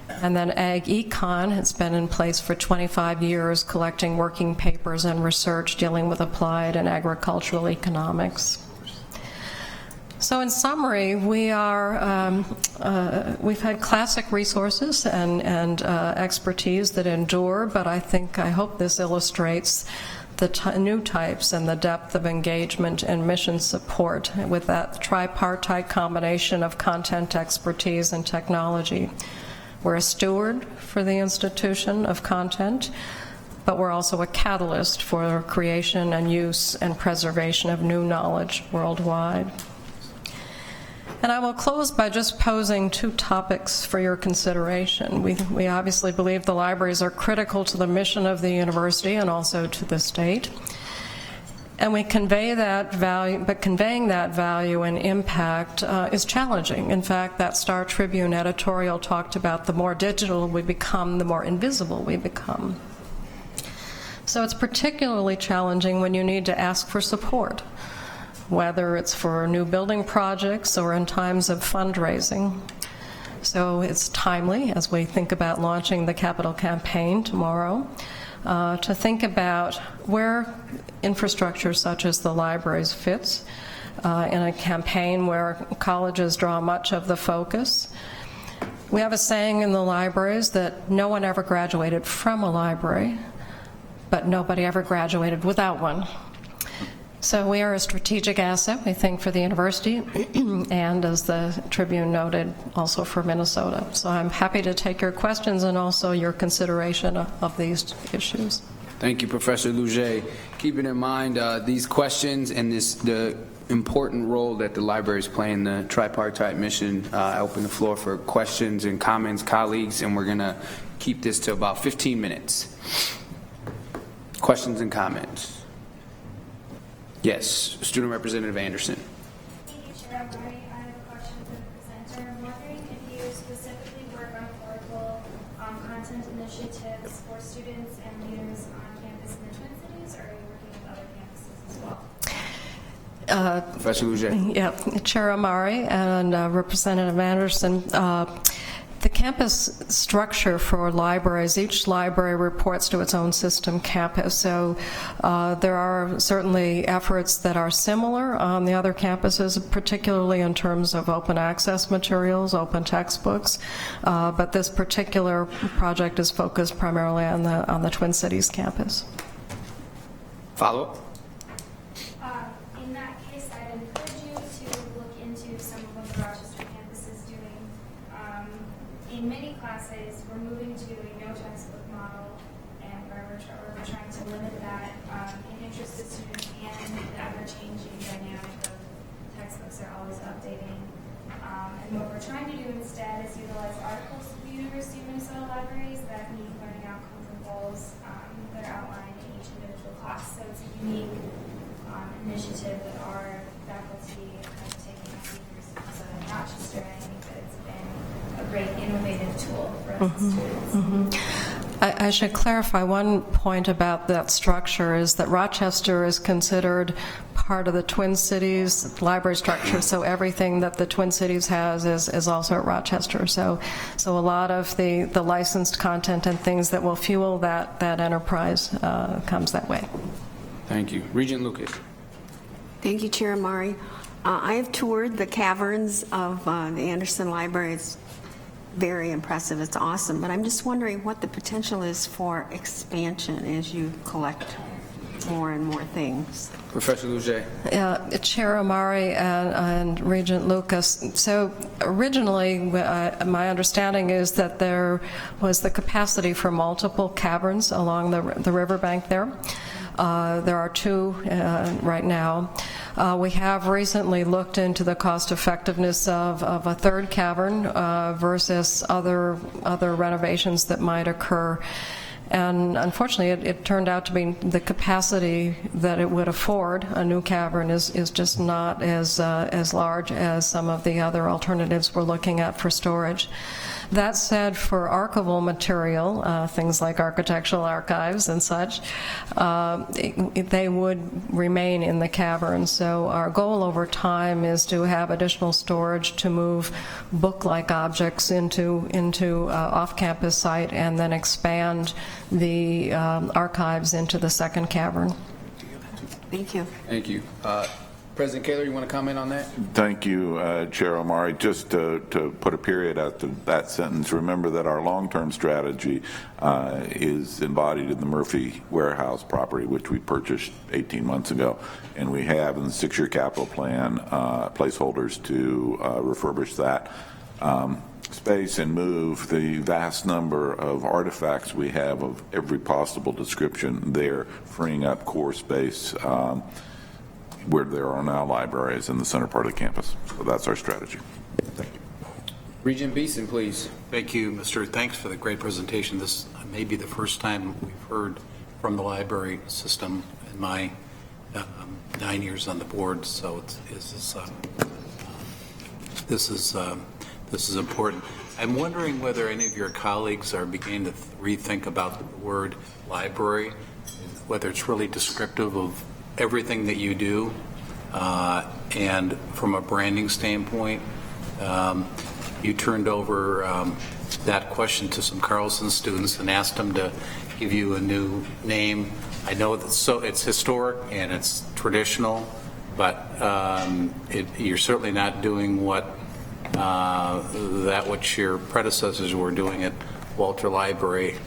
And then Ag Econ has been in place for 25 years, collecting working papers and research dealing with applied and agricultural economics. So in summary, we've had classic resources and expertise that endure, but I hope this illustrates the new types and the depth of engagement and mission support with that tripartite combination of content, expertise, and technology. We're a steward for the institution of content, but we're also a catalyst for creation and use and preservation of new knowledge worldwide. And I will close by just posing two topics for your consideration. We obviously believe the libraries are critical to the mission of the university and also to the state. And we convey that value, but conveying that value and impact is challenging. In fact, that Star Tribune editorial talked about the more digital we become, the more invisible we become. So it's particularly challenging when you need to ask for support, whether it's for new building projects or in times of fundraising. So it's timely as we think about launching the capital campaign tomorrow, to think about where infrastructure such as the libraries fits in a campaign where colleges draw much of the focus. We have a saying in the libraries that no one ever graduated from a library, but nobody ever graduated without one. So we are a strategic asset, we think, for the university, and as the Tribune noted, also for Minnesota. So I'm happy to take your questions and also your consideration of these issues. Thank you, Professor Luget. Keeping in mind these questions and the important role that the libraries play in the tripartite mission, I open the floor for questions and comments, colleagues, and we're going to keep this to about 15 minutes. Questions and comments. Yes, Student Representative Anderson. Thank you, Chair Amari. I have a question for the presenter. I'm wondering if you specifically work on political content initiatives for students and leaders on campus in the Twin Cities, or are you working with other campuses as well? Professor Luget. Yeah, Chair Amari and Representative Anderson. The campus structure for libraries, each library reports to its own system campus, so there are certainly efforts that are similar on the other campuses, particularly in terms of open access materials, open textbooks, but this particular project is focused primarily on the Twin Cities campus. Follow-up? In that case, I'd encourage you to look into some of what the Rochester campus is doing. In many classes, we're moving to a no textbook model, and where we're trying to limit that in interested students and the ever-changing dynamic of textbooks are always updating. And what we're trying to do instead is utilize articles of the University of Minnesota libraries that meet learning outcomes and goals that are outlined in each individual class. So it's a unique initiative that our faculty have taken up with the University of Rochester, and I think that it's been a great innovative tool for us as students. I should clarify one point about that structure is that Rochester is considered part of the Twin Cities library structure, so everything that the Twin Cities has is also at Rochester. So a lot of the licensed content and things that will fuel that enterprise comes that way. Thank you. Regent Lucas. Thank you, Chair Amari. I have toured the caverns of the Anderson Library. It's very impressive. It's awesome. But I'm just wondering what the potential is for expansion as you collect more and more things. Professor Luget. Chair Amari and Regent Lucas. So originally, my understanding is that there was the capacity for multiple caverns along the riverbank there. There are two right now. We have recently looked into the cost effectiveness of a third cavern versus other renovations that might occur. And unfortunately, it turned out to be the capacity that it would afford. A new cavern is just not as large as some of the other alternatives we're looking at for storage. That said, for archival material, things like architectural archives and such, they would remain in the cavern. So our goal over time is to have additional storage to move book-like objects into off-campus site and then expand the archives into the second cavern. Thank you. Thank you. President Kaler, you want to comment on that? Thank you, Chair Amari. Just to put a period after that sentence, remember that our long-term strategy is embodied in the Murphy Warehouse property, which we purchased 18 months ago, and we have in the 6-year capital plan placeholders to refurbish that space and move the vast number of artifacts we have of every possible description there, freeing up core space where there are now libraries in the center part of the campus. So that's our strategy. Thank you. Regent Beeson, please. Thank you, Mr. Thanks for the great presentation. This may be the first time we've heard from the library system in my 9 years on the board, so this is important. I'm wondering whether any of your colleagues are beginning to rethink about the word library, whether it's really descriptive of everything that you do, and from a branding standpoint. You turned over that question to some Carlson students and asked them to give you a new name. I know that it's historic and it's traditional, but you're certainly not doing what your predecessors were doing at Walter Library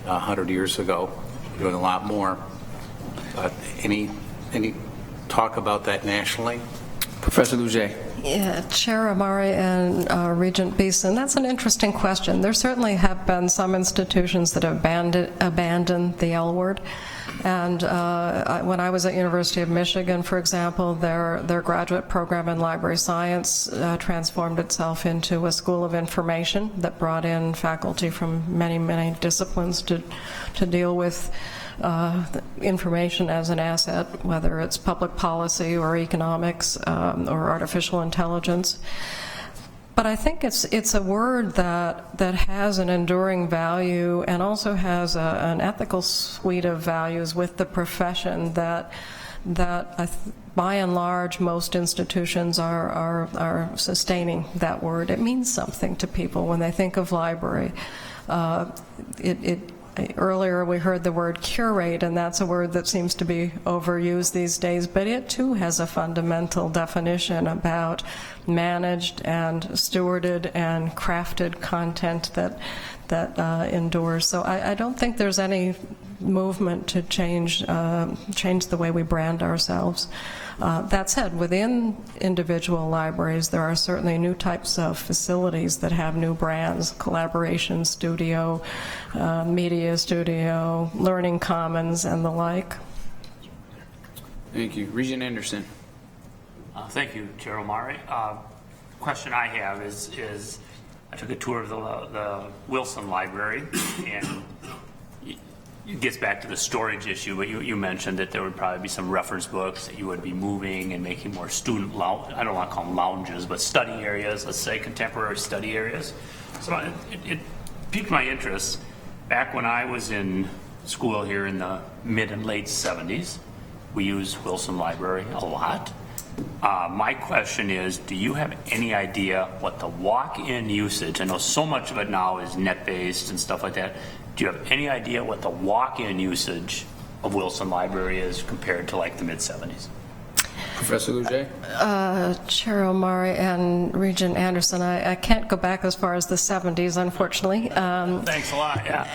100 years ago. You're doing a lot more. Any talk about that nationally? Professor Lujet. Yeah, Chair Amari and Regent Beeson, that's an interesting question. There certainly have been some institutions that have abandoned the L word. And when I was at University of Michigan, for example, their graduate program in library science transformed itself into a school of information that brought in faculty from many, many disciplines to deal with information as an asset, whether it's public policy or economics or artificial intelligence. But I think it's a word that has an enduring value and also has an ethical suite of values with the profession that by and large most institutions are sustaining that word. It means something to people when they think of library. Earlier we heard the word curate, and that's a word that seems to be overused these days, but it too has a fundamental definition about managed and stewarded and crafted content that endures. So I don't think there's any movement to change the way we brand ourselves. That said, within individual libraries, there are certainly new types of facilities that have new brands: collaboration studio, media studio, learning commons, and the like. Thank you. Regent Anderson. Thank you, Chair Amari. Question I have is I took a tour of the Wilson Library, and it gets back to the storage issue, but you mentioned that there would probably be some reference books that you would be moving and making more student I don't want to call them lounges, but study areas, let's say contemporary study areas. So it piqued my interest. Back when I was in school here in the mid and late 70s, we used Wilson Library a lot. My question is, do you have any idea what the walk-in usage, I know so much of it now is net-based and stuff like that, do you have any idea what the walk-in usage of Wilson Library is compared to like the mid-70s? Professor Lujet? Chair Amari and Regent Anderson, I can't go back as far as the 70s, unfortunately. Thanks a lot, yeah.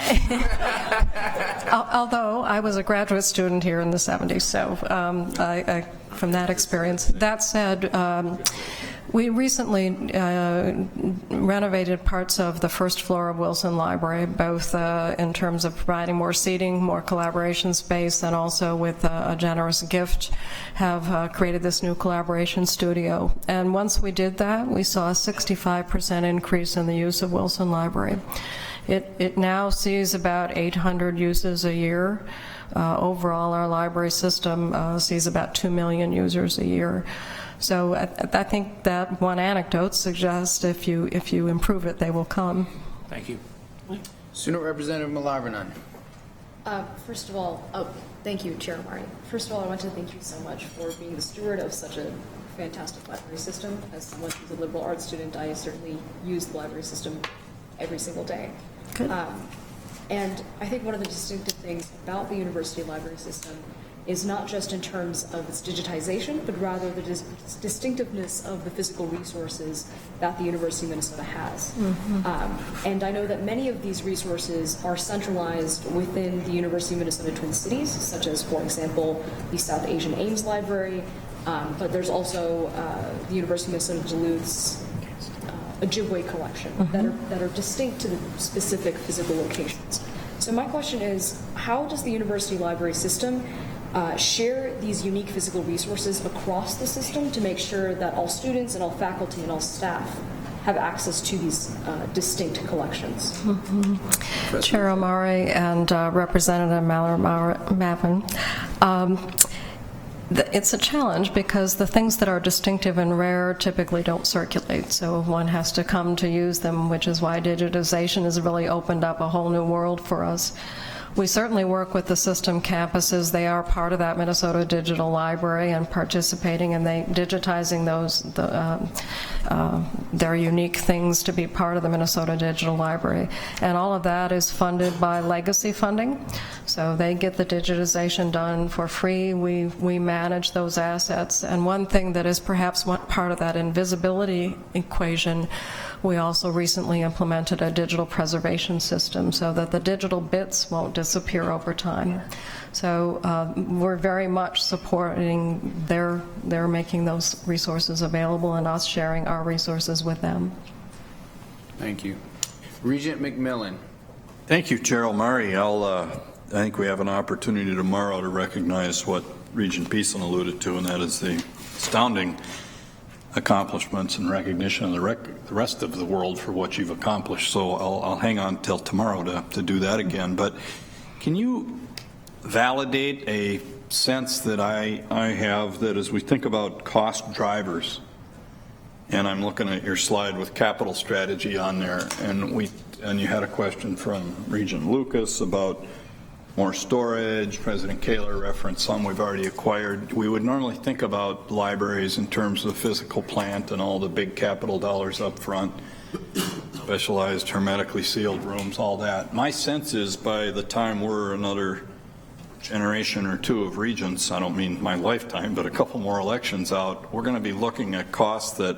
Although I was a graduate student here in the 70s, so from that experience. That said, we recently renovated parts of the first floor of Wilson Library, both in terms of providing more seating, more collaboration space, and also with a generous gift have created this new collaboration studio. And once we did that, we saw a 65% increase in the use of Wilson Library. It now sees about 800 uses a year. Overall, our library system sees about 2 million users a year. So I think that one anecdote suggests if you improve it, they will come. Thank you. Student Representative MullerBunn. First of all, thank you, Chair Amari. First of all, I want to thank you so much for being the steward of such a fantastic library system. As someone who's a liberal arts student, I certainly use the library system every single day. Good. And I think one of the distinctive things about the university library system is not just in terms of its digitization, but rather the distinctiveness of the physical resources that the University of Minnesota has. Mm-hmm. And I know that many of these resources are centralized within the University of Minnesota Twin Cities, such as, for example, the South Asian Ames Library, but there's also the University of Minnesota Duluth's Ojibwe collection that are distinct to the specific physical locations. So my question is, how does the university library system share these unique physical resources across the system to make sure that all students and all faculty and all staff have access to these distinct collections? Mm-hmm. Chair Amari and Representative MullerBunn. it's a challenge because the things that are distinctive and rare typically don't circulate, so one has to come to use them, which is why digitization has really opened up a whole new world for us. We certainly work with the system campuses. They are part of that Minnesota Digital Library and participating in digitizing their unique things to be part of the Minnesota Digital Library. And all of that is funded by legacy funding. So they get the digitization done for free. We manage those assets. And one thing that is perhaps one part of that invisibility equation, we also recently implemented a digital preservation system so that the digital bits won't disappear over time. So we're very much supporting their making those resources available and us sharing our resources with them. Thank you. Regent McMillan. Thank you, Chair Amari. I think we have an opportunity tomorrow to recognize what Regent Beeson alluded to, and that is the astounding accomplishments and recognition of the rest of the world for what you've accomplished. So I'll hang on till tomorrow to do that again. But can you validate a sense that I have that as we think about cost drivers, and I'm looking at your slide with capital strategy on there, and you had a question from Regent Lucas about more storage. President Kaler referenced some we've already acquired. We would normally think about libraries in terms of physical plant and all the big capital dollars up front, specialized hermetically sealed rooms, all that. My sense is by the time we're another generation or two of regents, I don't mean my lifetime, but a couple more elections out, we're going to be looking at costs that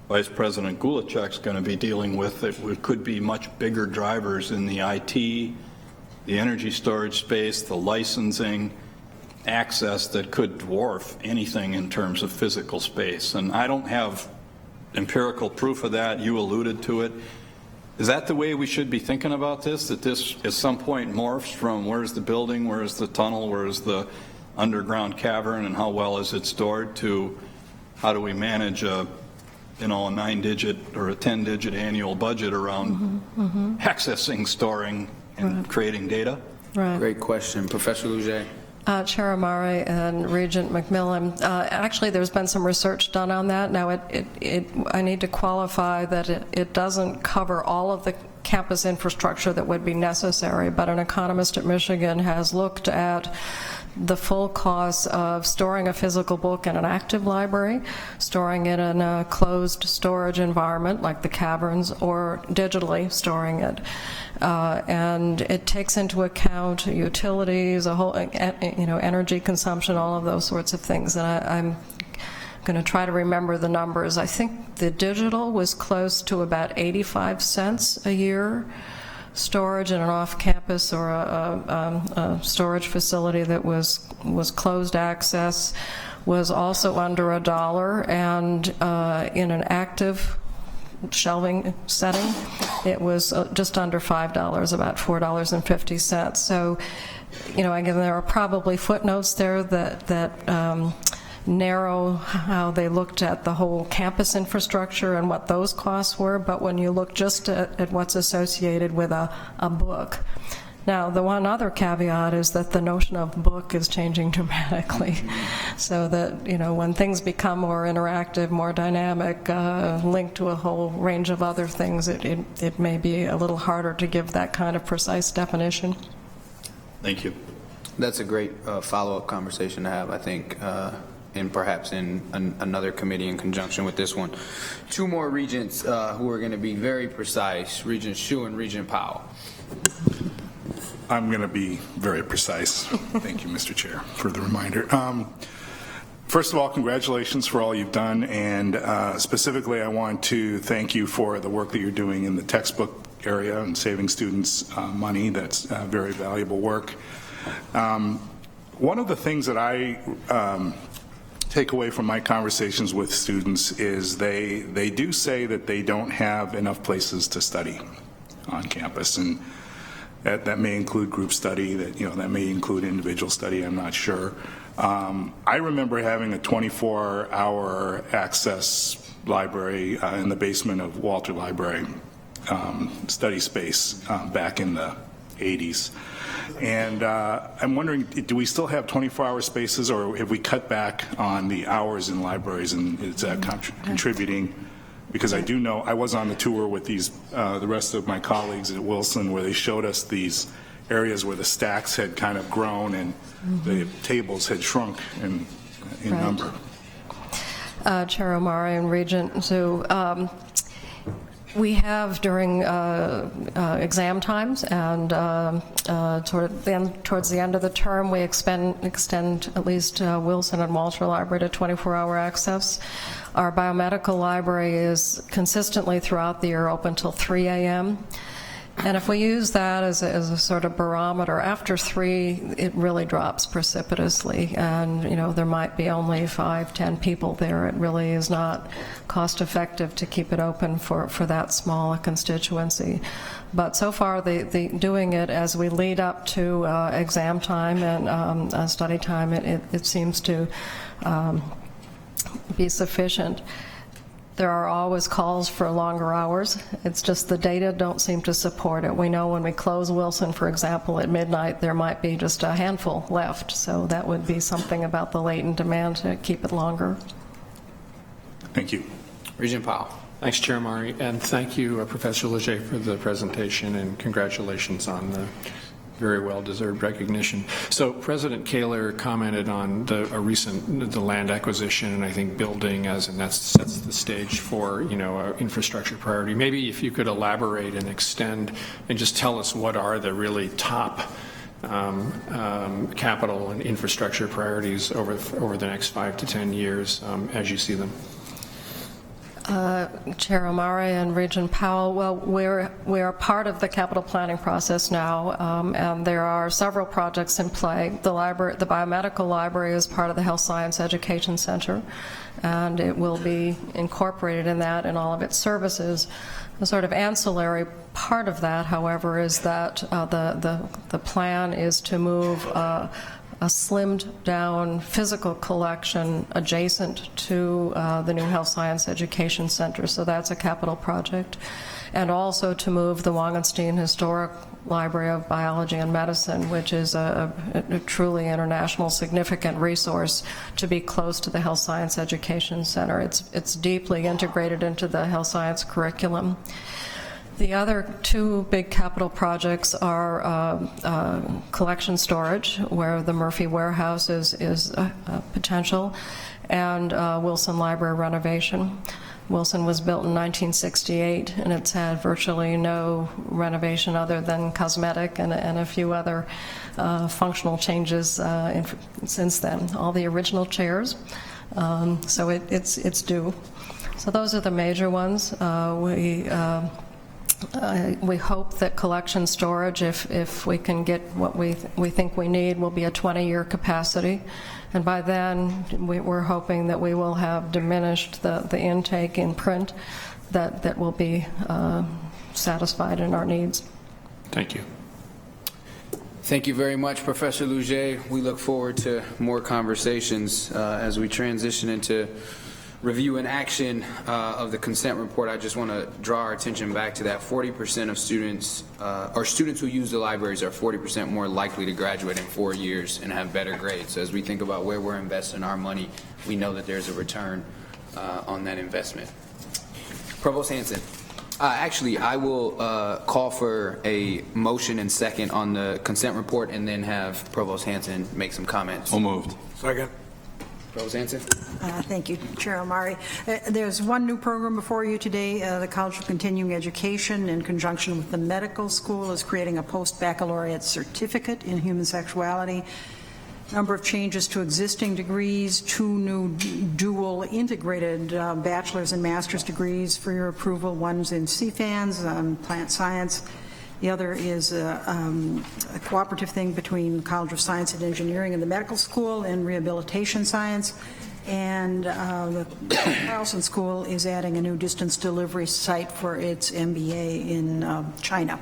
Vice President Gulachek's going to be dealing with that could be much bigger drivers in the IT, the energy storage space, the licensing, access that could dwarf anything in terms of physical space. And I don't have empirical proof of that. You alluded to it. Is that the way we should be thinking about this, that this at some point morphs from where's the building, where's the tunnel, where's the underground cavern, and how well is it stored, to how do we manage a 9-digit or a 10-digit annual budget around accessing, storing, and creating data? Right. Great question. Professor Luget. Chair Amari and Regent McMillan, actually there's been some research done on that. Now I need to qualify that it doesn't cover all of the campus infrastructure that would be necessary, but an economist at Michigan has looked at the full cost of storing a physical book in an active library, storing it in a closed storage environment like the caverns, or digitally storing it. And it takes into account utilities, a whole, energy consumption, all of those sorts of things. And I'm going to try to remember the numbers. I think the digital was close to about 85 cents a year. Storage in an off-campus or a storage facility that was closed access was also under $1, and in an active shelving setting, it was just under $5, about $4.50. So, again, there are probably footnotes there that narrow how they looked at the whole campus infrastructure and what those costs were, but when you look just at what's associated with a book. Now, the one other caveat is that the notion of book is changing dramatically, so that, when things become more interactive, more dynamic, linked to a whole range of other things, it may be a little harder to give that kind of precise definition. Thank you. That's a great follow-up conversation to have, I think, and perhaps in another committee in conjunction with this one. Two more regents who are going to be very precise, Regent Hsu and Regent Powell. I'm going to be very precise. Thank you, Mr. Chair, for the reminder. First of all, congratulations for all you've done, and specifically I want to thank you for the work that you're doing in the textbook area and saving students money. That's very valuable work. One of the things that I take away from my conversations with students is they do say that they don't have enough places to study on campus, and that may include group study, that may include individual study, I'm not sure. I remember having a 24-hour access library in the basement of Walter Library study space back in the 80s. And I'm wondering, do we still have 24-hour spaces, or have we cut back on the hours in libraries, and is that contributing? Because I do know, I was on the tour with these, the rest of my colleagues at Wilson, where they showed us these areas where the stacks had kind of grown and the tables had shrunk in number. Chair Amari and Regent, so we have during exam times and towards the end of the term, we extend at least Wilson and Walter Library to 24-hour access. Our biomedical library is consistently throughout the year open till 3 a.m. And if we use that as a sort of barometer, after 3, it really drops precipitously. And, you know, there might be only 5, 10 people there. It really is not cost effective to keep it open for that small a constituency. But so far, the doing it as we lead up to exam time and study time, it seems to be sufficient. There are always calls for longer hours. It's just the data don't seem to support it. We know when we close Wilson, for example, at midnight, there might be just a handful left. So that would be something about the latent demand to keep it longer. Thank you. Regent Powell. Thanks, Chair Amari, and thank you, Professor Leger, for the presentation, and congratulations on the very well-deserved recognition. So President Kaler commented on the land acquisition, and I think building and that sets the stage for, you know, infrastructure priority. Maybe if you could elaborate and extend and just tell us what are the really top capital and infrastructure priorities over the next 5 to 10 years as you see them. Chair Amari and Regent Powell, well, we are part of the capital planning process now, and there are several projects in play. The biomedical library is part of the Health Science Education Center, and it will be incorporated in that in all of its services. The sort of ancillary part of that, however, is that the plan is to move a slimmed down physical collection adjacent to the new Health Science Education Center. So that's a capital project. And also to move the Wangenstein Historic Library of Biology and Medicine, which is a truly international significant resource, to be close to the Health Science Education Center. It's deeply integrated into the health science curriculum. The other 2 big capital projects are collection storage, where the Murphy Warehouse is a potential, and Wilson Library renovation. Wilson was built in 1968, and it's had virtually no renovation other than cosmetic and a few other functional changes since then. All the original chairs, so it's due. So those are the major ones. We hope that collection storage, if we can get what we think we need, will be a 20-year capacity. And by then, we're hoping that we will have diminished the intake in print that will be satisfied in our needs. Thank you. Thank you very much, Professor Leger. We look forward to more conversations as we transition into review and action of the consent report. I just want to draw our attention back to that 40% of students, or students who use the libraries are 40% more likely to graduate in 4 years and have better grades. So as we think about where we're investing our money, we know that there's a return on that investment. Provost Hansen. Actually, I will call for a motion and second on the consent report, and then have Provost Hansen make some comments. So moved. Second. Provost Answer. Thank you, Chair Amari. There's one new program before you today. The College of Continuing Education, in conjunction with the medical school, is creating a post-baccalaureate certificate in human sexuality. Number of changes to existing degrees, 2 new dual integrated bachelor's and master's degrees for your approval. One's in CFANS, plant science. The other is a cooperative thing between College of Science and Engineering and the medical school in rehabilitation science. And the Carlson School is adding a new distance delivery site for its MBA in China.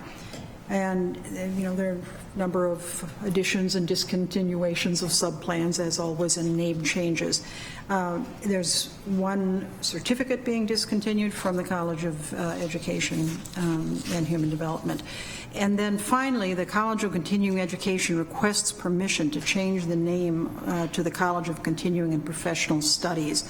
And, there are a number of additions and discontinuations of subplans, as always, and name changes. There's one certificate being discontinued from the College of Education and Human Development. And then finally, the College of Continuing Education requests permission to change the name to the College of Continuing and Professional Studies.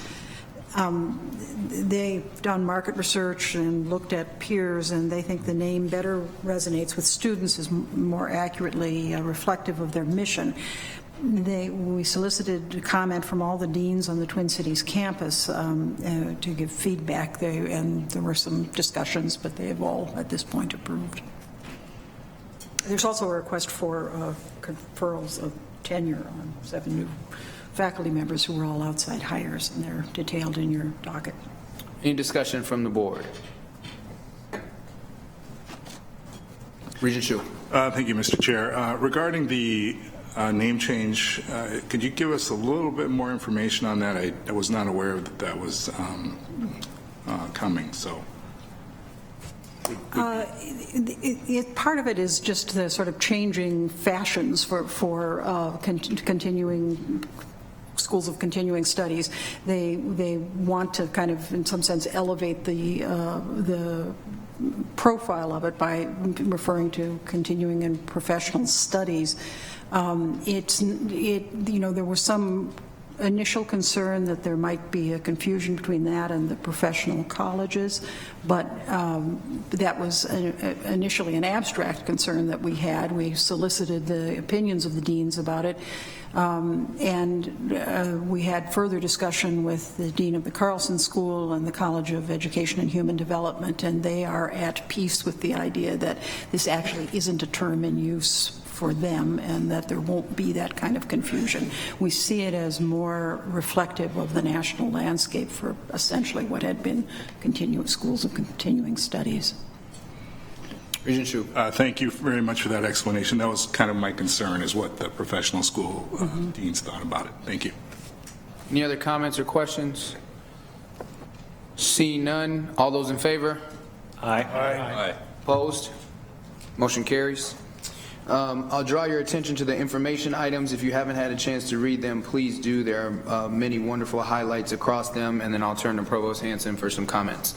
They've done market research and looked at peers, and they think the name better resonates with students, is more accurately reflective of their mission. We solicited comment from all the deans on the Twin Cities campus to give feedback, and there were some discussions, but they have all at this point approved. There's also a request for conferrals of tenure on 7 new faculty members who were all outside hires, and they're detailed in your docket. Any discussion from the board? Regent Hsu. Thank you, Mr. Chair. Regarding the name change, could you give us a little bit more information on that? I was not aware that that was coming, so. Part of it is just the sort of changing fashions for continuing schools of continuing studies. They want to kind of, in some sense, elevate the profile of it by referring to continuing and professional studies. There was some initial concern that there might be a confusion between that and the professional colleges, but that was initially an abstract concern that we had. We solicited the opinions of the deans about it, and we had further discussion with the dean of the Carlson School and the College of Education and Human Development, and they are at peace with the idea that this actually isn't a term in use for them, and that there won't be that kind of confusion. We see it as more reflective of the national landscape for essentially what had been continuing schools of continuing studies. Regent Hsu. Thank you very much for that explanation. That was kind of my concern, is what the professional school deans thought about it. Thank you. Any other comments or questions? Seeing none, all those in favor? Aye. Aye. Opposed? Motion carries. I'll draw your attention to the information items. If you haven't had a chance to read them, please do. There are many wonderful highlights across them, and then I'll turn to Provost Hansen for some comments.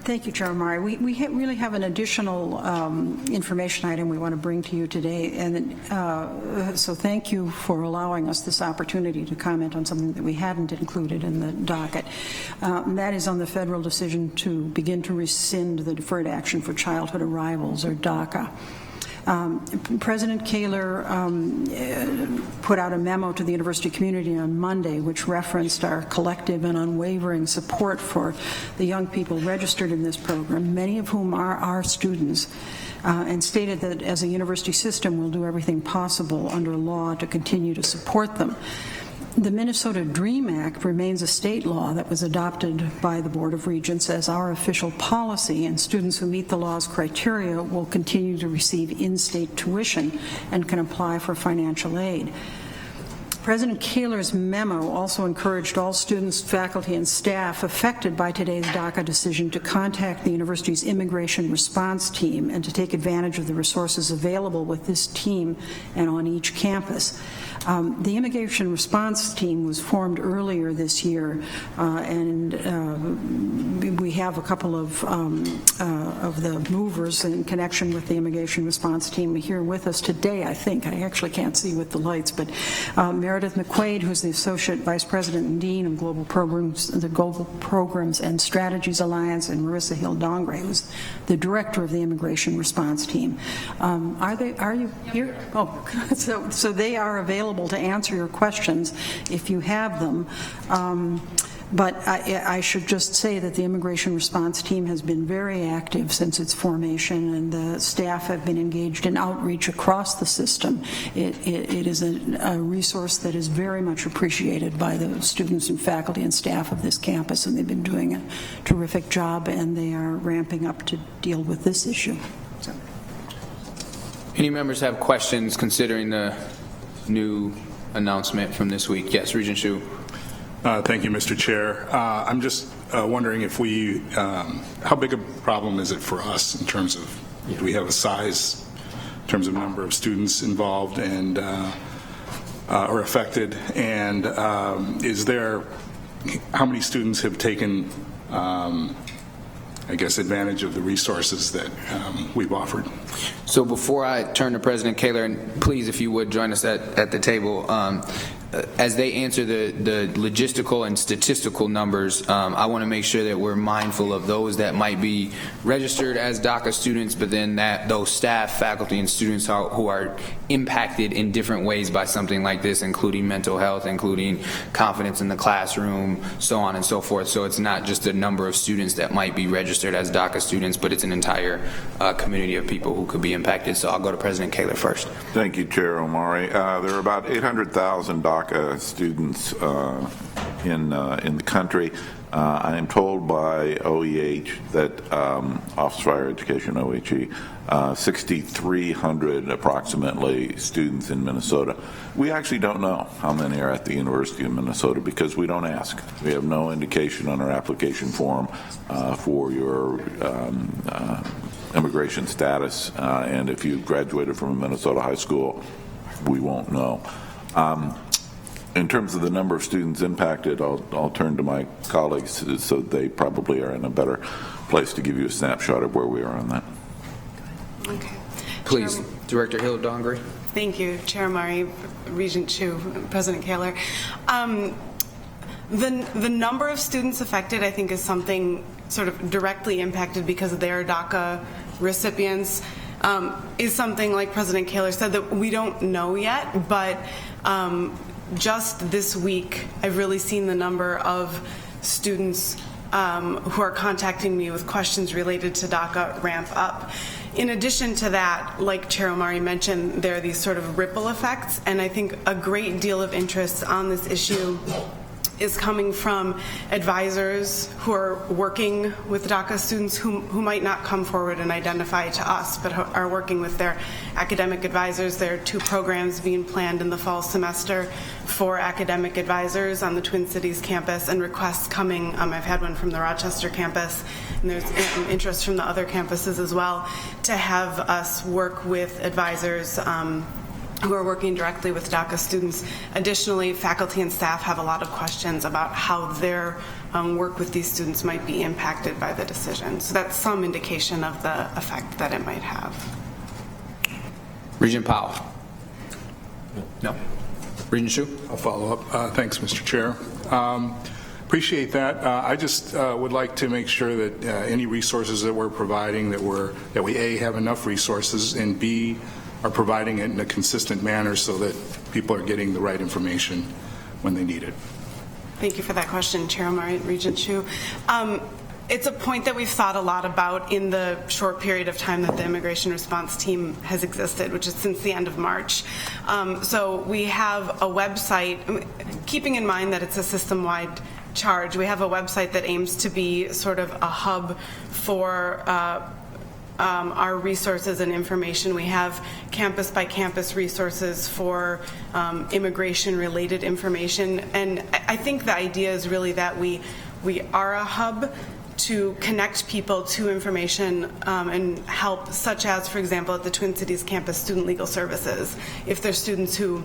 Thank you, Chair Amari. We really have an additional information item we want to bring to you today, and so thank you for allowing us this opportunity to comment on something that we hadn't included in the docket. That is on the federal decision to begin to rescind the Deferred Action for Childhood Arrivals, or DACA. President Kaler put out a memo to the university community on Monday which referenced our collective and unwavering support for the young people registered in this program, many of whom are our students, and stated that as a university system we'll do everything possible under law to continue to support them. The Minnesota DREAM Act remains a state law that was adopted by the Board of Regents as our official policy, and students who meet the law's criteria will continue to receive in-state tuition and can apply for financial aid. President Kaler's memo also encouraged all students, faculty, and staff affected by today's DACA decision to contact the university's immigration response team and to take advantage of the resources available with this team and on each campus. The immigration response team was formed earlier this year, and we have a couple of the movers in connection with the immigration response team here with us today, I think. I actually can't see with the lights, but Meredith McQuaid, who's the Associate Vice President and Dean of Global Programs, the Global Programs and Strategies Alliance, and Marissa Hill-Dongre, who's the Director of the Immigration Response Team. Are you here? Oh, so they are available to answer your questions if you have them. But I should just say that the Immigration Response Team has been very active since its formation, and the staff have been engaged in outreach across the system. It is a resource that is very much appreciated by the students and faculty and staff of this campus, and they've been doing a terrific job, and they are ramping up to deal with this issue. So. Any members have questions considering the new announcement from this week? Yes, Regent Hsu. Thank you, Mr. Chair. I'm just wondering if how big a problem is it for us in terms of Do we have a size in terms of number of students involved and or affected? And is there, how many students have taken, I guess, advantage of the resources that we've offered? So before I turn to President Kaler, and please, if you would join us at the table, as they answer the logistical and statistical numbers, I want to make sure that we're mindful of those that might be registered as DACA students, but then those staff, faculty, and students who are impacted in different ways by something like this, including mental health, including confidence in the classroom, so on and so forth. So it's not just a number of students that might be registered as DACA students, but it's an entire community of people who could be impacted. So I'll go to President Kaler first. Thank you, Chair Amari. There are about 800,000 DACA students in the country. I am told by OEH that Office of Higher Education, OHE, 6,300 approximately students in Minnesota. We actually don't know how many are at the University of Minnesota because we don't ask. We have no indication on our application form for your immigration status, and if you graduated from a Minnesota high school, we won't know. In terms of the number of students impacted, I'll turn to my colleagues so they probably are in a better place to give you a snapshot of where we are on that. Okay. Please, Director Hill-Dongri. Thank you, Chair Amari, Regent Chu, President Kaler. The number of students affected, I think, is something sort of directly impacted because they're DACA recipients, is something, like President Kaler said, that we don't know yet, but just this week, I've really seen the number of students who are contacting me with questions related to DACA ramp up. In addition to that, like Chair Amari mentioned, there are these sort of ripple effects, and I think a great deal of interest on this issue is coming from advisors who are working with DACA students who might not come forward and identify to us, but are working with their academic advisors. There are 2 programs being planned in the fall semester for academic advisors on the Twin Cities campus, and requests coming. I've had one from the Rochester campus, and there's interest from the other campuses as well, to have us work with advisors who are working directly with DACA students. Additionally, faculty and staff have a lot of questions about how their work with these students might be impacted by the decision. So that's some indication of the effect that it might have. Regent Powell. No. Regent Chu? I'll follow up. Thanks, Mr. Chair. Appreciate that. I just would like to make sure that any resources that we're providing, that we A, have enough resources, and B, are providing it in a consistent manner so that people are getting the right information when they need it. Thank you for that question, Chair Amari, Regent Chu. It's a point that we've thought a lot about in the short period of time that the immigration response team has existed, which is since the end of March. So we have a website, keeping in mind that it's a system-wide charge, we have a website that aims to be sort of a hub for our resources and information. We have campus by campus resources for immigration related information, and I think the idea is really that we are a hub to connect people to information and help, such as, for example, at the Twin Cities campus, student legal services. If there's students who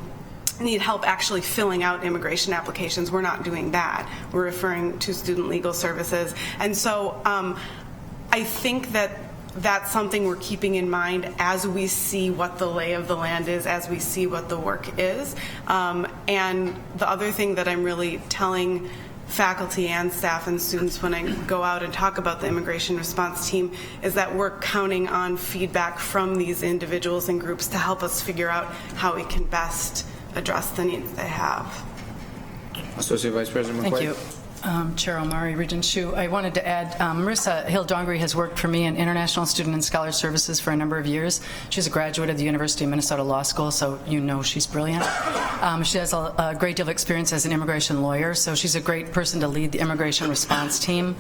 need help actually filling out immigration applications, we're not doing that. We're referring to student legal services. And so I think that that's something we're keeping in mind as we see what the lay of the land is, as we see what the work is. And the other thing that I'm really telling faculty and staff and students when I go out and talk about the immigration response team is that we're counting on feedback from these individuals and groups to help us figure out how we can best address the needs they have. Associate Vice President McQuaid. Thank you. Chair Amari, Regent Chu. I wanted to add, Marissa Hill-Dongri has worked for me in International Student and Scholar Services for a number of years. She's a graduate of the University of Minnesota Law School, so you know she's brilliant. She has a great deal of experience as an immigration lawyer, so she's a great person to lead the immigration response team.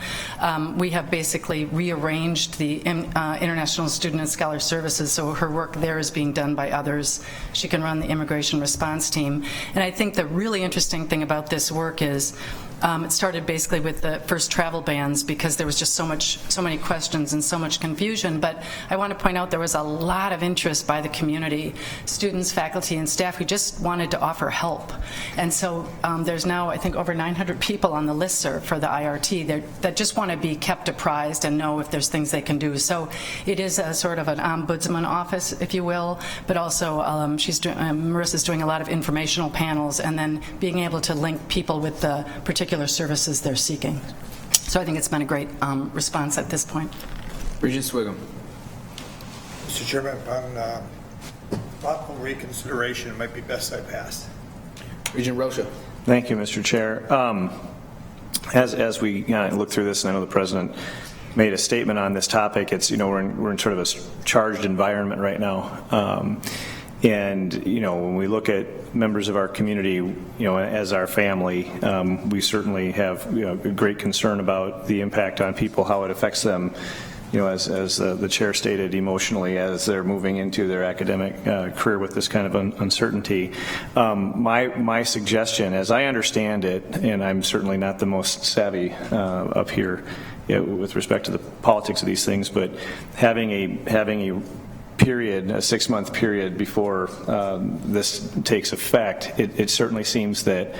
We have basically rearranged the International Student and Scholar Services, so her work there is being done by others. She can run the immigration response team. And I think the really interesting thing about this work is It started basically with the first travel bans because there was just so many questions and so much confusion. But I want to point out there was a lot of interest by the community, students, faculty, and staff who just wanted to offer help. And so there's now, I think, over 900 people on the listserv for the IRT that just want to be kept apprised and know if there's things they can do. So it is a sort of an ombudsman office, if you will, but also Marissa's doing a lot of informational panels and then being able to link people with the particular services they're seeking. So I think it's been a great response at this point. Regent Swigum. Mr. Chairman, upon thoughtful reconsideration, it might be best I pass. Regent Rocha. Thank you, Mr. Chair. As we look through this, and I know the President made a statement on this topic, it's, we're in sort of a charged environment right now. And, when we look at members of our community, as our family, we certainly have great concern about the impact on people, how it affects them, as the chair stated, emotionally as they're moving into their academic career with this kind of uncertainty. My suggestion, as I understand it, and I'm certainly not the most savvy up here with respect to the politics of these things, but having a period, a 6-month period before this takes effect, it certainly seems that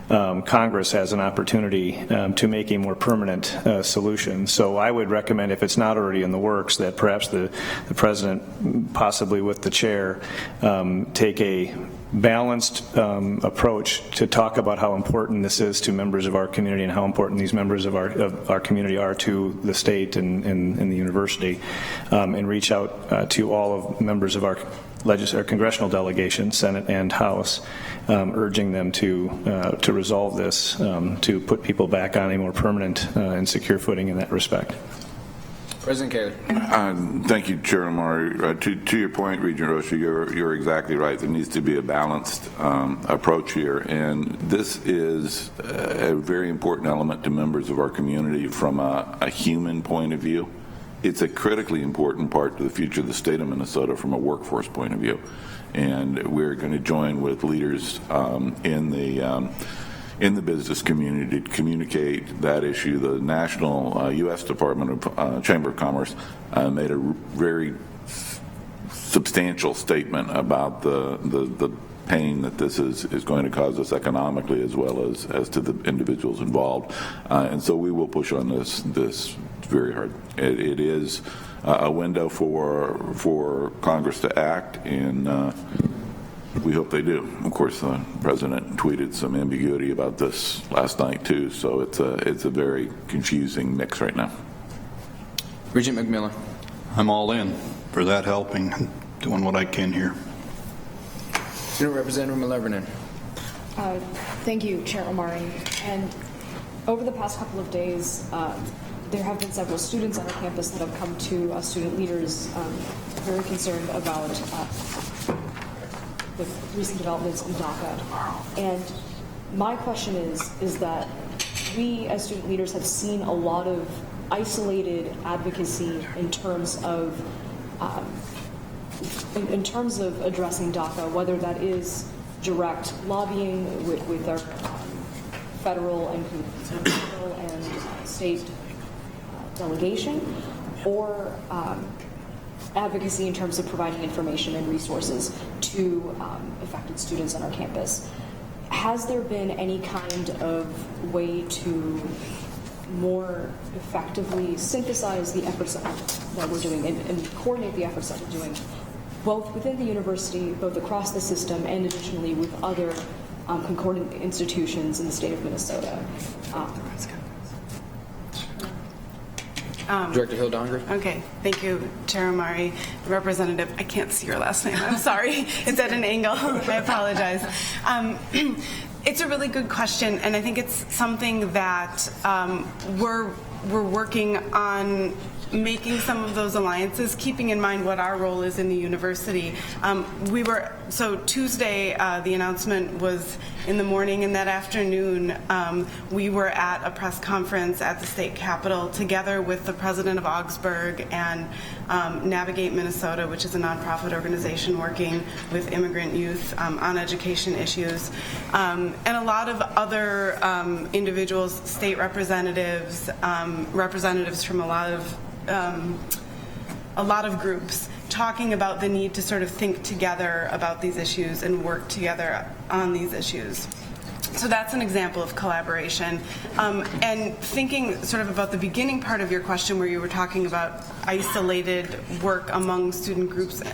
Congress has an opportunity to make a more permanent solution. So I would recommend, if it's not already in the works, that perhaps the President, possibly with the chair, take a balanced approach to talk about how important this is to members of our community and how important these members of our community are to the state and the university, and reach out to all of members of our congressional delegation, Senate and House, urging them to resolve this, to put people back on a more permanent and secure footing in that respect. President Kaler. Thank you, Chair Amari. To your point, Regent Rocha, you're exactly right. There needs to be a balanced approach here, and this is a very important element to members of our community from a human point of view. It's a critically important part to the future of the state of Minnesota from a workforce point of view, and we're going to join with leaders in the business community to communicate that issue. The National U.S. Department of Chamber of Commerce made a very substantial statement about the pain that this is going to cause us economically as well as to the individuals involved. And so we will push on this very hard. It is a window for Congress to act, and we hope they do. Of course, the President tweeted some ambiguity about this last night too, so it's a very confusing mix right now. Regent McMillan. I'm all in for that helping, doing what I can here. Student Representative MullerBunn. Thank you, Chair Amari. And over the past couple of days, there have been several students on our campus that have come to student leaders very concerned about the recent developments in DACA. And my question is that we as student leaders have seen a lot of isolated advocacy in terms of addressing DACA, whether that is direct lobbying with our federal and state delegation, or advocacy in terms of providing information and resources to affected students on our campus. Has there been any kind of way to more effectively synthesize the efforts that we're doing and coordinate the efforts that we're doing, both within the university, both across the system, and additionally with other concordant institutions in the state of Minnesota? Director Hill-Dongre. Okay, thank you, Chair Amari. Representative, I can't see your last name, I'm sorry. It's at an angle, I apologize. It's a really good question, and I think it's something that we're working on making some of those alliances, keeping in mind what our role is in the university. So Tuesday, the announcement was in the morning, and that afternoon we were at a press conference at the state capitol together with the president of Augsburg and Navigate Minnesota, which is a nonprofit organization working with immigrant youth on education issues, and a lot of other individuals, state representatives, representatives from a lot of groups, talking about the need to sort of think together about these issues and work together on these issues. So that's an example of collaboration. And thinking sort of about the beginning part of your question where you were talking about isolated work among student groups,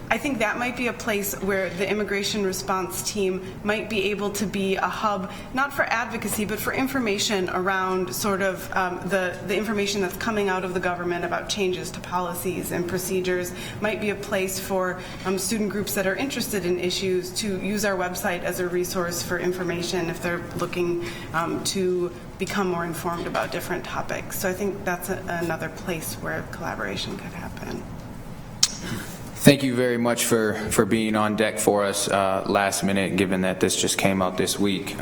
I think that might be a place where the immigration response team might be able to be a hub, not for advocacy, but for information around sort of the information that's coming out of the government about changes to policies and procedures. Might be a place for student groups that are interested in issues to use our website as a resource for information if they're looking to become more informed about different topics. So I think that's another place where collaboration could happen. Thank you very much for being on deck for us last minute, given that this just came out this week.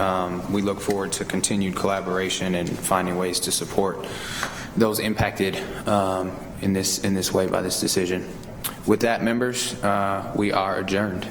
We look forward to continued collaboration and finding ways to support those impacted in this way by this decision. With that, members, we are adjourned.